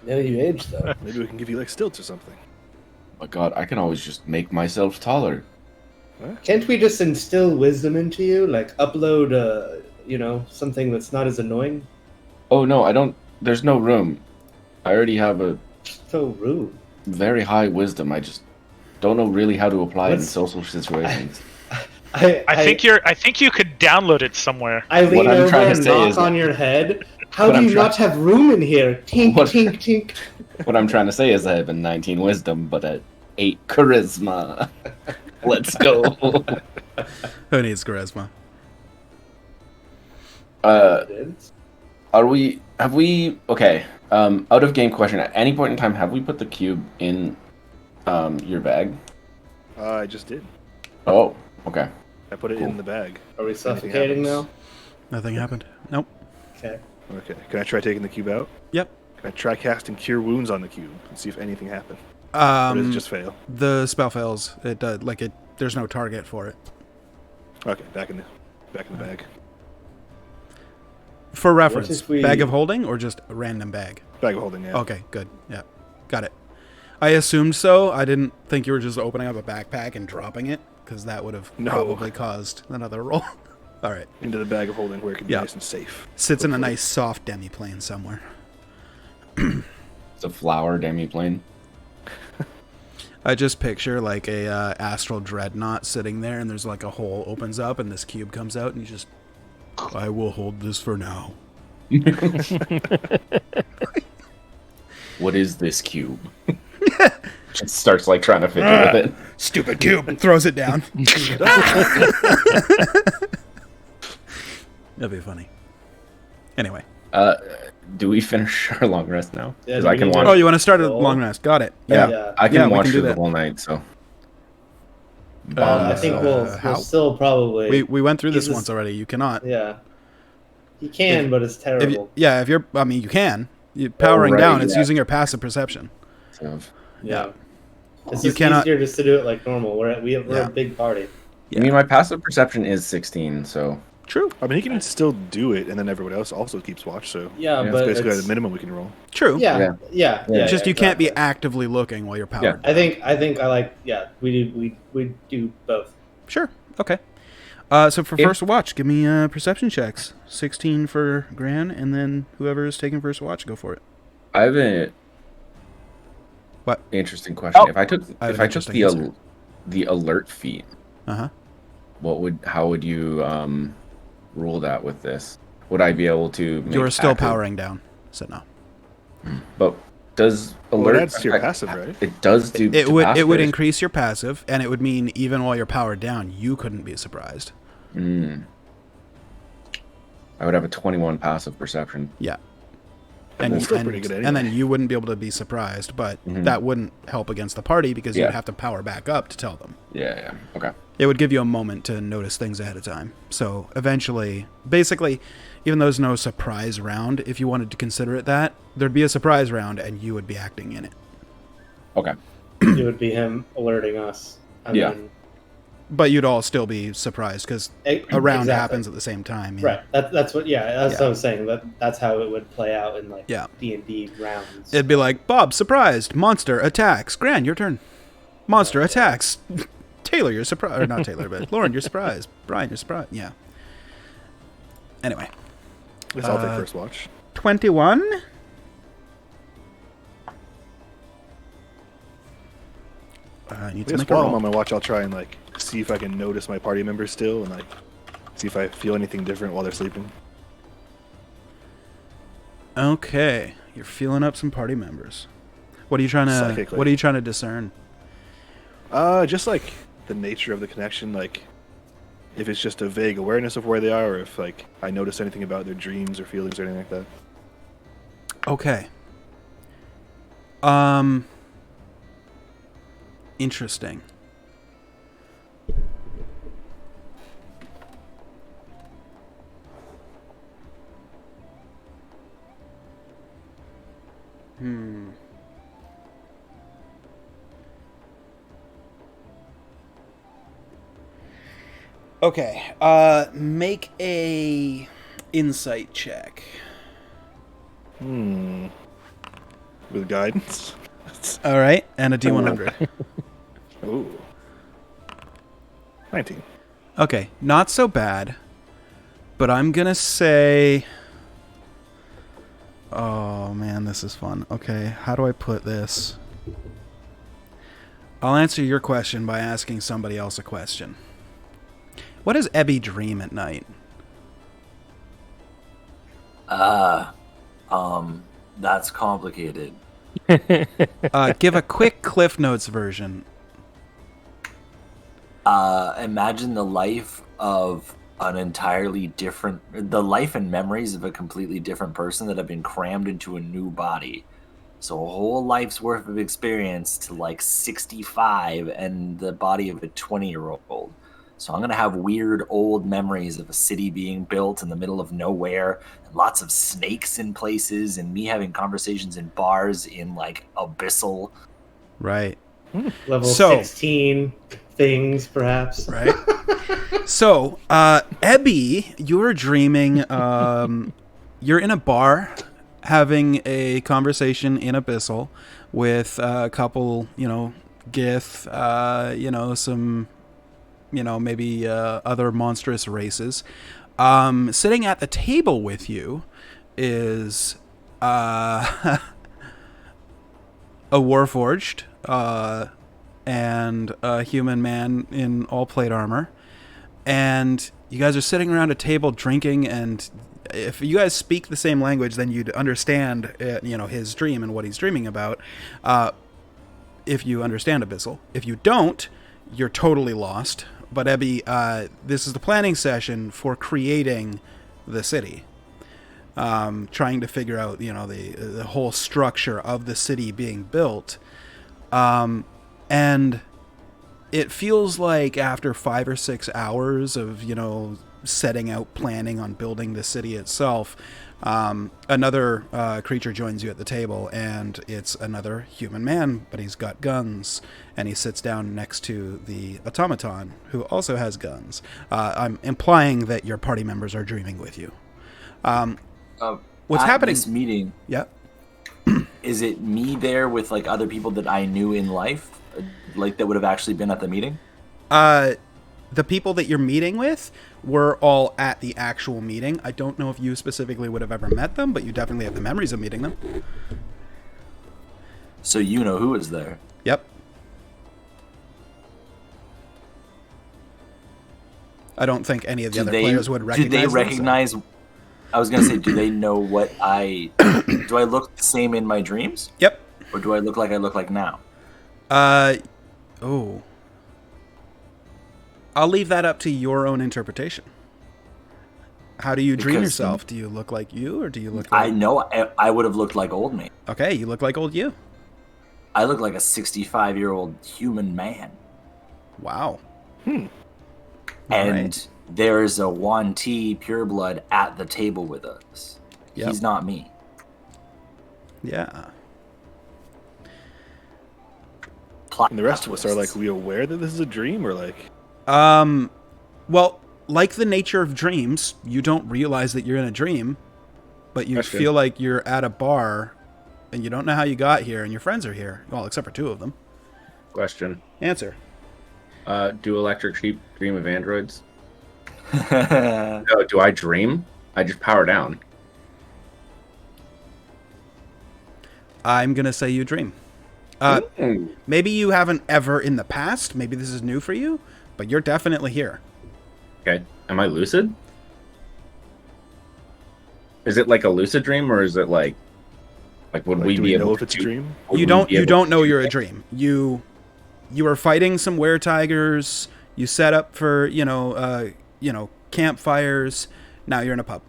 No, you age though. Maybe we can give you like stilts or something. Oh my god, I can always just make myself taller. Can't we just instill wisdom into you? Like upload, something that's not as annoying? Oh no, I don't. There's no room. I already have a So rude. very high wisdom. I just don't know really how to apply it in What's- social situations. I think you could download it somewhere. I lean What I'm over trying to and say knock is- on your head. How What do I'm you try- not have room in here? Tink, What- tink, tink. What I'm trying to say is I have a 19 wisdom, but a 8 charisma. Let's go. Who needs charisma? Have we, okay, out of game question, at any point in time, have we put the cube in, your bag? I just did. Oh, okay. I put it Cool. in the bag. Are we Anything suffocating happens. now? Nothing happened. Nope. Okay. Okay. Can I try taking the cube out? Yep. Can I try casting Cure Wounds on the cube and see if anything happens? Or does it just fail? The spell fails. It does there's no target for it. Okay, back in the bag. For reference, if we- bag of holding or just a random bag? Bag of holding, yeah. Okay, good. Yeah. Got it. I assumed so. I didn't think you were just opening up a backpack and dropping it, because that would have No. probably caused another roll. All right. Into the bag of holding where it can be Yeah. nice and safe. Sits in a Hopefully. nice soft demi-plane somewhere. It's a flower demi-plane. I just picture like a astral dreadnought sitting there, and there's like a hole opens up, and this cube comes out, and you just, I will hold this for now. What is this cube? Just starts like trying to figure with it. Stupid cube, and throws it down. That'd be funny. Anyway. Do we finish our long rest now? Yeah, Because do I we can need watch. Oh, you want to start a Roll. long rest? Got it. Yeah, Yeah. I can Yeah, we watch can do through the that. whole night. So. I think we'll how? still probably. We went through this Jesus. once already. You cannot. Yeah. You can, but it's terrible. If you're, I mean, you can. You powering right, down. It's yeah. using your passive perception. So, Yeah. It's You just cannot- easier just to do it like normal. We're Yeah. a big party. I mean, my passive perception is 16. So. True. I mean, he can still do it, and then everyone else also keeps watch. So Yeah, Yeah, that's but basically it's, the minimum we can roll. True. yeah, Yeah. yeah, yeah. It's just you can't be exactly. actively looking while you're powered. I think I like. Yeah, we do both. Sure. Okay. So for If- first watch, give me perception checks. 16 for Gran, and then whoever is taking first watch, go for it. I have a. What? Interesting question. Oh. If I took I have if an I took interesting answer. the alert feat, Uh huh. how would you rule that with this? Would I be able to? Make You're still active- powering down. So no. But does Well, alert? that's your passive, right? It does do. It to would passive. increase your passive, and it would mean even while you're powered down, you couldn't be surprised. I would have a 21 passive perception. Yeah. That's still pretty good and then anyway. you wouldn't be able to be surprised, but Mhm. that wouldn't help against the party because Yeah. you'd have to power back up to tell them. Yeah. Okay. It would give you a moment to notice things ahead of time. So eventually, basically, even though there's no surprise round, if you wanted to consider it that, there'd be a surprise round and you would be acting in it. Okay. it would be him alerting us. And Yeah. then, But you'd all still be surprised because a round exactly. happens at the same time. Yeah. Right. That's what. Yeah. That's Yeah. what I was saying. That's how it would play out in like Yeah. D&D rounds. It'd be like, Bob, surprised. Monster attacks. Gran, your turn. Monster attacks. Taylor, you're surprised. Or not Taylor, but Lauren, you're surprised. Brian, you're surprised. Yeah. Anyway. At least I'll take first watch. 21. I need I to guess make a while I'm roll. on my watch, I'll try and like see if I can notice my party members still, and like see if I feel anything different while they're sleeping. Okay, you're feeling up some party members. What are you trying to? Psychically. What are you trying to discern? Just like the nature of the connection, like if it's just a vague awareness of where they are, or if like I notice anything about their dreams or feelings or anything like that. Okay. Interesting. Okay. Make a insight check. With guidance. All right, and a D100. Ooh. 19. Okay, not so bad. But I'm gonna say... Oh, man, this is fun. Okay, how do I put this? I'll answer your question by asking somebody else a question. What does Ebby dream at night? That's complicated. Give a quick Cliff Notes version. Imagine the life of the life and memories of a completely different person that have been crammed into a new body. So a whole life's worth of experience to like 65 and the body of a 20-year-old. So I'm going to have weird old memories of a city being built in the middle of nowhere, and lots of snakes in places, and me having conversations in bars in like Abyssal. Right. Level So- 16 things, perhaps. Right. So, Ebby, you're dreaming. You're in a bar having a conversation in Abyssal with a couple, Gith, some, maybe other monstrous races. Sitting at the table with you is a Warforged and a human man in all plate armor. And you guys are sitting around a table drinking, and if you guys speak the same language, then you'd understand, his dream and what he's dreaming about. If you understand Abyssal. If you don't, you're totally lost. But Ebby, this is the planning session for creating the city. Trying to figure out, the whole structure of the city being built. And it feels like after 5 or 6 hours of, setting out planning on building the city itself, another creature joins you at the table, and it's another human man, but he's got guns, and he sits down next to the automaton, who also has guns. I'm implying that your party members are dreaming with you. What's At happening? This meeting, Yeah. is it me there with like other people that I knew in life, like that would have actually been at the meeting? The people that you're meeting with were all at the actual meeting. I don't know if you specifically would have ever met them, but you definitely have the memories of meeting them. So you know who is there. Yep. I don't think any of the other players would recognize Do they them, so- recognize? I was gonna say, do they know what I? Do I look the same in my dreams, Yep. or do I look like now? Oh. I'll leave that up to your own interpretation. How do you dream Because- yourself? Do you look like you, or do you look I like... know I would have looked like old me. Okay, you look like old you. I look like a 65-year-old human man. Wow. And Right. there's a Yuan-Ti pureblood at the table with us. Yep. He's not me. Yeah. plot. And the rest of us are twists. like, we aware that this is a dream, or like, Well, like the nature of dreams, you don't realize that you're in a dream, but you Question. feel like you're at a bar, and you don't know how you got here, and your friends are here. Well, except for 2 of them. Question. Answer. Do electric sheep dream of androids? Uh, No, do I dream? I just power down. I'm gonna say you dream. Mm. Maybe you haven't ever in the past. Maybe this is new for you, but you're definitely here. Okay. Am I lucid? Is it like a lucid dream, or is it like would we do be we able know to if it's a do- dream? would You we don't. be You able don't to know do you're a that? dream. You are fighting some weretigers. You set up for campfires. Now you're in a pub.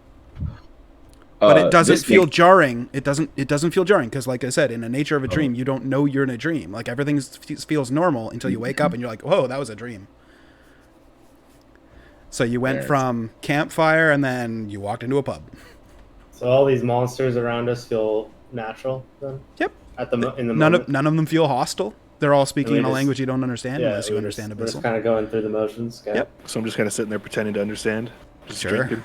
But it doesn't this feel makes- jarring. It doesn't feel jarring because, like I said, in the nature of a dream, you don't know you're in a dream. Like everything feels normal until you wake up and you're like, "Whoa, that was a dream." So you went Yes. from campfire and then you walked into a pub. So all these monsters around us feel natural then? Yep. At the in the None moment? of them feel hostile. They're all speaking we in a just- language you don't understand unless you understand We're just Abyssal. kind of going through the motions. Okay. Yep. So I'm just kind of sitting there pretending to understand, just Sure. drinking.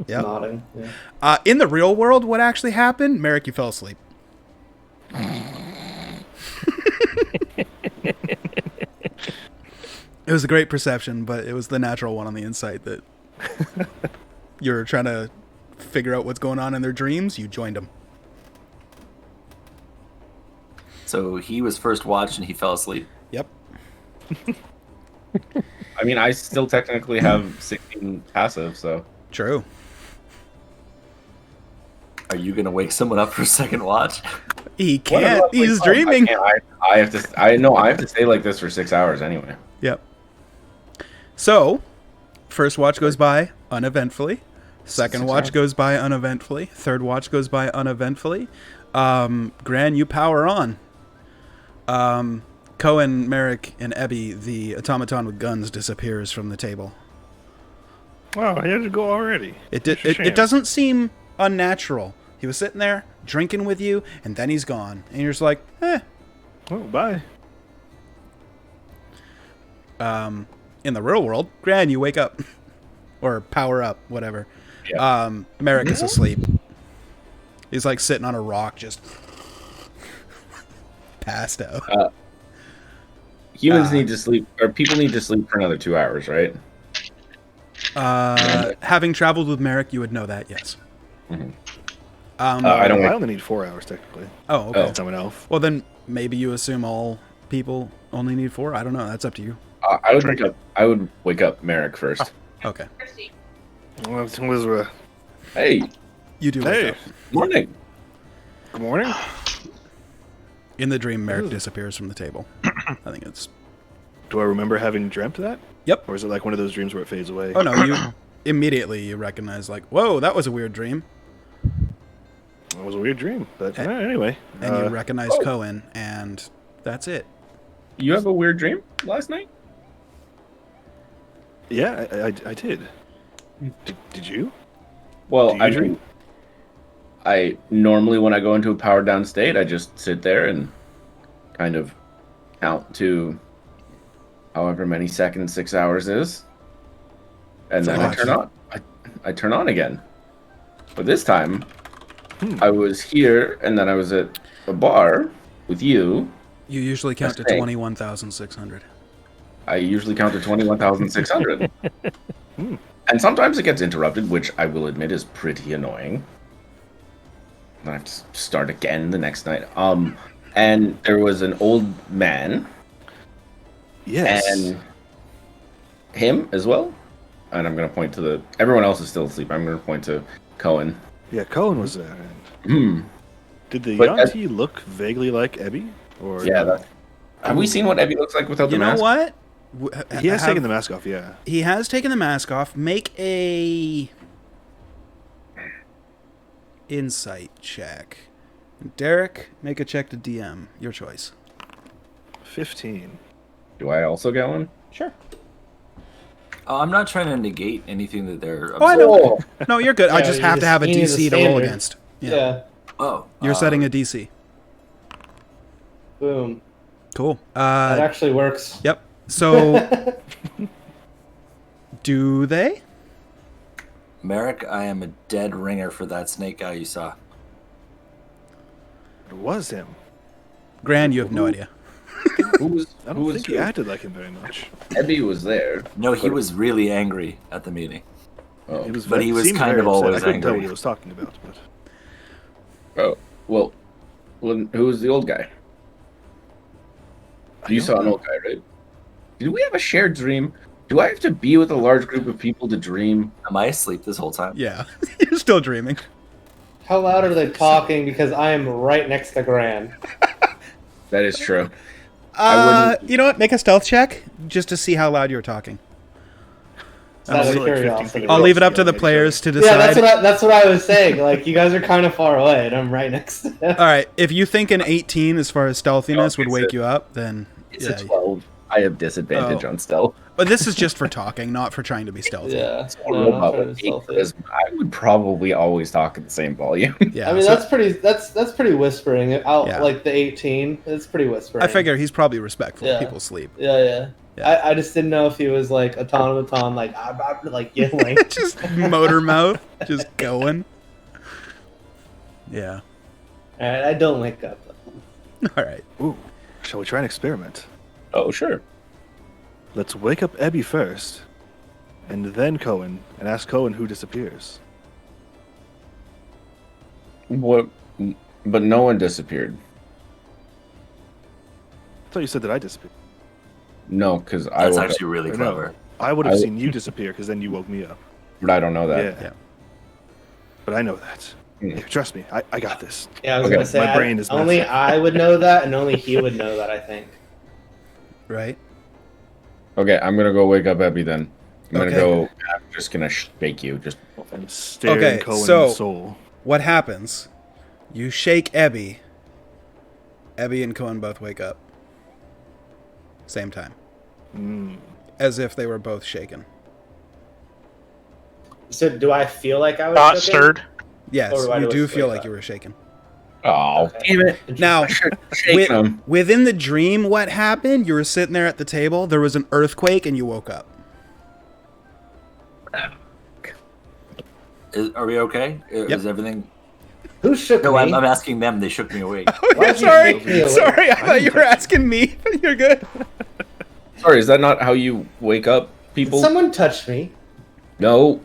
Yep. Nodding. Yeah. In the real world, what actually happened? Merrick, you fell asleep. It was a great perception, but it was the natural one on the insight that you're trying to figure out what's going on in their dreams. You joined them. so he was first watched and he fell asleep. Yep. I mean, I still technically have 16 passive, so True. Are you gonna wake someone up for a second watch? He What can't. about- He's like, dreaming. I have to. I know I have to stay like this for 6 hours anyway. Yep. So, first watch goes by uneventfully. Second 6 watch hours. goes by uneventfully. Third watch goes by uneventfully. Gran, you power on. Cohen, Merrick, and Ebby, the automaton with guns, disappears from the table. Wow, I had to go already. It did. Such a It shame. doesn't seem unnatural. He was sitting there drinking with you, and then he's gone, and you're just like, eh. Oh, bye. In the real world, Gran, you wake up or power up, whatever. Yeah. Merrick is asleep. He's like sitting on a rock, just passed out. Humans need to sleep, or people need to sleep for another 2 hours, right? Having traveled with Merrick, you would know that, yes. Mhm. I I don't. I only need 4 hours technically. Oh, okay. Oh. I'm an elf. Well, then maybe you assume all people only need 4. I don't know. That's up to you. I would wake up. I would wake up Merrick first. Okay. Well, it was, Hey, You do wake hey, up. morning. good morning. In the dream, Merrick disappears from the table. I think it's... Do I remember having dreamt that? Yep. Or is it like one of those dreams where it fades away? Oh, no. You immediately you recognize, like, whoa, that was a weird dream. It was a weird dream, but anyway. And you recognize Cohen, and that's it. You have a weird dream last night? Yeah, I did. Did you? Well, Do you I dream? mean, I normally when I go into a powered down state, I just sit there and kind of count to however many seconds 6 hours is, and then I Gosh. turn on. I turn on again. But this time, I was here, and then I was at a bar with you. You usually count to That's right. 21,600. I usually count to 21,600. And sometimes it gets interrupted, which I will admit is pretty annoying. And I have to start again the next night. And there was an old man Yes. and him as well. And I'm going to point to the... Everyone else is still asleep. I'm going to point to Cohen. Yeah, Cohen was there. Hmm. Did the But Yanti look vaguely like Ebby? Or Yeah, that... Have we seen what Ebby looks like without You the know mask? what? He has taken the mask off, yeah. He has taken the mask off. Make a insight check. Derek, make a check to DM. Your choice. 15. Do I also get one? Sure. Oh, I'm not trying to negate anything that they're. Oh, I know. Oh, No, you're good. I Yeah, just you have to just- have a you need a DC to roll standard. against. Yeah. Oh, You're setting a DC. Boom. Cool. That actually works. Yep. So, do they? Merrick, I am a dead ringer for that snake guy you saw. It was him. Gran, you have no idea. Who was? I Who don't was? think he acted like him very much. Ebby was there. No, he was really angry at the meeting. Oh. But he was seemed kind very of upset. always I couldn't tell angry. what he was talking about. But Oh. Well, who was the old guy? You saw an old guy, right? Did we have a shared dream? Do I have to be with a large group of people to dream? Am I asleep this whole time? Yeah, you're still dreaming. How loud are they talking? Because I am right next to Gran. That is true. I wouldn't- You know what? Make a stealth check just to see how loud you're talking. Out of like 15 curiosity. people. I'll leave it up to the Yeah, players to Yeah, decide. that's what I was saying. Like, you guys are kind of far away, and I'm right next to them. All right, if you think an 18 as far as stealthiness would it's wake a- you up, then It's yeah. a 12. I have disadvantage Oh. on stealth. But this is just for talking, not for trying to be stealthy. Yeah, A no, robot not trying with to 8 stealthy. charisma, I would probably always talk at the same volume. Yeah, I mean, so that's pretty whispering. Out Yeah. like the 18, it's pretty whispering. I figure he's probably respectful. Yeah. People sleep. Yeah. Yeah. I just didn't know if he was like automaton, like yelling. Just motor mouth, just going. Yeah. All right, I don't wake up. All right. ooh, shall we try an experiment? Oh, sure. Let's wake up Ebby first, and then Cohen, and ask Cohen who disappears. What? But no one disappeared. I thought you said that I disappeared. No, because I That's woke actually really Or clever. no, I would have I- seen you disappear because then you woke me up. up, but I don't know that. Yeah. Yeah. But I know that. Hmm. Here, trust me, I got this. Yeah, I was Okay, gonna say my brain is only messy. I would know that, and only he would know that. I think. Right. Okay, I'm gonna go wake up Ebby then. I'm gonna Okay. go. I'm just gonna shake you. Just And stare Okay, in Cohen's so- soul. What happens? You shake Ebby. Ebby and Cohen both wake up. Same time. Mm. As if they were both shaken. So, do I feel like I was Not shooken? stirred. Yes, Or do I you just do feel wake like up? you were shaken. oh, Okay. damn it! Now, Shake them. within the dream, what happened? You were sitting there at the table. There was an earthquake, and you woke up. Are we okay? Is everything? Who shook No, me? I'm asking them. They shook me awake. Why'd you sorry, shake me awake? sorry. I thought you were asking me. You're good. Sorry, is that not how you wake up Did people? someone touch me? No.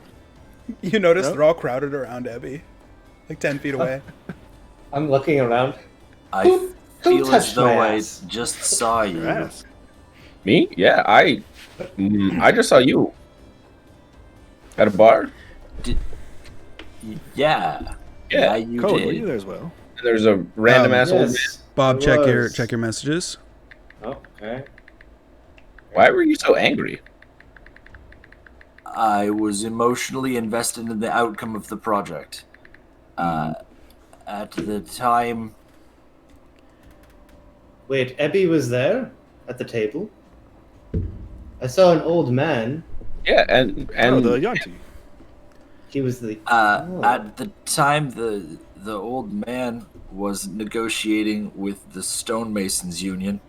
You notice No. they're all crowded around Ebby, like 10 feet away. I'm looking around. I Who feel as touched though my I ass? just saw you. Your ass. Me? Yeah, I just saw you at a bar. Yeah. Yeah. you Cohen, did. were you there as well? And there's a random ass old man. Yes, Bob, I check your was. messages. Oh, okay. Why were you so angry? I was emotionally invested in the outcome of the project. At the time, Wait, Ebby was there at the table. I saw an old man. Yeah, and Oh, the Yanti. He was the. Oh. at the time, the old man was negotiating with the stonemasons union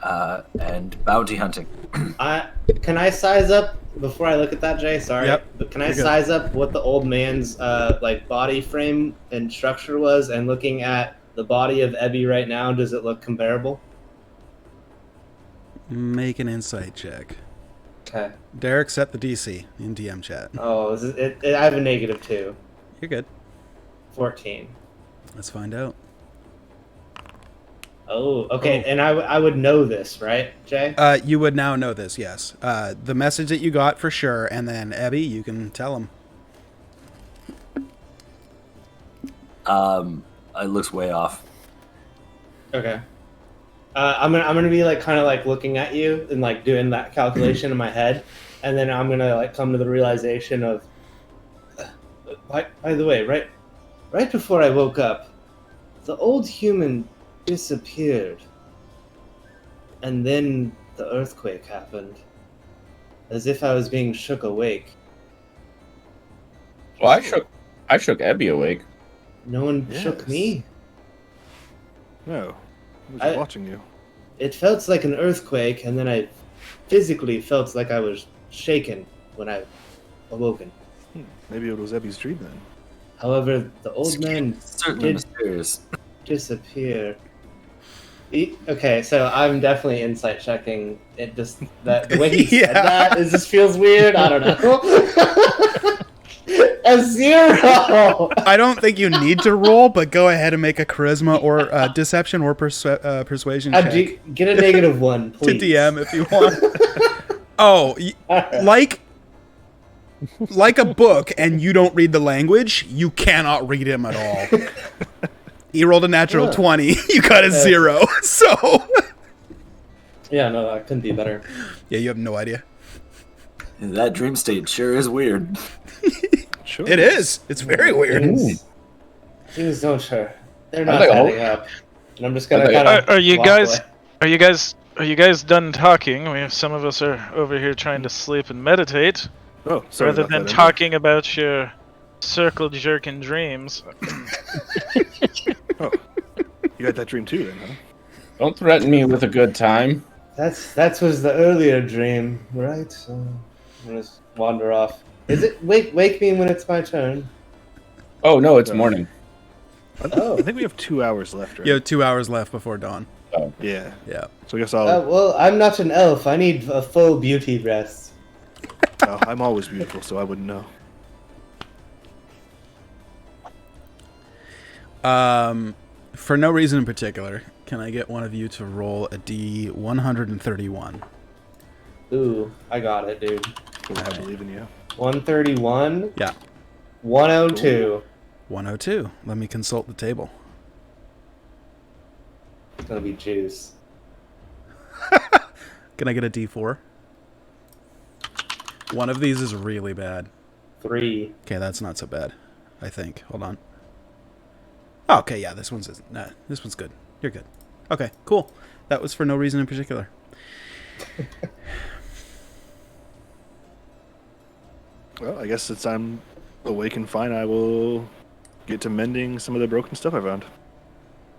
and bounty hunting. Can I size up before I look at that, Jay? Sorry, Yep, but can I you're good. size up what the old man's like body frame and structure was? And looking at the body of Ebby right now, does it look comparable? Make an insight check. Okay. Derek, set the DC in DM chat. Oh, I have a -2. You're good. 14. Let's find out. Oh, okay. And I would know this, right, Jay? You would now know this, yes. The message that you got for sure, and then Ebby, you can tell him. It looks way off. Okay. I'm gonna be like kind of like looking at you and like doing that calculation in my head, and then I'm gonna like come to the realization of. By the way, right before I woke up, the old human disappeared, and then the earthquake happened, as if I was being shook awake. well, I shook Ebby awake. No one shook Yes. me. No. I was I- just watching you. it felt like an earthquake, and then I physically felt like I was shaken when I awoken. Maybe it was Ebby's dream then. However, the old man Certainly did mysterious. disappear. Okay, so I'm definitely insight checking. It just that the way he said Yeah. that it just feels weird. I don't know. A 0. I don't think you need to roll, but go ahead and make a charisma or deception or persuasion check Get a -1, to please. DM if you want. Oh, like a book, and you don't read the language, you cannot read him at all. He rolled a natural 20. You got a 0. So Yeah, no, that couldn't be better. yeah, you have no idea. That dream state sure is weird. Sure. It is. It's very weird. Things don't sure. They're not like a adding up. And I'm just gonna like- kind of. Are you guys done talking? Some of us are over here trying to sleep and meditate, Oh, sorry rather about than that, Ember. talking about your circle jerking dreams. Oh, you had that dream too, then, huh? Don't threaten me with a good time. That was the earlier dream, right? So I'm gonna just wander off. Is it wake me when it's my turn? Oh no, it's No. morning. Oh. I think we have 2 hours left, right? You have 2 hours left before dawn. Yeah. Yeah. So I guess I'll. Well, I'm not an elf. I need a full beauty rest. Oh, I'm always beautiful, so I wouldn't know. For no reason in particular, can I get one of you to roll a D131? Ooh, I got it, dude. Cool, I believe in you. 131. Yeah. 102. 102. Let me consult the table. It's gonna be juice. Can I get a D4? One of these is really bad. 3. Okay, that's not so bad, I think. Hold on. Oh, okay, yeah, this one's good. You're good. Okay, cool. That was for no reason in particular. Well, I guess since I'm awake and fine, I will get to mending some of the broken stuff I found.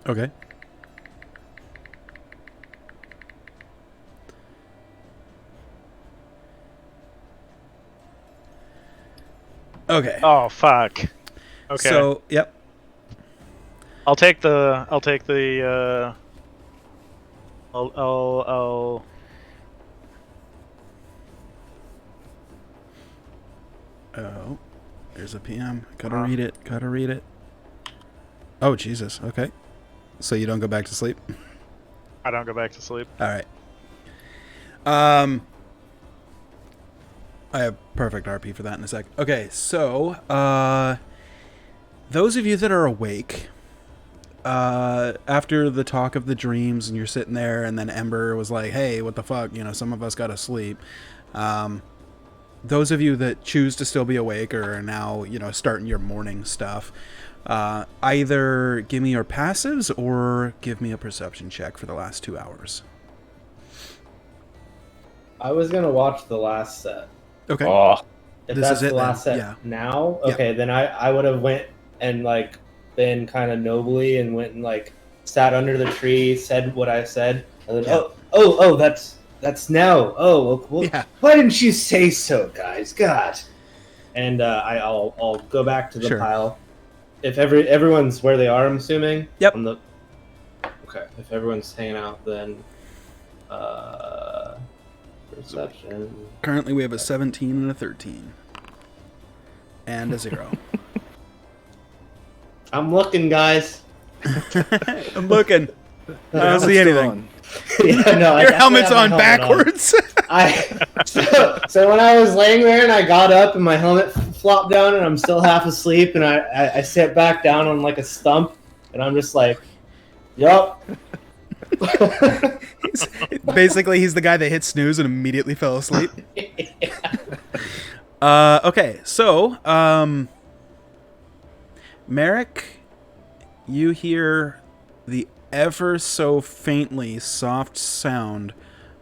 Okay. Okay. Oh fuck. Okay. So, yep. I'll take the. I'll. Oh, there's a PM. Gotta read it. Gotta read it. Oh, Jesus. Okay. So you don't go back to sleep? I don't go back to sleep. All right. I have perfect RP for that in a sec. Okay, so those of you that are awake, after the talk of the dreams, and you're sitting there, and then Ember was like, "Hey, what the fuck? You know, some of us gotta sleep." Those of you that choose to still be awake or are now, you know, starting your morning stuff, either give me your passives or give me a perception check for the last 2 hours. I was gonna watch the last set. Okay. Oh, If This that's is it the last then, set yeah. now, Yeah. okay, then I would have went and like been kind of nobly and went and like sat under the tree, said what I said, and then Yeah. oh that's now. Oh well, Yeah. why didn't you say so, guys? God. And I'll go back to the Sure. pile. If everyone's where they are, I'm assuming. Yep. Okay. If everyone's hanging out, then perception. Currently, we have a 17 and a 13. And a 0. I'm looking, guys. I'm looking. I don't see anything. Yeah, no, I Your definitely helmet's have on my helmet backwards. So when I was laying there and I got up and my helmet flopped down and I'm still half asleep and I sit back down on like a stump and I'm just like, yup. Basically, he's the guy that hit snooze and immediately fell asleep. Okay, so, Merrick, you hear the ever so faintly soft sound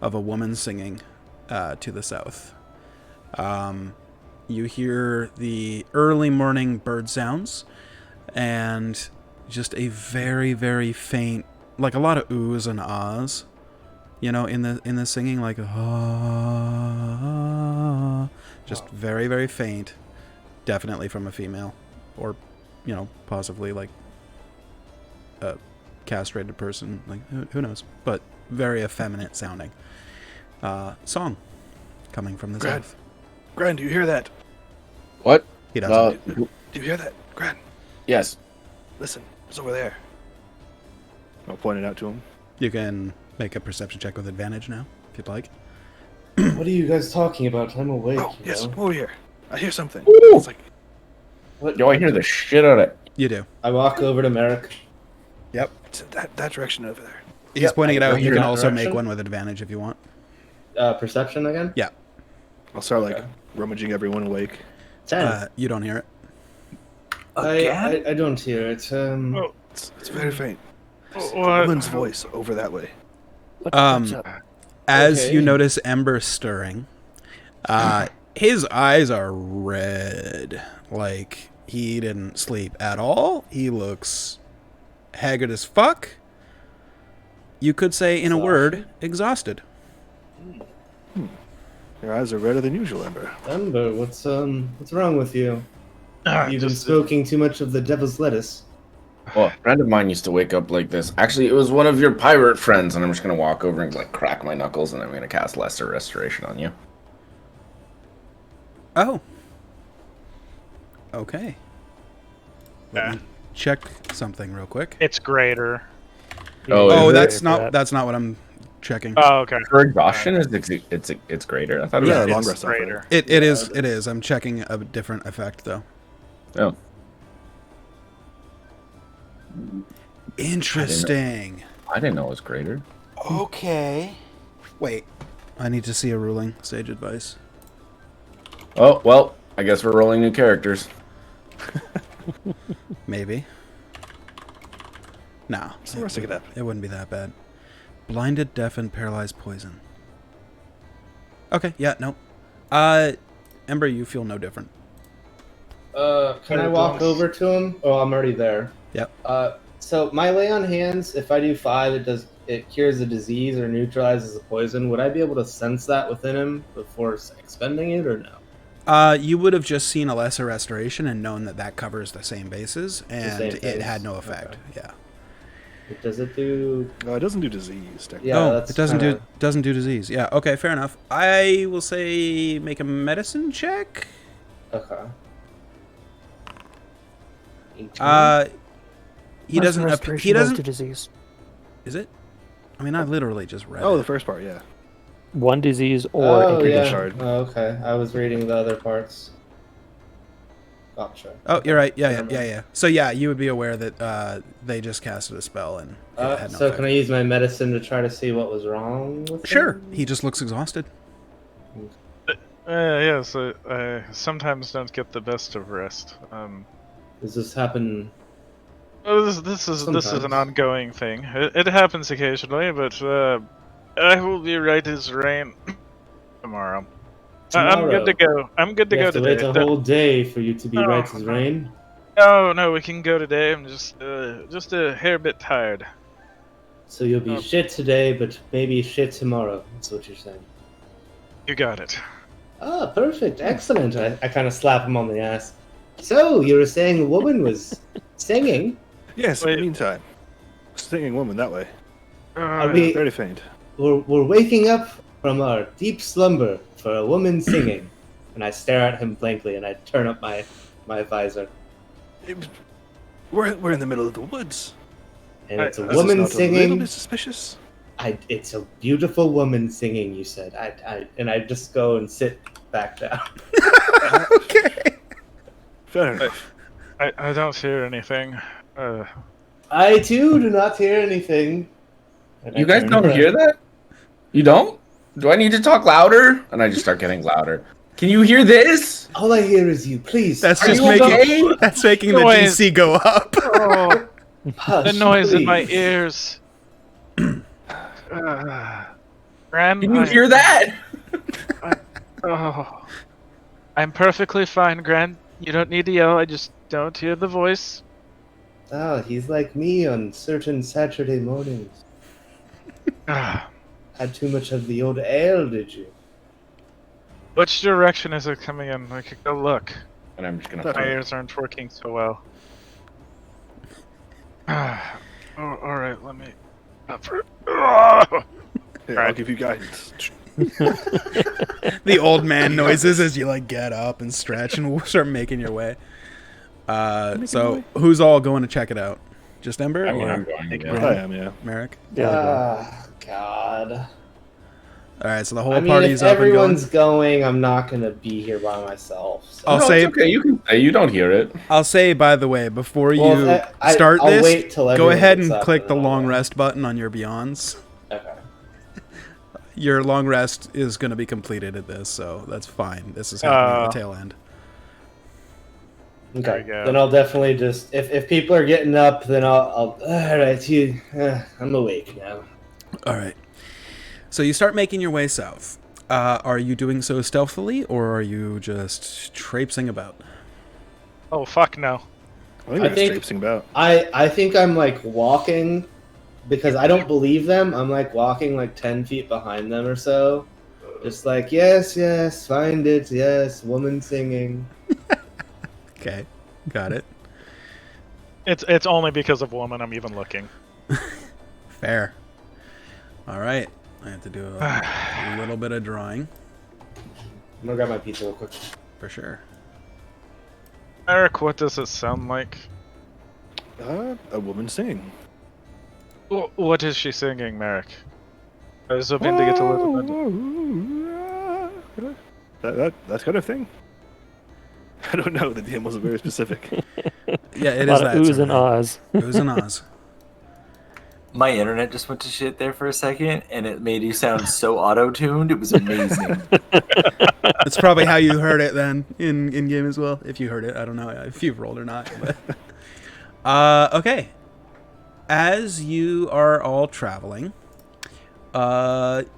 of a woman singing to the south. You hear the early morning bird sounds and just a very, very faint, like a lot of oohs and ahs you know, in the singing, like just very, very faint. Definitely from a female, or, you know, possibly like a castrated person. Like who knows? But very effeminate sounding song coming from the Gran, south. Gran, do you hear that? What? He doesn't. Do you hear that? Gran, Yes. listen. It's over there. I'll point it out to him. You can make a perception check with advantage now, if you'd like. What are you guys talking about? I'm awake. Oh, you yes, know? come over here. I hear something. Ooh. It's like, What? Yo, I hear the shit out of it. You do. I walk over to Merrick. Yep. it's in that direction over there. He's pointing it out. You hear can that also make direction. one with advantage if you want. Perception again? Yeah. I'll start like Okay. rummaging everyone awake. 10. You don't hear it. Again? I don't hear it. Oh, It's very faint. It's a what? woman's voice over that way. What's up? As you Okay. notice Ember stirring, his eyes are red. Like, he didn't sleep at all. He looks haggard as fuck. You could say, in a word, exhausted. Your eyes are redder than usual, Ember. Ember, what's wrong with you? Ah, You've been just- smoking too much of the devil's lettuce. Well, a friend of mine used to wake up like this. Actually, it was one of your pirate friends, and I'm just gonna walk over and like crack my knuckles, and I'm gonna cast Lesser Restoration on you. Oh. Okay. Let Yeah. me check something real quick. It's greater. Oh, Oh, is that's it? not what I'm checking. Oh, okay. For exhaustion, it's greater. I thought it was Yeah, Yeah, long it's rest off of it. Greater. It is. I'm checking a different effect though. Oh, Interesting. I didn't know it was greater. Okay. Wait. I need to see a ruling. Sage advice. Oh well, I guess we're rolling new characters. Maybe. No. What's the worst that could happen? It wouldn't be that bad. Blinded, deafened, paralyzed, poison. Okay, yeah, no. Ember, you feel no different. Can I walk over to him? Oh, I'm already there. Yep. So my lay on hands, if I do 5, it cures the disease or neutralizes the poison. Would I be able to sense that within him before expending it, or no? You would have just seen a lesser restoration and known that covers the same bases, and same it base. had no effect. Okay. Yeah. Does it do? No, it doesn't do disease. Technically. Yeah, Oh, that's it doesn't kinda- do disease. Yeah. Okay, fair enough. I will say make a medicine check. Okay. 18? He doesn't. He Restoration doesn't. to disease. Is it? I mean, I literally just read. Oh, it. the first part, yeah. One disease or Oh, increase yeah. shard. Oh, okay. I was reading the other parts. Gotcha. Oh, you're right. Yeah, yeah, Never yeah, mind. yeah. So yeah, you would be aware that they just casted a spell and it had no So effect. can I use my medicine to try to see what was wrong with Sure. him? He just looks exhausted. Yes, I sometimes don't get the best of rest. Does this happen? This is an Sometimes. ongoing thing. It happens occasionally, but I will be right as rain tomorrow. I'm good to go. I'm good to You go have to today. wait a whole day for you to be No, right as rain. No, we can go today. I'm just a hair bit tired. So you'll be Oh. shit today, but maybe shit tomorrow. That's what you're saying. You got it. Ah, perfect. Excellent. I kind of slap him on the ass. So, you were saying a woman was singing? Yes, in Wait. the meantime. Singing woman that way. Are we, Very faint. we're waking up from our deep slumber for a woman singing. And I stare at him blankly and I turn up my visor. We're in the middle of the woods. And it's a Does this woman not a little singing. bit suspicious? It's a beautiful woman singing, you said. And I just go and sit back down. Okay. Fair enough. I don't hear anything. I too do not hear anything. And I You guys turn don't around. hear that? You don't? Do I need to talk louder? And I just start getting louder. Can you hear this? All I hear is you. Please. That's Are just you making okay? that's making the Noise. DC go up. Oh, Hush, the noise in my please. ears. Ram, Can you hear that? Oh, I'm perfectly fine, Grant. You don't need to yell. I just don't hear the voice. Ah, he's like me on certain Saturday mornings. Ah, had too much of the old ale, did you? Which direction is it coming in? I could go look. And I'm just gonna. My ears aren't working so well. Oh, all right, let me. Here, I'll give you guidance. The old man noises as you like get up and stretch and start making your way. So who's all going to check it out? Just Ember? I mean, or I'm going to go. I am, yeah. Merrick? God. All right, so the whole I mean, party's if up and going. everyone's going, I'm not gonna be here by myself. So. I'll No, say, it's okay. You can say you don't hear it. I'll say, by the way, before Well, you I'll start this, wait till go everyone ahead gets and up click the then I'll long go. rest button on your Beyonds. Okay. Your long rest is going to be completed at this, so that's fine. This is happening at the tail end. There Okay. we go. Then I'll definitely just if people are getting up, then I'll all right. I'm awake now. All right. So you start making your way south. Are you doing so stealthily, or are you just traipsing about? Oh fuck no! I think I we're think- traipsing about. I think I'm like walking because I don't believe them. I'm like walking like 10 feet behind them or so. Just like, yes, find it, yes, woman singing. Okay, got it. It's only because of woman I'm even looking. Fair. All right. I have to do a little bit of drawing I'm gonna grab my pizza real quick. for sure. Eric, what does it sound like? A woman singing. What is she singing, Merrick? I was hoping to get a little bit. That kind of thing. I don't know. The DM wasn't very specific. Yeah, it A is lot that. of oohs sort and of ahs. thing. Oohs and ahs. My internet just went to shit there for a second, and it made you sound so auto-tuned. It was amazing. That's probably how you heard it then in game as well. If you heard it, I don't know if you've rolled or not. But. Okay. As you are all traveling,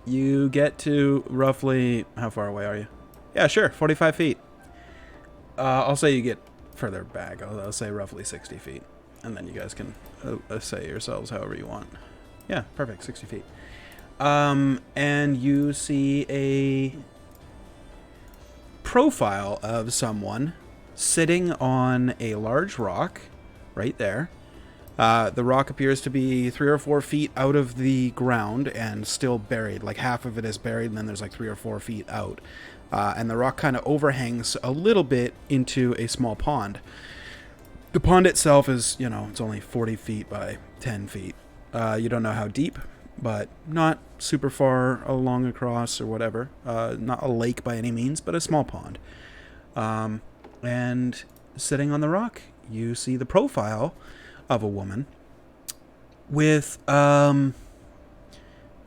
you get to roughly how far away are you? Yeah, sure, 45 feet. I'll say you get further back. I'll say roughly 60 feet, and then you guys can say yourselves however you want. Yeah, perfect, 60 feet. And you see a profile of someone sitting on a large rock right there. The rock appears to be 3 or 4 feet out of the ground and still buried. Like half of it is buried, and then there's like 3 or 4 feet out. And the rock kind of overhangs a little bit into a small pond. The pond itself is, it's only 40 feet by 10 feet. You don't know how deep, but not super far along across or whatever. Not a lake by any means, but a small pond. And sitting on the rock, you see the profile of a woman with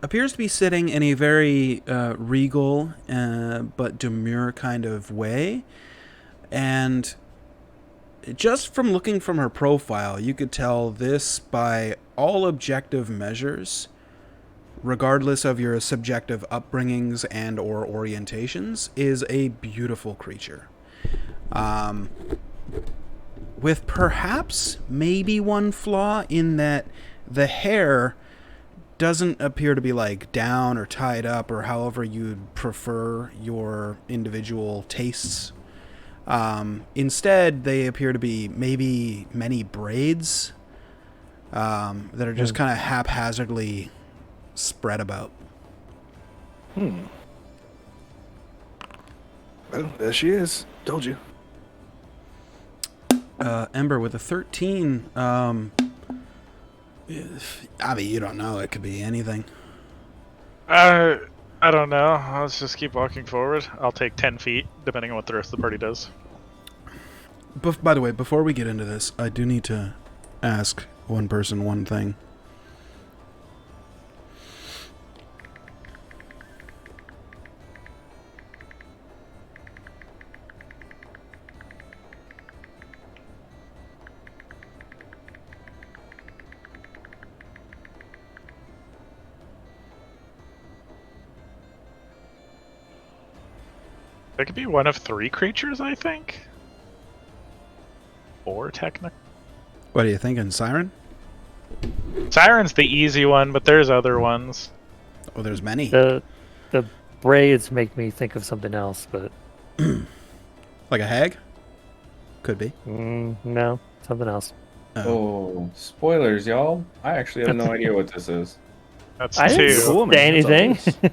appears to be sitting in a very regal but demure kind of way, and just from looking from her profile you could tell this by all objective measures, regardless of your subjective upbringings and or orientations, is a beautiful creature. With perhaps maybe one flaw in that the hair doesn't appear to be like down or tied up or however you'd prefer your individual tastes. Instead, they appear to be maybe many braids that are just kind of haphazardly spread about. Well, there she is. Told you. Ember with a 13. I mean, you don't know. It could be anything. I don't know. Let's just keep walking forward. I'll take 10 feet, depending on what the rest of the party does. By the way, before we get into this, I do need to ask one person one thing. That could be one of 3 creatures, I think. 4, technically. What are you thinking, Siren? Siren's the easy one, but there's other ones. Oh, there's many. The braids make me think of something else, but Like a hag? Could be. no, something else. Oh, spoilers, y'all! I actually have no idea what this is. That's I didn't two. Beautiful woman, say that's all it anything. is. Could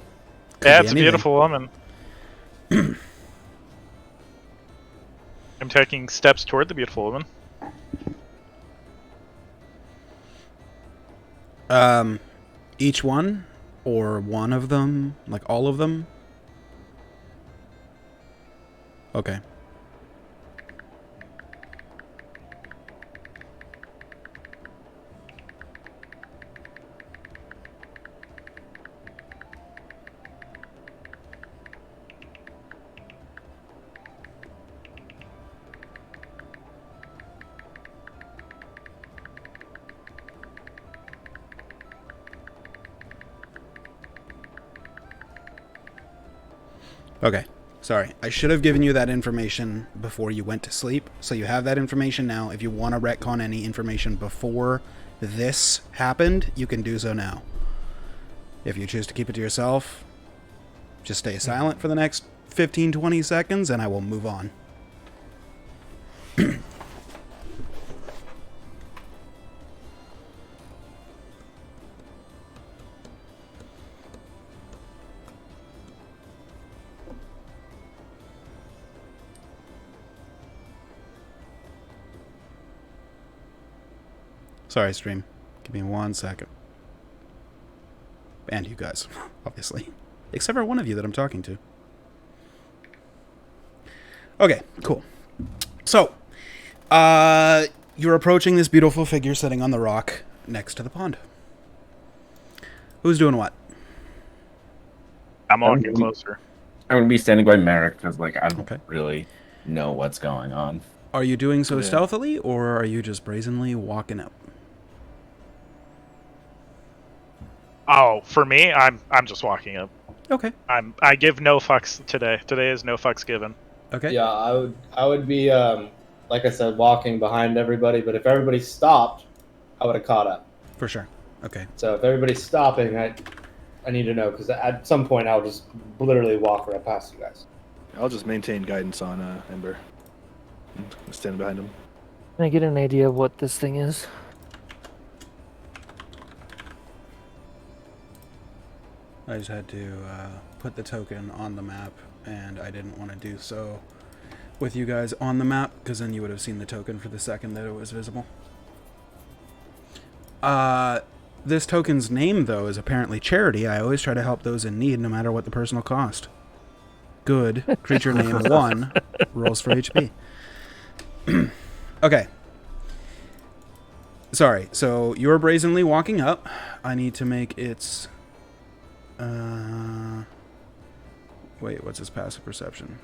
Yeah, be it's a anything. beautiful woman. I'm taking steps toward the beautiful woman. Each one? Or one of them? Like all of them? Okay. Okay. Sorry. I should have given you that information before you went to sleep. So you have that information now. If you want to retcon any information before this happened, you can do so now. If you choose to keep it to yourself, just stay silent for the next 15, 20 seconds and I will move on. Sorry, stream. Give me 1 second. And you guys, obviously. Except for one of you that I'm talking to. Okay, cool. So, you're approaching this beautiful figure sitting on the rock next to the pond. Who's doing what? I'm walking closer. I'm gonna be standing by Merrick because, like, I don't Okay. really know what's going on. Are you doing so Yeah. stealthily, or are you just brazenly walking up? Oh, for me, I'm just walking up. Okay. I give no fucks today. Today is no fucks given. Okay. Yeah, I would be like I said, walking behind everybody. But if everybody stopped, I would have caught up. For sure. Okay. So if everybody's stopping, I need to know because at some point I'll just literally walk right past you guys. I'll just maintain guidance on Ember. I'm standing behind him. Can I get an idea of what this thing is? I just had to put the token on the map, and I didn't want to do so with you guys on the map, because then you would have seen the token for the second that it was visible. This token's name, though, is apparently Charity. I always try to help those in need, no matter what the personal cost. Good. Creature name 1 rolls for HP. Okay. Sorry, so you're brazenly walking up. I need to make its... wait, what's his passive perception?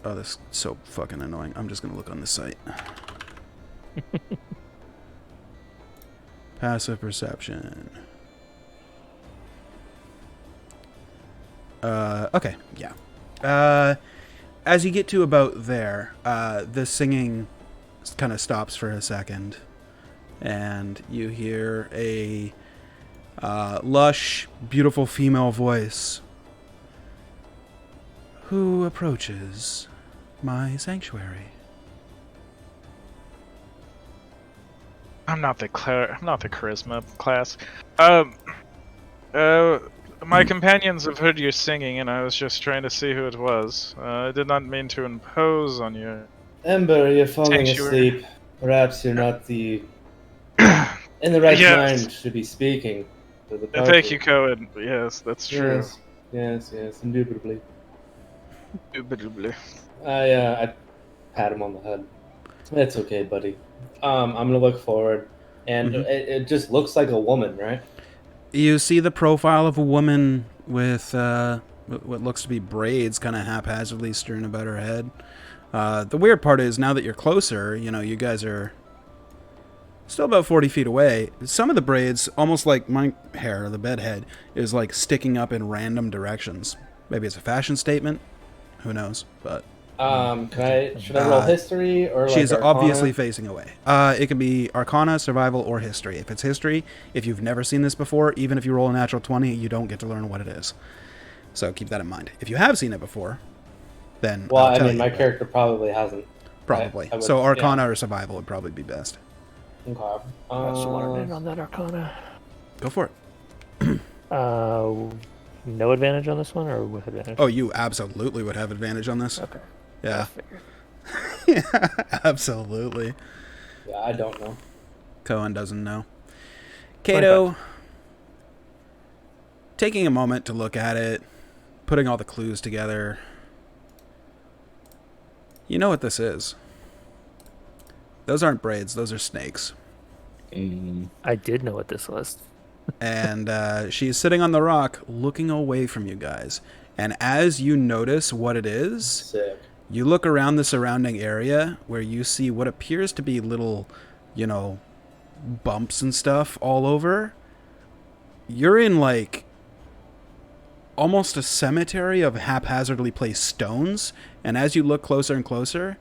Oh, this is so fucking annoying. I'm just gonna look on this site. Passive perception. Okay, yeah. As you get to about there, the singing kind of stops for a second, and you hear a lush, beautiful female voice. Who approaches my sanctuary? I'm not the charisma class. My companions have heard you singing, and I was just trying to see who it was. I did not mean to impose on you. Ember, you're falling Sanctuary. asleep. Perhaps you're not in the right Yes. mind to be speaking to the Thank you, party. Cohen. Yes, that's true. Yes, indubitably. Indubitably. I pat him on the head. It's okay, buddy. I'm gonna look forward, and it just looks like a woman, right? You see the profile of a woman with what looks to be braids kind of haphazardly strewn about her head. The weird part is, now that you're closer, you guys are still about 40 feet away. Some of the braids, almost like my hair, the bed head, is like sticking up in random directions. Maybe it's a fashion statement. Who knows? But Should I roll history or like She's Arcana? obviously facing away. It can be Arcana, Survival, or History. If it's History, if you've never seen this before, even if you roll a natural 20, you don't get to learn what it is. So keep that in mind. If you have seen it before, then Well, I'll I tell mean, you, my but character probably hasn't. probably. I would- So Arcana yeah. or Survival would probably be best. Okay. On that Arcana. Go for it. No advantage on this one, or with advantage? Oh, you absolutely would have advantage on this. Okay. Yeah. I figured. Yeah, absolutely. Yeah, I don't know. Cohen doesn't know. Kato, taking a moment to look at it, putting all the clues together. You know what this is. Those aren't braids, those are snakes. I did know what this was. And she's sitting on the rock looking away from you guys. And as you notice what it is, Sick. you look around the surrounding area where you see what appears to be little, bumps and stuff all over. You're in like almost a cemetery of haphazardly placed stones. And as you look closer and closer,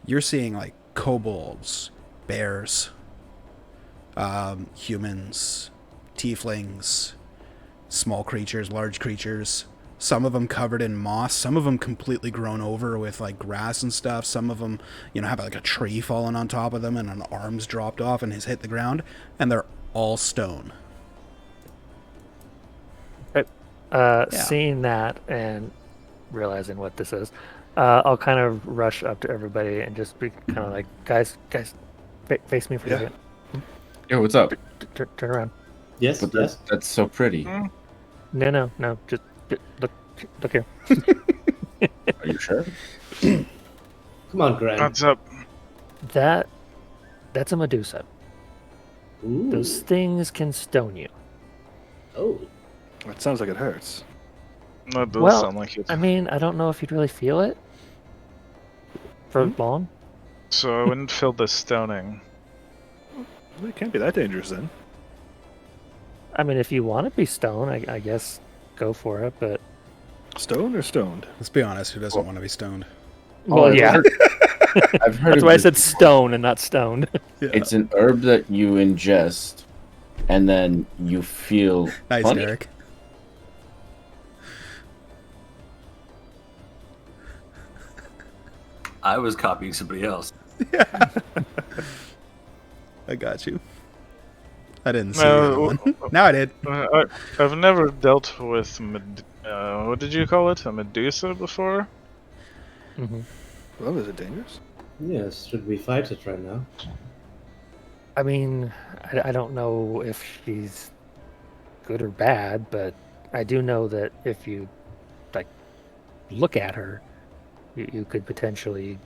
you're seeing like kobolds, bears, humans, tieflings, small creatures, large creatures. Some of them covered in moss, some of them completely grown over with like grass and stuff. Some of them, have like a tree fallen on top of them and an arm's dropped off and has hit the ground, and they're all stone. Seeing that and realizing what this is, I'll kind of rush up to everybody and just be kind of like, guys, face me for a second. Yo, what's up? Turn around. Yes. But Yes. that's so pretty. No. Just look here. Are you sure? Come on, Greg. What's up? That's a Medusa. Ooh. Those things can stone you. Oh. That sounds like it hurts. That does Well, sound like it. I mean, I don't know if you'd really feel it for long. So I wouldn't feel the stoning. Well, it can't be that dangerous then. I mean, if you want to be stoned, I guess go for it. But Stoned or stoned? Let's be honest, who doesn't want to be stoned? well, yeah, I've heard that's of why I this. said stone and not stoned. It's an herb that you ingest, and then you feel Nice, funny. Derek. I was copying somebody else. I got you. I didn't see No, that one. Now I did. I've never dealt with what did you call it? A Medusa before? Mm-hmm. Well, is it dangerous? Yes. Should we fight it right now? I mean, I don't know if she's good or bad, but I do know that if you look at her, you could potentially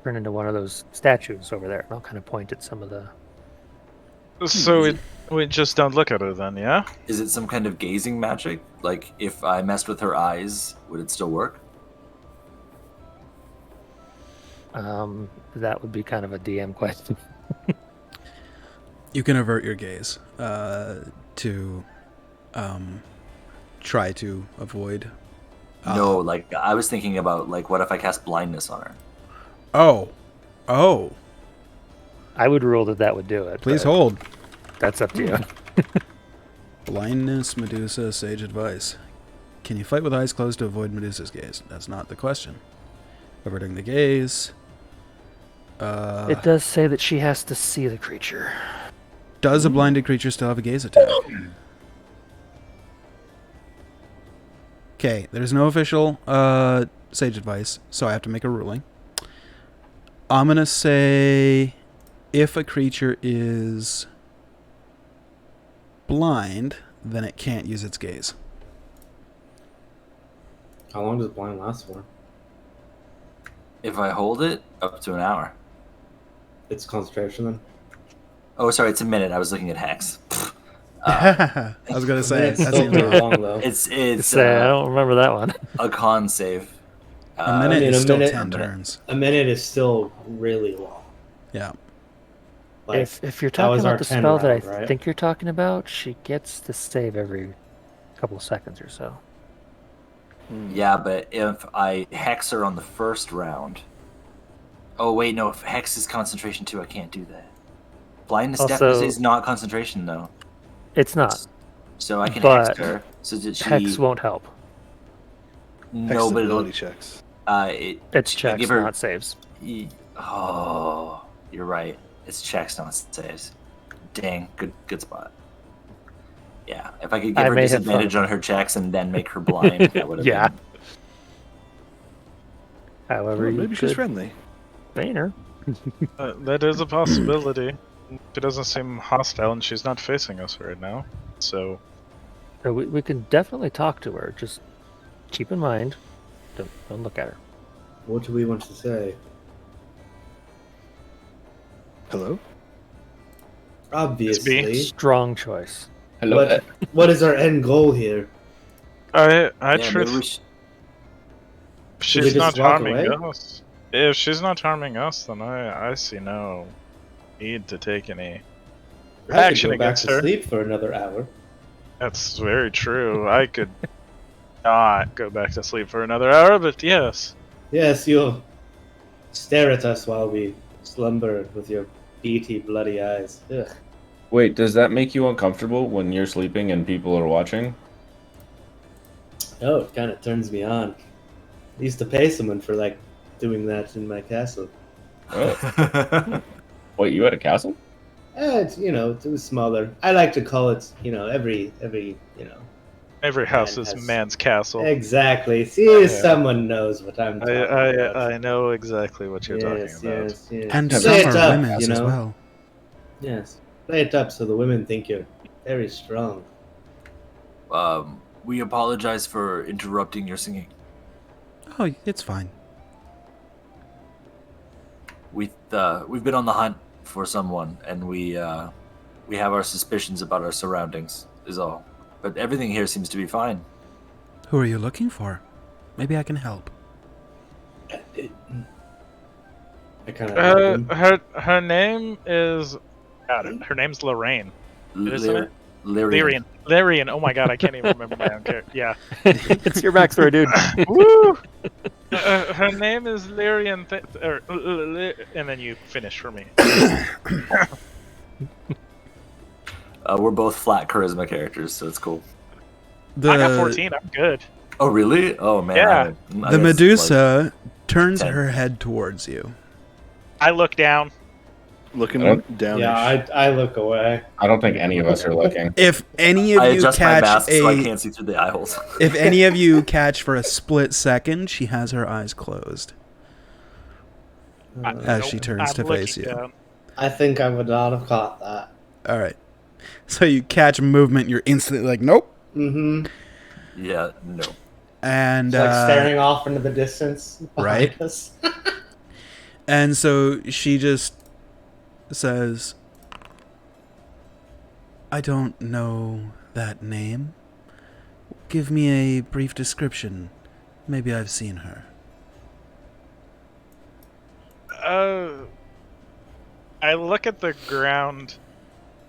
turn into one of those statues over there. And I'll kind of point at some of the. So we just don't look at her then, yeah? Is it some kind of gazing magic? Like, if I messed with her eyes, would it still work? That would be kind of a DM question. You can avert your gaze to try to avoid. No, like, I was thinking about, like, what if I cast blindness on her? Oh. I would rule that would do it. Please but hold. That's up to you. Blindness, Medusa, sage advice. Can you fight with eyes closed to avoid Medusa's gaze? That's not the question. Averting the gaze. It does say that she has to see the creature. Does a blinded creature still have a gaze attack? Okay, there's no official sage advice, so I have to make a ruling. I'm going to say if a creature is blind, then it can't use its gaze. How long does blind last for? If I hold it, up to an hour. It's concentration then. Oh, sorry, it's a minute. I was looking at Hex. I was going to say, It's that still seems really wrong. long though. It's I don't remember that one. a con save. A minute I mean, is a still minute- 10 turns. A minute is still really long. Yeah. Like, if you're that talking was our about the 10 spell that I round, right? think you're talking about, she gets to save every couple seconds or so. Yeah, but if I hex her on the first round... Oh, wait, no. If hex is concentration too, I can't do that. Blindness Also- definitely is not concentration, though. It's not. So I can But hex her. So that she... Hex won't help. No, but it'll... ability checks. It's I checks, give her- not saves. Oh, you're right. It's checks, not saves. Dang, good spot. Yeah, if I could give I her may have disadvantage thought- on her checks and then make her blind, that would have Yeah. been... However, Well, you maybe she's could friendly. feign her. That is a possibility. She doesn't seem hostile, and she's not facing us right now. So We can definitely talk to her. Just keep in mind, don't look at her. What do we want to say? Hello? Obviously. Strong choice. Hello. What is our end goal here? I Yeah, truth. maybe we should... Should we She's just not walk harming away? us. If she's not harming us, then I see no need to take any I action could go back against to her. sleep for another hour. That's very true. I could not go back to sleep for another hour, but yes. Yes, you'll stare at us while we slumber with your beady, bloody eyes. Ugh. Wait, does that make you uncomfortable when you're sleeping and people are watching? Oh, it kind of turns me on. I used to pay someone for doing that in my castle. Oh. Wait, you had a castle? It was smaller. I like to call it, every Every house Man is has- man's castle. Exactly. See, Yeah. someone knows what I'm talking about. I know exactly what you're talking about. Yes. And Play some it are up, women's as well. Yes. Play it up so the women think you're very strong. We apologize for interrupting your singing. Oh, it's fine. We've been on the hunt for someone, and we have our suspicions about our surroundings, is all. But everything here seems to be fine. Who are you looking for? Maybe I can help. I kind of Her name is... Got it. Her name's Lorraine. Isn't it? Lyrian. Lyrian. Oh my god, I can't even remember my own character. Yeah. It's your backstory, dude. Woo! Her name is Lyrian, and then you finish for me. We're both flat charisma characters, so it's cool. The, I got 14. I'm good. Oh, really? Oh, man. Yeah. I the guess, Medusa turns 10. her head towards you. I look down. Looking down. Yeah, I look away. I don't think any of us are looking. If any of I you adjust my catch mask so I a, can't see through the eye holes. if any of you catch for a split second, she has her eyes closed as she turns to face you. Down. I think I would not have caught that. All right. So you catch movement, you're instantly like, nope. Mm-hmm. Yeah, no. And It's like staring off into the distance. behind right? us. And so she just says, I don't know that name. Give me a brief description. Maybe I've seen her. I look at the ground.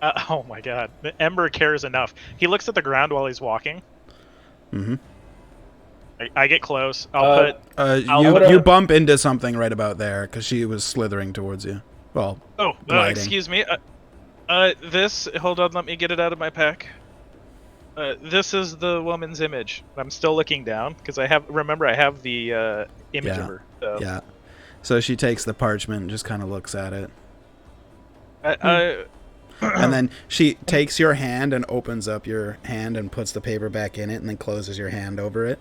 Oh my god. Ember cares enough. He looks at the ground while he's walking. Mm-hmm. I get close. I'll put... You bump into something right about there because she was slithering towards you. Well, gliding. Excuse me. This... Hold on, let me get it out of my pack. This is the woman's image. I'm still looking down because I have the image of her. So. Yeah. So she takes the parchment and just kind of looks at it. And then she takes your hand and opens up your hand and puts the paper back in it and then closes your hand over it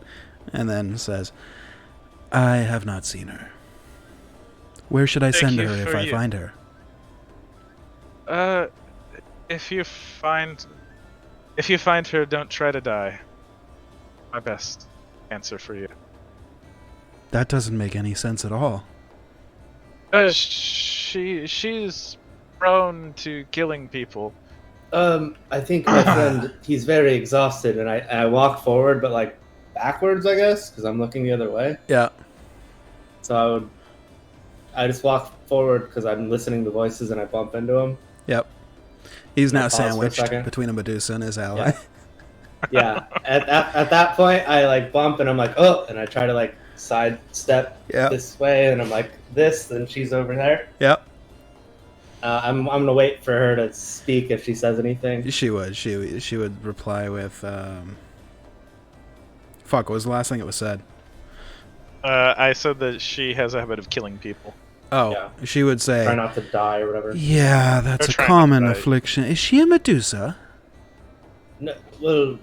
and then says, I have not seen her. Where should I send her if I find her? If you find her, don't try to die. My best answer for you. That doesn't make any sense at all. She's prone to killing people. I think my friend, he's very exhausted, and I walk forward, but backwards, I guess, because I'm looking the other way. Yeah. So I just walk forward because I'm listening to voices, and I bump into him. Yep. He's now Pause for a sandwiched second. between a Medusa and his ally. Yeah. At that point, I like bump and I'm like, oh, and I try to like sidestep Yep. this way, and I'm like this, and she's over there. Yep. I'm gonna wait for her to speak if she says anything. She would. She would reply with, fuck, what was the last thing it was said? I said that she has a habit of killing people. Oh, Yeah. she would say, Try not to die or whatever. yeah, that's They're a trying to common fight. affliction. Is she a Medusa? No, well,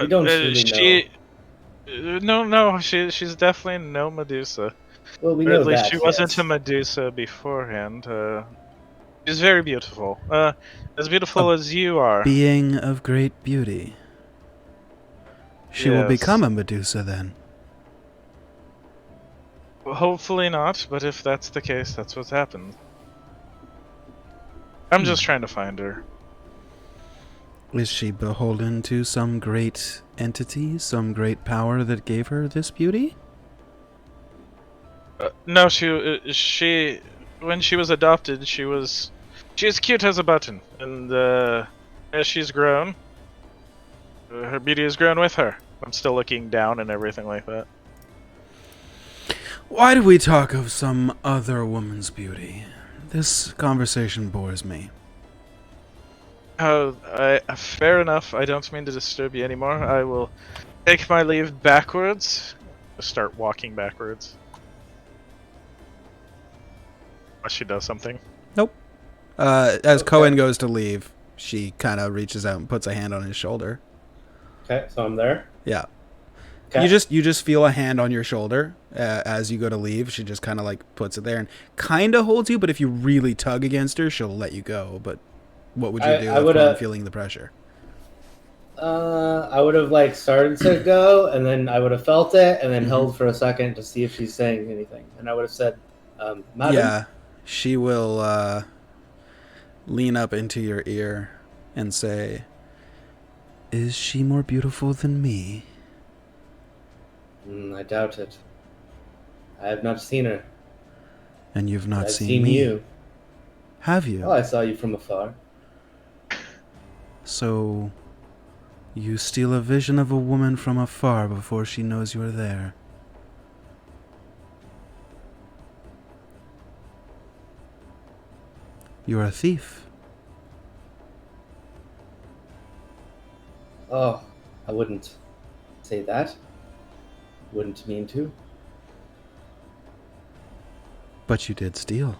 we don't really know. No, she's definitely no Medusa. Well, we Or know at least that she wasn't yes. a Medusa beforehand. She's very beautiful. As beautiful as you are. Being of great beauty. She will Yes. become a Medusa then. Hopefully not, but if that's the case, that's what's happened. I'm just trying to find her. Is she beholden to some great entity, some great power that gave her this beauty? No, she when she was adopted, she's cute as a button, and as she's grown, her beauty has grown with her. I'm still looking down and everything like that. Why do we talk of some other woman's beauty? This conversation bores me. Fair enough. I don't mean to disturb you anymore. I will take my leave backwards. Start walking backwards. Unless she does something. Nope. As Okay. Cohen goes to leave, she kind of reaches out and puts a hand on his shoulder. Okay, so I'm there. Yeah. Okay. You just feel a hand on your shoulder as you go to leave. She just kind of like puts it there and kind of holds you, but if you really tug against her, she'll let you go. But what would you do upon feeling the pressure? I would have like started to go, and then I would have felt it, and then held for a second to see if she's saying anything, and I would have said, "Madam." Yeah, she will lean up into your ear and say, "Is she more beautiful than me?" I doubt it. I have not seen her. And you've not I've seen seen me. you. Have you? Oh, I saw you from afar. So, you steal a vision of a woman from afar before she knows you're there. You're a thief. Oh, I wouldn't say that. Wouldn't mean to. But you did steal.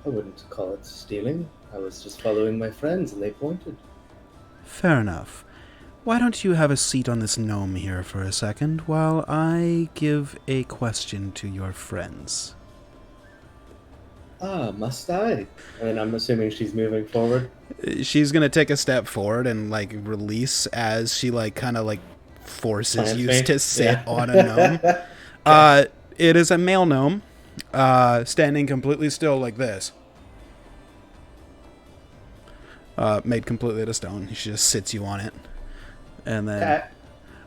I wouldn't call it stealing. I was just following my friends, and they pointed. Fair enough. Why don't you have a seat on this gnome here for a second while I give a question to your friends? Ah, must I? And then I'm assuming she's moving forward. She's gonna take a step forward and like release as she like kind of like forces Plants you me. to sit Yeah. on a gnome. It is a male gnome, standing completely still like this. Made completely out of stone. She just sits you on it, and then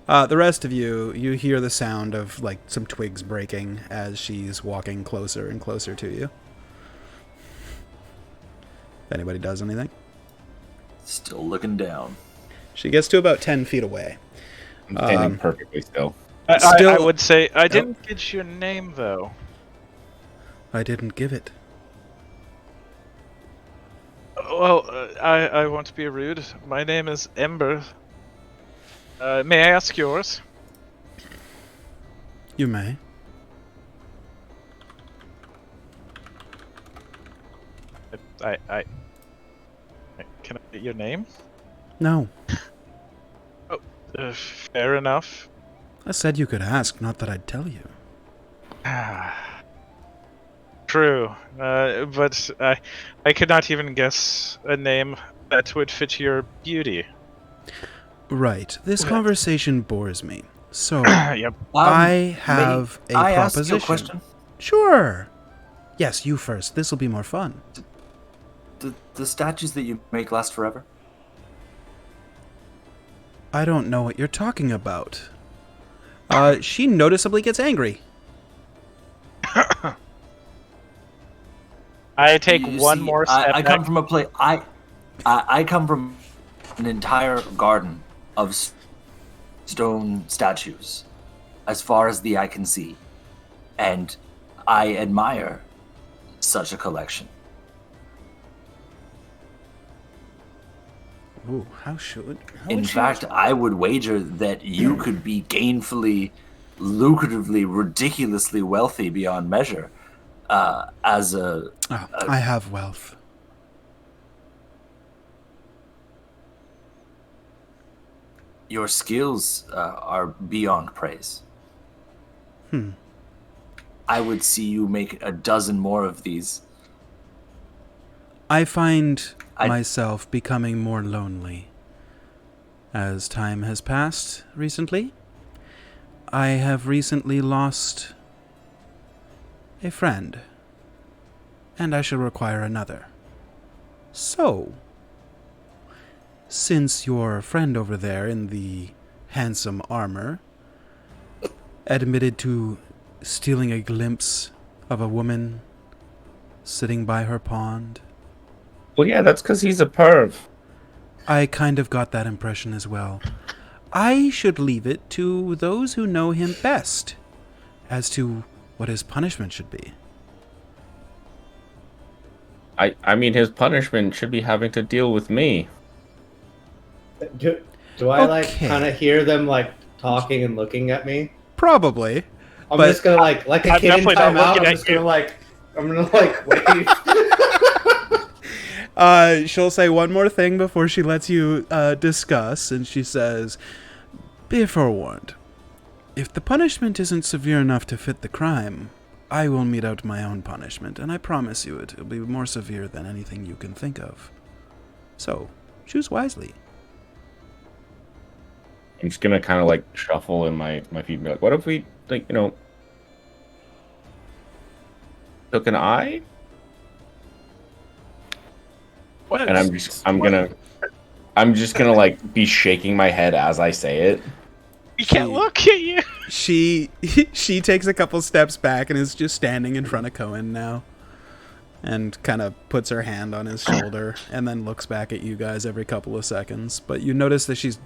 Okay. the rest of you hear the sound of like some twigs breaking as she's walking closer and closer to you. If anybody does anything. Still looking down. She gets to about 10 feet away. I'm standing perfectly still. I would say I didn't get your name though. I didn't give it. Well, I won't be rude. My name is Ember. May I ask yours? You may. Can I get your name? No. Fair enough. I said you could ask, not that I'd tell you. True, but I could not even guess a name that would fit your beauty. Right. This What? conversation bores me. So, Yep. I have a I ask proposition. you a question? Sure. Yes, you first. This will be more fun. The statues that you make last forever? I don't know what you're talking about. She noticeably gets angry. I take You one see, more step I back. come from a place. I come from an entire garden of stone statues, as far as the eye can see, and I admire such a collection. Ooh, how should? How In would she fact, I would wager that you could be gainfully, lucratively, ridiculously wealthy beyond measure as a. Oh, I have wealth. Your skills are beyond praise. I would see you make a dozen more of these. I find myself becoming more lonely as time has passed recently. I have recently lost a friend, and I shall require another. So, since your friend over there in the handsome armor admitted to stealing a glimpse of a woman sitting by her pond, Well, yeah, that's because he's a perv. I kind of got that impression as well. I should leave it to those who know him best as to what his punishment should be. I mean, his punishment should be having to deal with me. Do I like Okay. kind of hear them like talking and looking at me? Probably. I'm But- just gonna like a I'm kid in definitely not timeout. looking I'm at just you. gonna wave. She'll say one more thing before she lets you discuss, and she says, "Be forewarned. If the punishment isn't severe enough to fit the crime, I will mete out my own punishment, and I promise you it'll be more severe than anything you can think of. So, choose wisely." I'm just gonna kind of like shuffle in my feet and be like, what if we, like, took an eye? What? And I'm just gonna like be shaking my head as I say it. We can't look at you. She takes a couple steps back and is just standing in front of Cohen now, and kind of puts her hand on his shoulder and then looks back at you guys every couple of seconds. But you notice that she's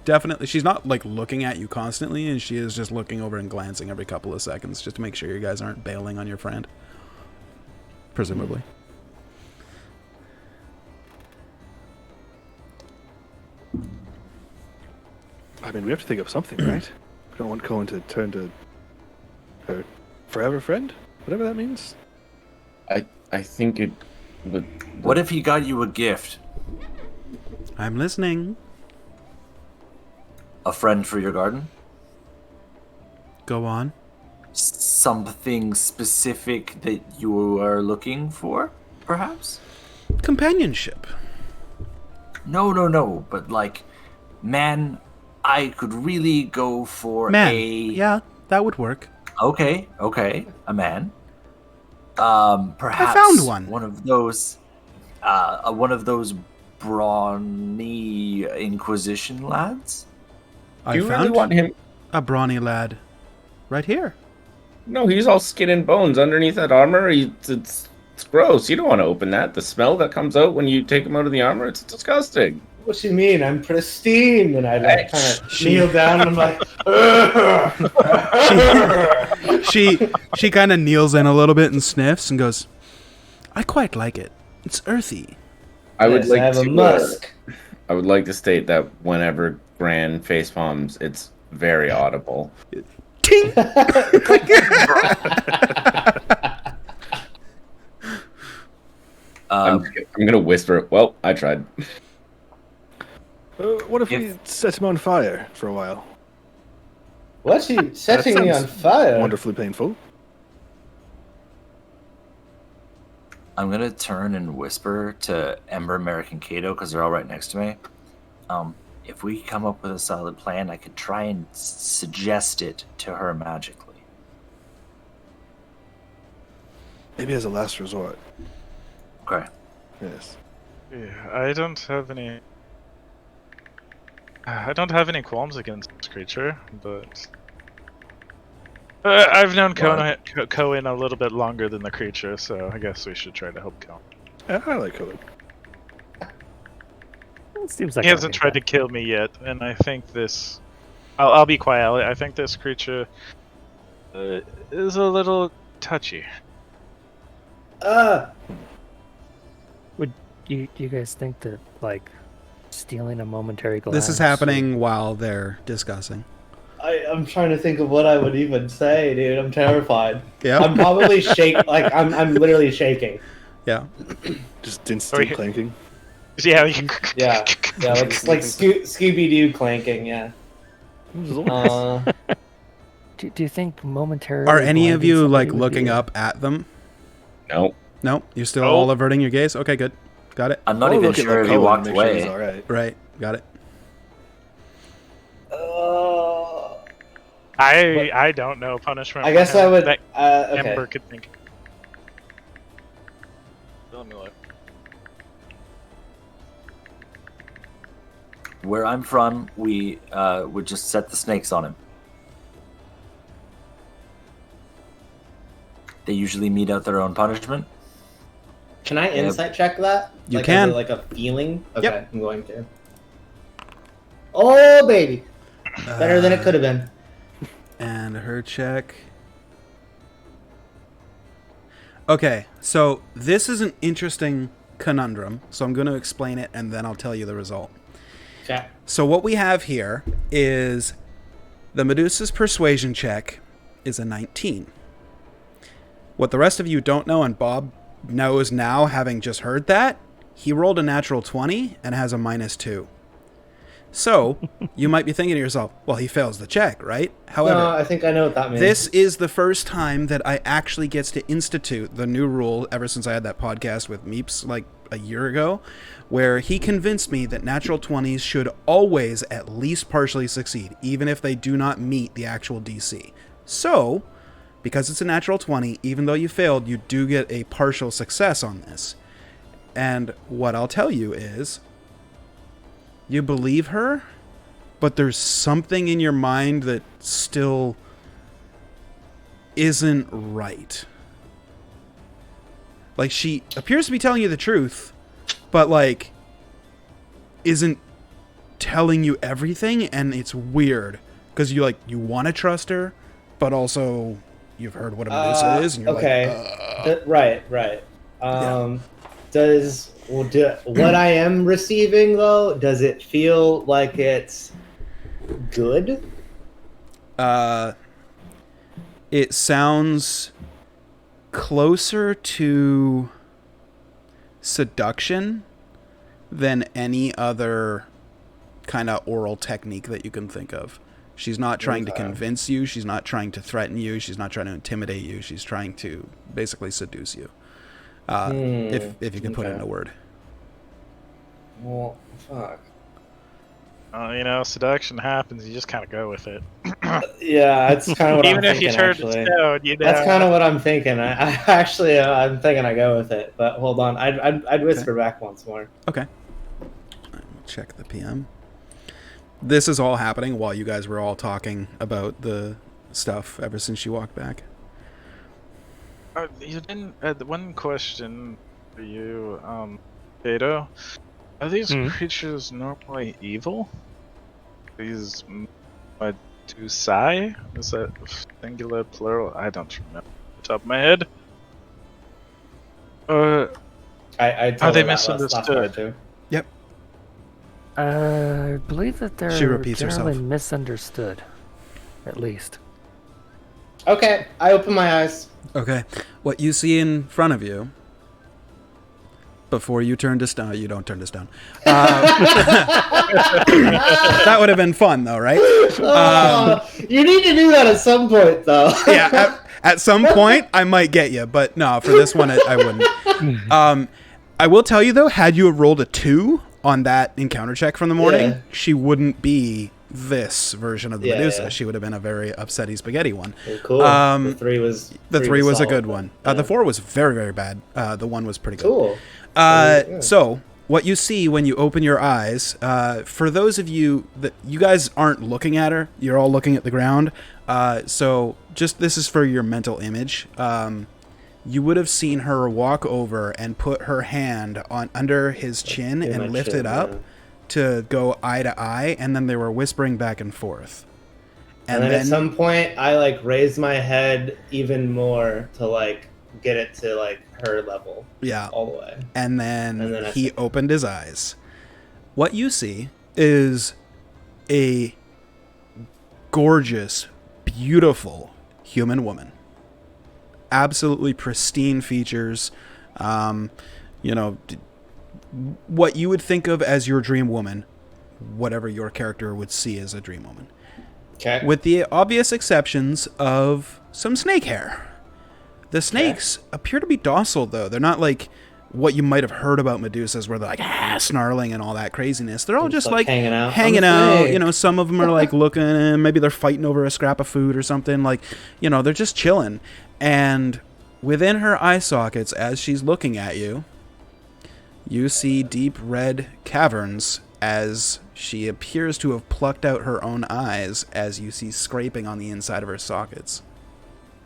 not like looking at you constantly, and she is just looking over and glancing every couple of seconds just to make sure you guys aren't bailing on your friend. Presumably. I mean, we have to think of something, right? We don't want Cohen to turn to her forever friend, whatever that means. I think it would. What if he got you a gift? I'm listening. A friend for your garden? Go on. Something specific that you are looking for, perhaps? Companionship. No. But like, man, I could really go for Man. a. Yeah, that would work. Okay, a man. Perhaps found one. One of those brawny Inquisition lads. I Do you found really want him? a brawny lad right here. No, he's all skin and bones underneath that armor. It's gross. You don't want to open that. The smell that comes out when you take him out of the armor, it's disgusting. What you mean? I'm pristine, and I like kind of She- kneel down and I'm like, She kind of kneels in a little bit and sniffs and goes, "I quite like it. It's earthy." I would yes, like I have a to. musk. I would like to state that whenever Gran face palms, it's very audible. Ting! I'm gonna whisper. Well, I tried. What if we If- set him on fire for a while? What's he setting me on sounds fire? Wonderfully painful. I'm gonna turn and whisper to Ember, American Cato, because they're all right next to me. If we come up with a solid plan, I could try and suggest it to her magically. Maybe as a last resort. Okay. Yes. Yeah, I don't have any. I don't have any qualms against this creature, but I've known Cohen a little bit longer than the creature, so I guess we should try to help Cohen. I like code. It seems like He hasn't tried to kill me yet, and I think this. I'll be quiet. I think this creature is a little touchy. Would you guys think that like stealing a momentary glance? This is happening while they're discussing. I'm trying to think of what I would even say, dude. I'm terrified. Yeah. I'm probably like I'm literally shaking. Yeah. Just instant clanking. Yeah. Yeah, like Scooby Doo clanking. Yeah. Do you think momentarily? Are any of blinding you somebody like would looking be up at them? No. No, you're still Oh. all averting your gaze. Okay, good, got it. I'm not I'll even look at sure if he Cohen walked to make sure he's away. all right. Right, got it. I don't know punishment. I guess I would. That Okay. Ember could think. Let me look. Where I'm from, we would just set the snakes on him. They usually mete out their own punishment. Can I insight check that? You like, can. As like a feeling. Okay, Yep. I'm going to. Oh baby, better than it could have been. And her check. Okay, so this is an interesting conundrum. So I'm going to explain it, and then I'll tell you the result. Okay. So what we have here is the Medusa's persuasion check is a 19. What the rest of you don't know, and Bob knows now, having just heard that, he rolled a natural 20 and has a -2. So you might be thinking to yourself, well, he fails the check, right? However, No, I think I know what that means. this is the first time that I actually gets to institute the new rule ever since I had that podcast with Meeps like a year ago, where he convinced me that natural 20s should always at least partially succeed, even if they do not meet the actual DC. So, because it's a natural 20, even though you failed, you do get a partial success on this. And what I'll tell you is, you believe her, but there's something in your mind that still isn't right. Like, she appears to be telling you the truth, but, like, isn't telling you everything, and it's weird. Because you want to trust her, but also you've heard what a Medusa is, and you're like, Right. Does what I am receiving though? Does it feel like it's good? It sounds closer to seduction than any other kind of oral technique that you can think of. She's not trying to convince you. She's not trying to threaten you. She's not trying to intimidate you. She's trying to basically seduce you. If you can put it in a word. Well, fuck. Seduction happens. You just kind of go with it. Yeah, it's kind of what Even I'm if you thinking. turn Actually, stone, that's kind of what I'm thinking. I'm thinking I go with it. But hold on, I'd whisper back once more. Okay. We'll check the PM. This is all happening while you guys were all talking about the stuff ever since you walked back. You didn't. One question for you, Kato. Are these creatures normally evil? These Medusae? Is that singular, plural? I don't remember off the top of my head. I Are they that last part misunderstood? too. Yep. I believe that they're She repeats generally herself. misunderstood, at least. Okay, I open my eyes. Okay. What you see in front of you, before you turn to stone, you don't turn to stone. That would have been fun, though, right? You need to do that at some point, though. Yeah, at some point, I might get you, but no, for this one, I wouldn't. I will tell you, though, had you have rolled a 2 on that encounter check from the morning, Yeah. she wouldn't be this version of the Yeah, Medusa. yeah. She would have been a very upsetty spaghetti one. Cool. The 3 was. The 3 was a solid. good one. Yeah. The 4 was very, very bad. The 1 was pretty good. Cool. So what you see when you open your eyes, for those of you that you guys aren't looking at her, you're all looking at the ground. So just this is for your mental image. you would have seen her walk over and put her hand on under his chin In my and lift chin, it up yeah. to go eye to eye, and then they were whispering back and forth. And then at some point, I like raised my head even more to like get it to like her level. Yeah. All the way. And then I he opened his eyes. What you see is a gorgeous, beautiful human woman. Absolutely pristine features. You know, what you would think of as your dream woman, whatever your character would see as a dream woman. Okay. With the obvious exceptions of some snake hair. The snakes appear to be docile, though. They're not like what you might have heard about Medusas, where they're like snarling and all that craziness. They're all just like hanging out. Hanging I'm a out. snake. You know, some of them are like looking. Maybe they're fighting over a scrap of food or something. Like, you know, they're just chilling. And within her eye sockets, as she's looking at you, you see deep red caverns as she appears to have plucked out her own eyes, as you see scraping on the inside of her sockets.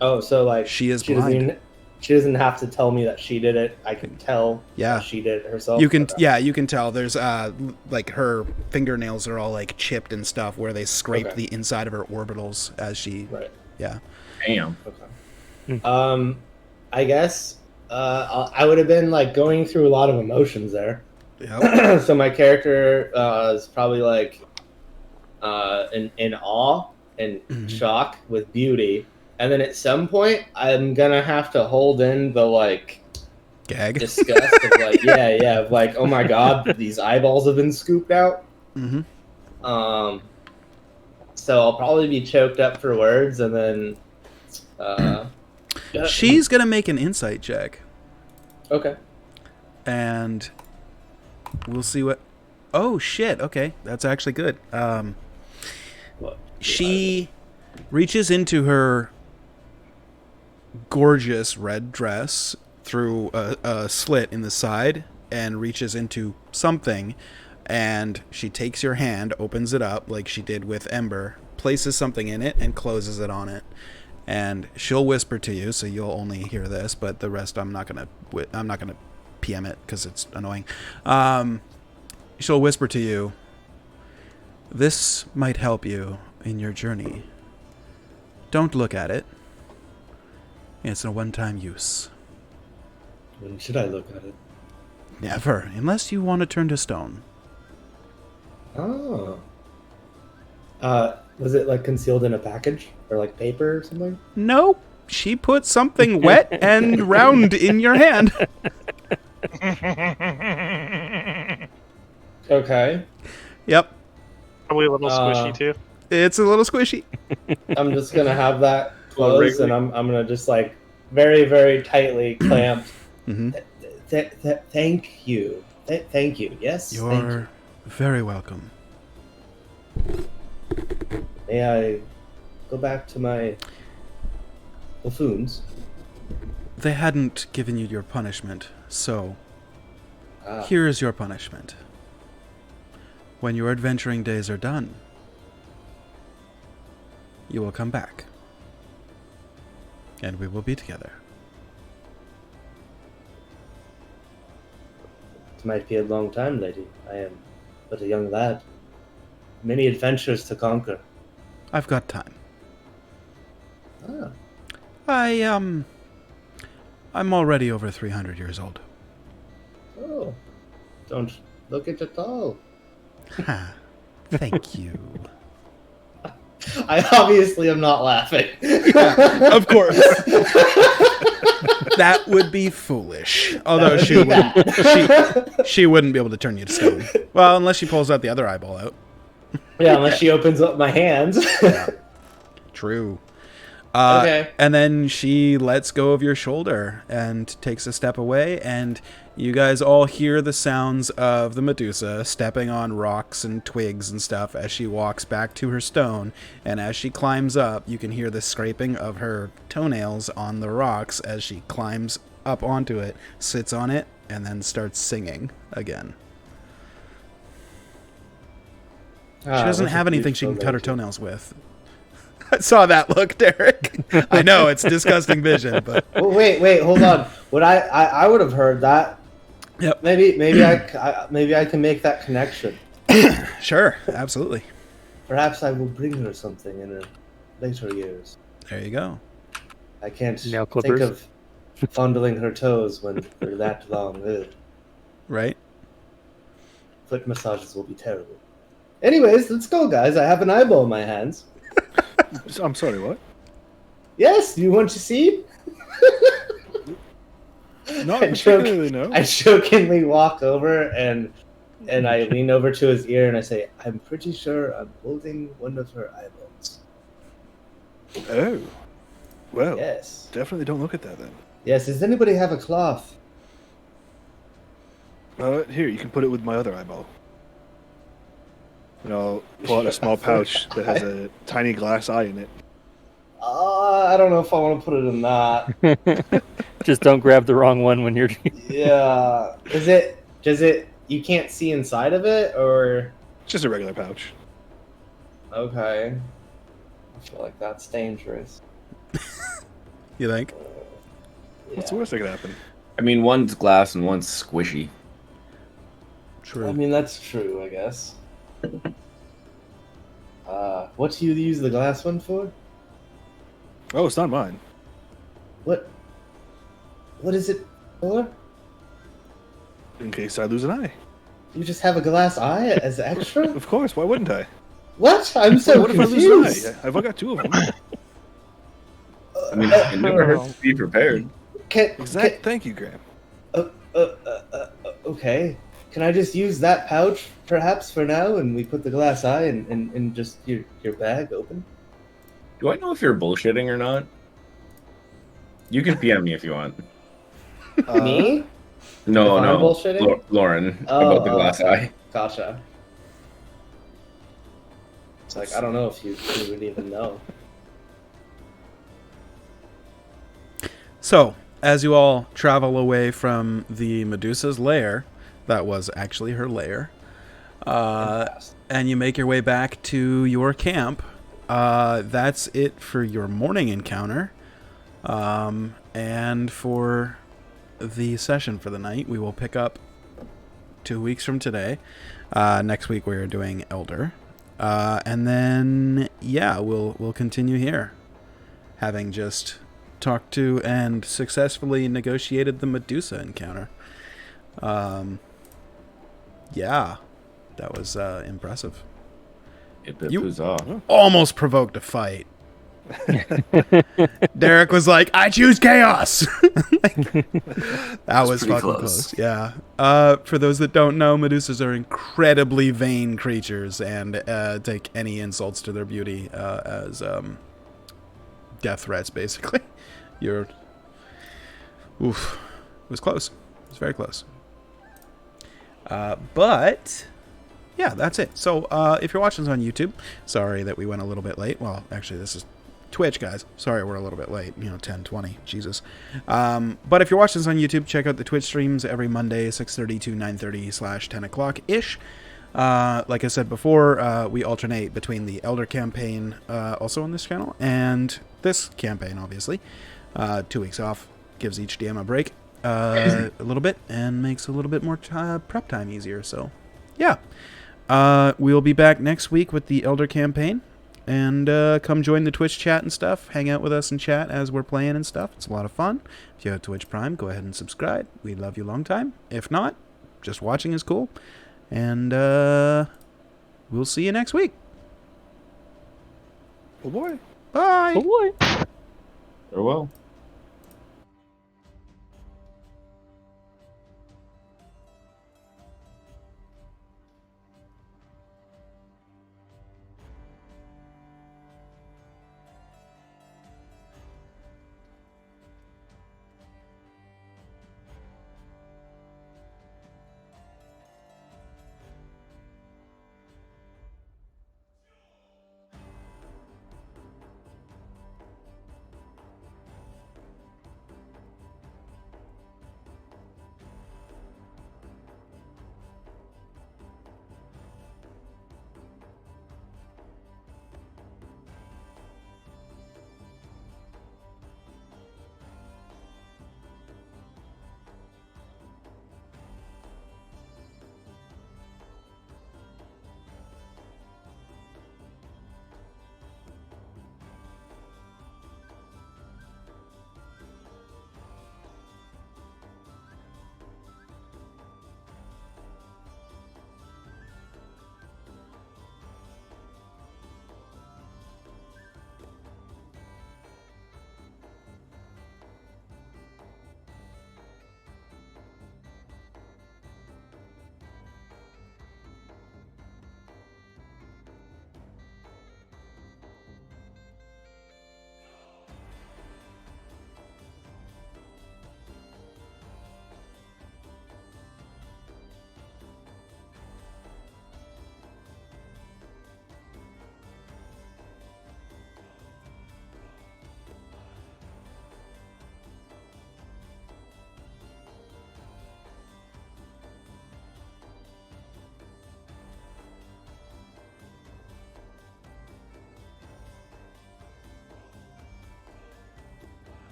Oh, so like She is blind. She doesn't have to tell me that she did it. I can tell that she did it herself. You can, Okay. yeah, you can tell. There's like her fingernails are all like chipped and stuff, where they scrape the inside of her orbitals as she. Right. Yeah. Damn. Okay. I guess I would have been like going through a lot of emotions there. Yep. So my character is probably like in awe and shock with beauty, and then at some point I'm gonna have to hold in the like Gag. disgust of like of like, oh my god, these eyeballs have been scooped out. Mm-hmm. So I'll probably be choked up for words, and then She's gonna make an insight check, okay. and we'll see what. Oh shit! Okay, that's actually good. What? She reaches into her gorgeous red dress through a slit in the side and reaches into something, and she takes your hand, opens it up like she did with Ember, places something in it, and closes it on it. And she'll whisper to you, so you'll only hear this, but the rest I'm not gonna PM it because it's annoying. She'll whisper to you, "This might help you in your journey. Don't look at it. It's a one-time use. When should I look at it? Never, unless you want to turn to stone." Oh. Was it like concealed in a package or like paper or something? Nope. She put something wet and round in your hand. Okay. Yep. Probably a little squishy too. It's a little squishy. I'm just gonna have that closed, and I'm gonna just like very, very tightly clamped. Mm-hmm. Thank you. Thank you. Yes. Thank you. You're very welcome. May I go back to my buffoons? They hadn't given you your punishment, so Ah. here is your punishment. When your adventuring days are done, you will come back, and we will be together. It might be a long time, lady. I am but a young lad. Many adventures to conquer. I've got time. Ah. I'm already over 300 years old. Oh. Don't look it at all. Ha. Thank you. I obviously am not laughing. Of course. That would be foolish. Although she wouldn't be able to turn you to stone. Well, unless she pulls out the other eyeball out. Yeah, unless she opens up my hands. True. Okay. And then she lets go of your shoulder and takes a step away, and you guys all hear the sounds of the Medusa stepping on rocks and twigs and stuff as she walks back to her stone. And as she climbs up, you can hear the scraping of her toenails on the rocks as she climbs up onto it, sits on it, and then starts singing again. She doesn't have anything she can cut her toenails with. I saw that look, Derek. I know it's disgusting vision, but Well, wait, hold on. Would I would have heard that. yep, Maybe I can make that connection. sure, absolutely. Perhaps I will bring her something in her later years. There you go. I can't Nail think clippers. of fondling her toes when they're that long. Ugh. Right? Foot massages will be terrible. Anyways, let's go, guys. I have an eyeball in my hands. I'm sorry, what? Yes, you want to see? Not I particularly, no. I jokingly walk over and I lean over to his ear and I say, "I'm pretty sure I'm holding one of her eyeballs." Oh. Well, Yes. definitely don't look at that then. Yes. Does anybody have a cloth? Here, you can put it with my other eyeball. And I'll pull out a small pouch that has a tiny glass eye in it. I don't know if I want to put it in that. Just don't grab the wrong one when you're. Yeah. Does it? You can't see inside of it, or? It's just a regular pouch. Okay. I feel like that's dangerous. You think? What's the worst that could happen? I mean, one's glass and one's squishy. True. I mean, that's true, I guess. What do you use the glass one for? Oh, it's not mine. What is it for? In case I lose an eye. You just have a glass eye as extra? Of course, why wouldn't I? What? I'm so What if I confused. lose an eye? I've got two of them. I mean, it never hurts to be prepared. Thank you, Graham. Okay. Can I just use that pouch, perhaps, for now, and we put the glass eye in just your bag open? Do I know if you're bullshitting or not? You can PM me if you want. Me? No, If I'm no, bullshitting? Lauren, Oh, about the glass okay. eye. Gotcha. It's like, I don't know if you would even know. So, as you all travel away from the Medusa's lair, that was actually her lair, and you make your way back to your camp, that's it for your morning encounter. And for the session for the night, we will pick up 2 weeks from today. Next week we are doing Elder. And then, yeah, we'll continue here, having just talked to and successfully negotiated the Medusa encounter. Yeah, that was impressive. You- Huzzah. Almost provoked a fight. Derek was like, "I choose chaos." That was pretty fucking close. close. Yeah. For those that don't know, Medusas are incredibly vain creatures and take any insults to their beauty as death threats. Basically, you're. Oof. It was close. It was very close. But. Yeah, that's it. So, if you're watching this on YouTube, sorry that we went a little bit late. Well, actually, this is Twitch, guys. Sorry we're a little bit late. 10, 20. Jesus. But if you're watching this on YouTube, check out the Twitch streams every Monday, 6:30 to 9:30 / 10 o'clock-ish. Like I said before, we alternate between the Elder campaign, also on this channel, and this campaign, obviously. 2 weeks off gives each DM a break a little bit and makes a little bit more prep time easier. So, yeah. We'll be back next week with the Elder campaign, and come join the Twitch chat and stuff. Hang out with us and chat as we're playing and stuff. It's a lot of fun. If you have Twitch Prime, go ahead and subscribe. We love you long time. If not, just watching is cool. And we'll see you next week. Oh boy. Bye. Oh boy. Farewell.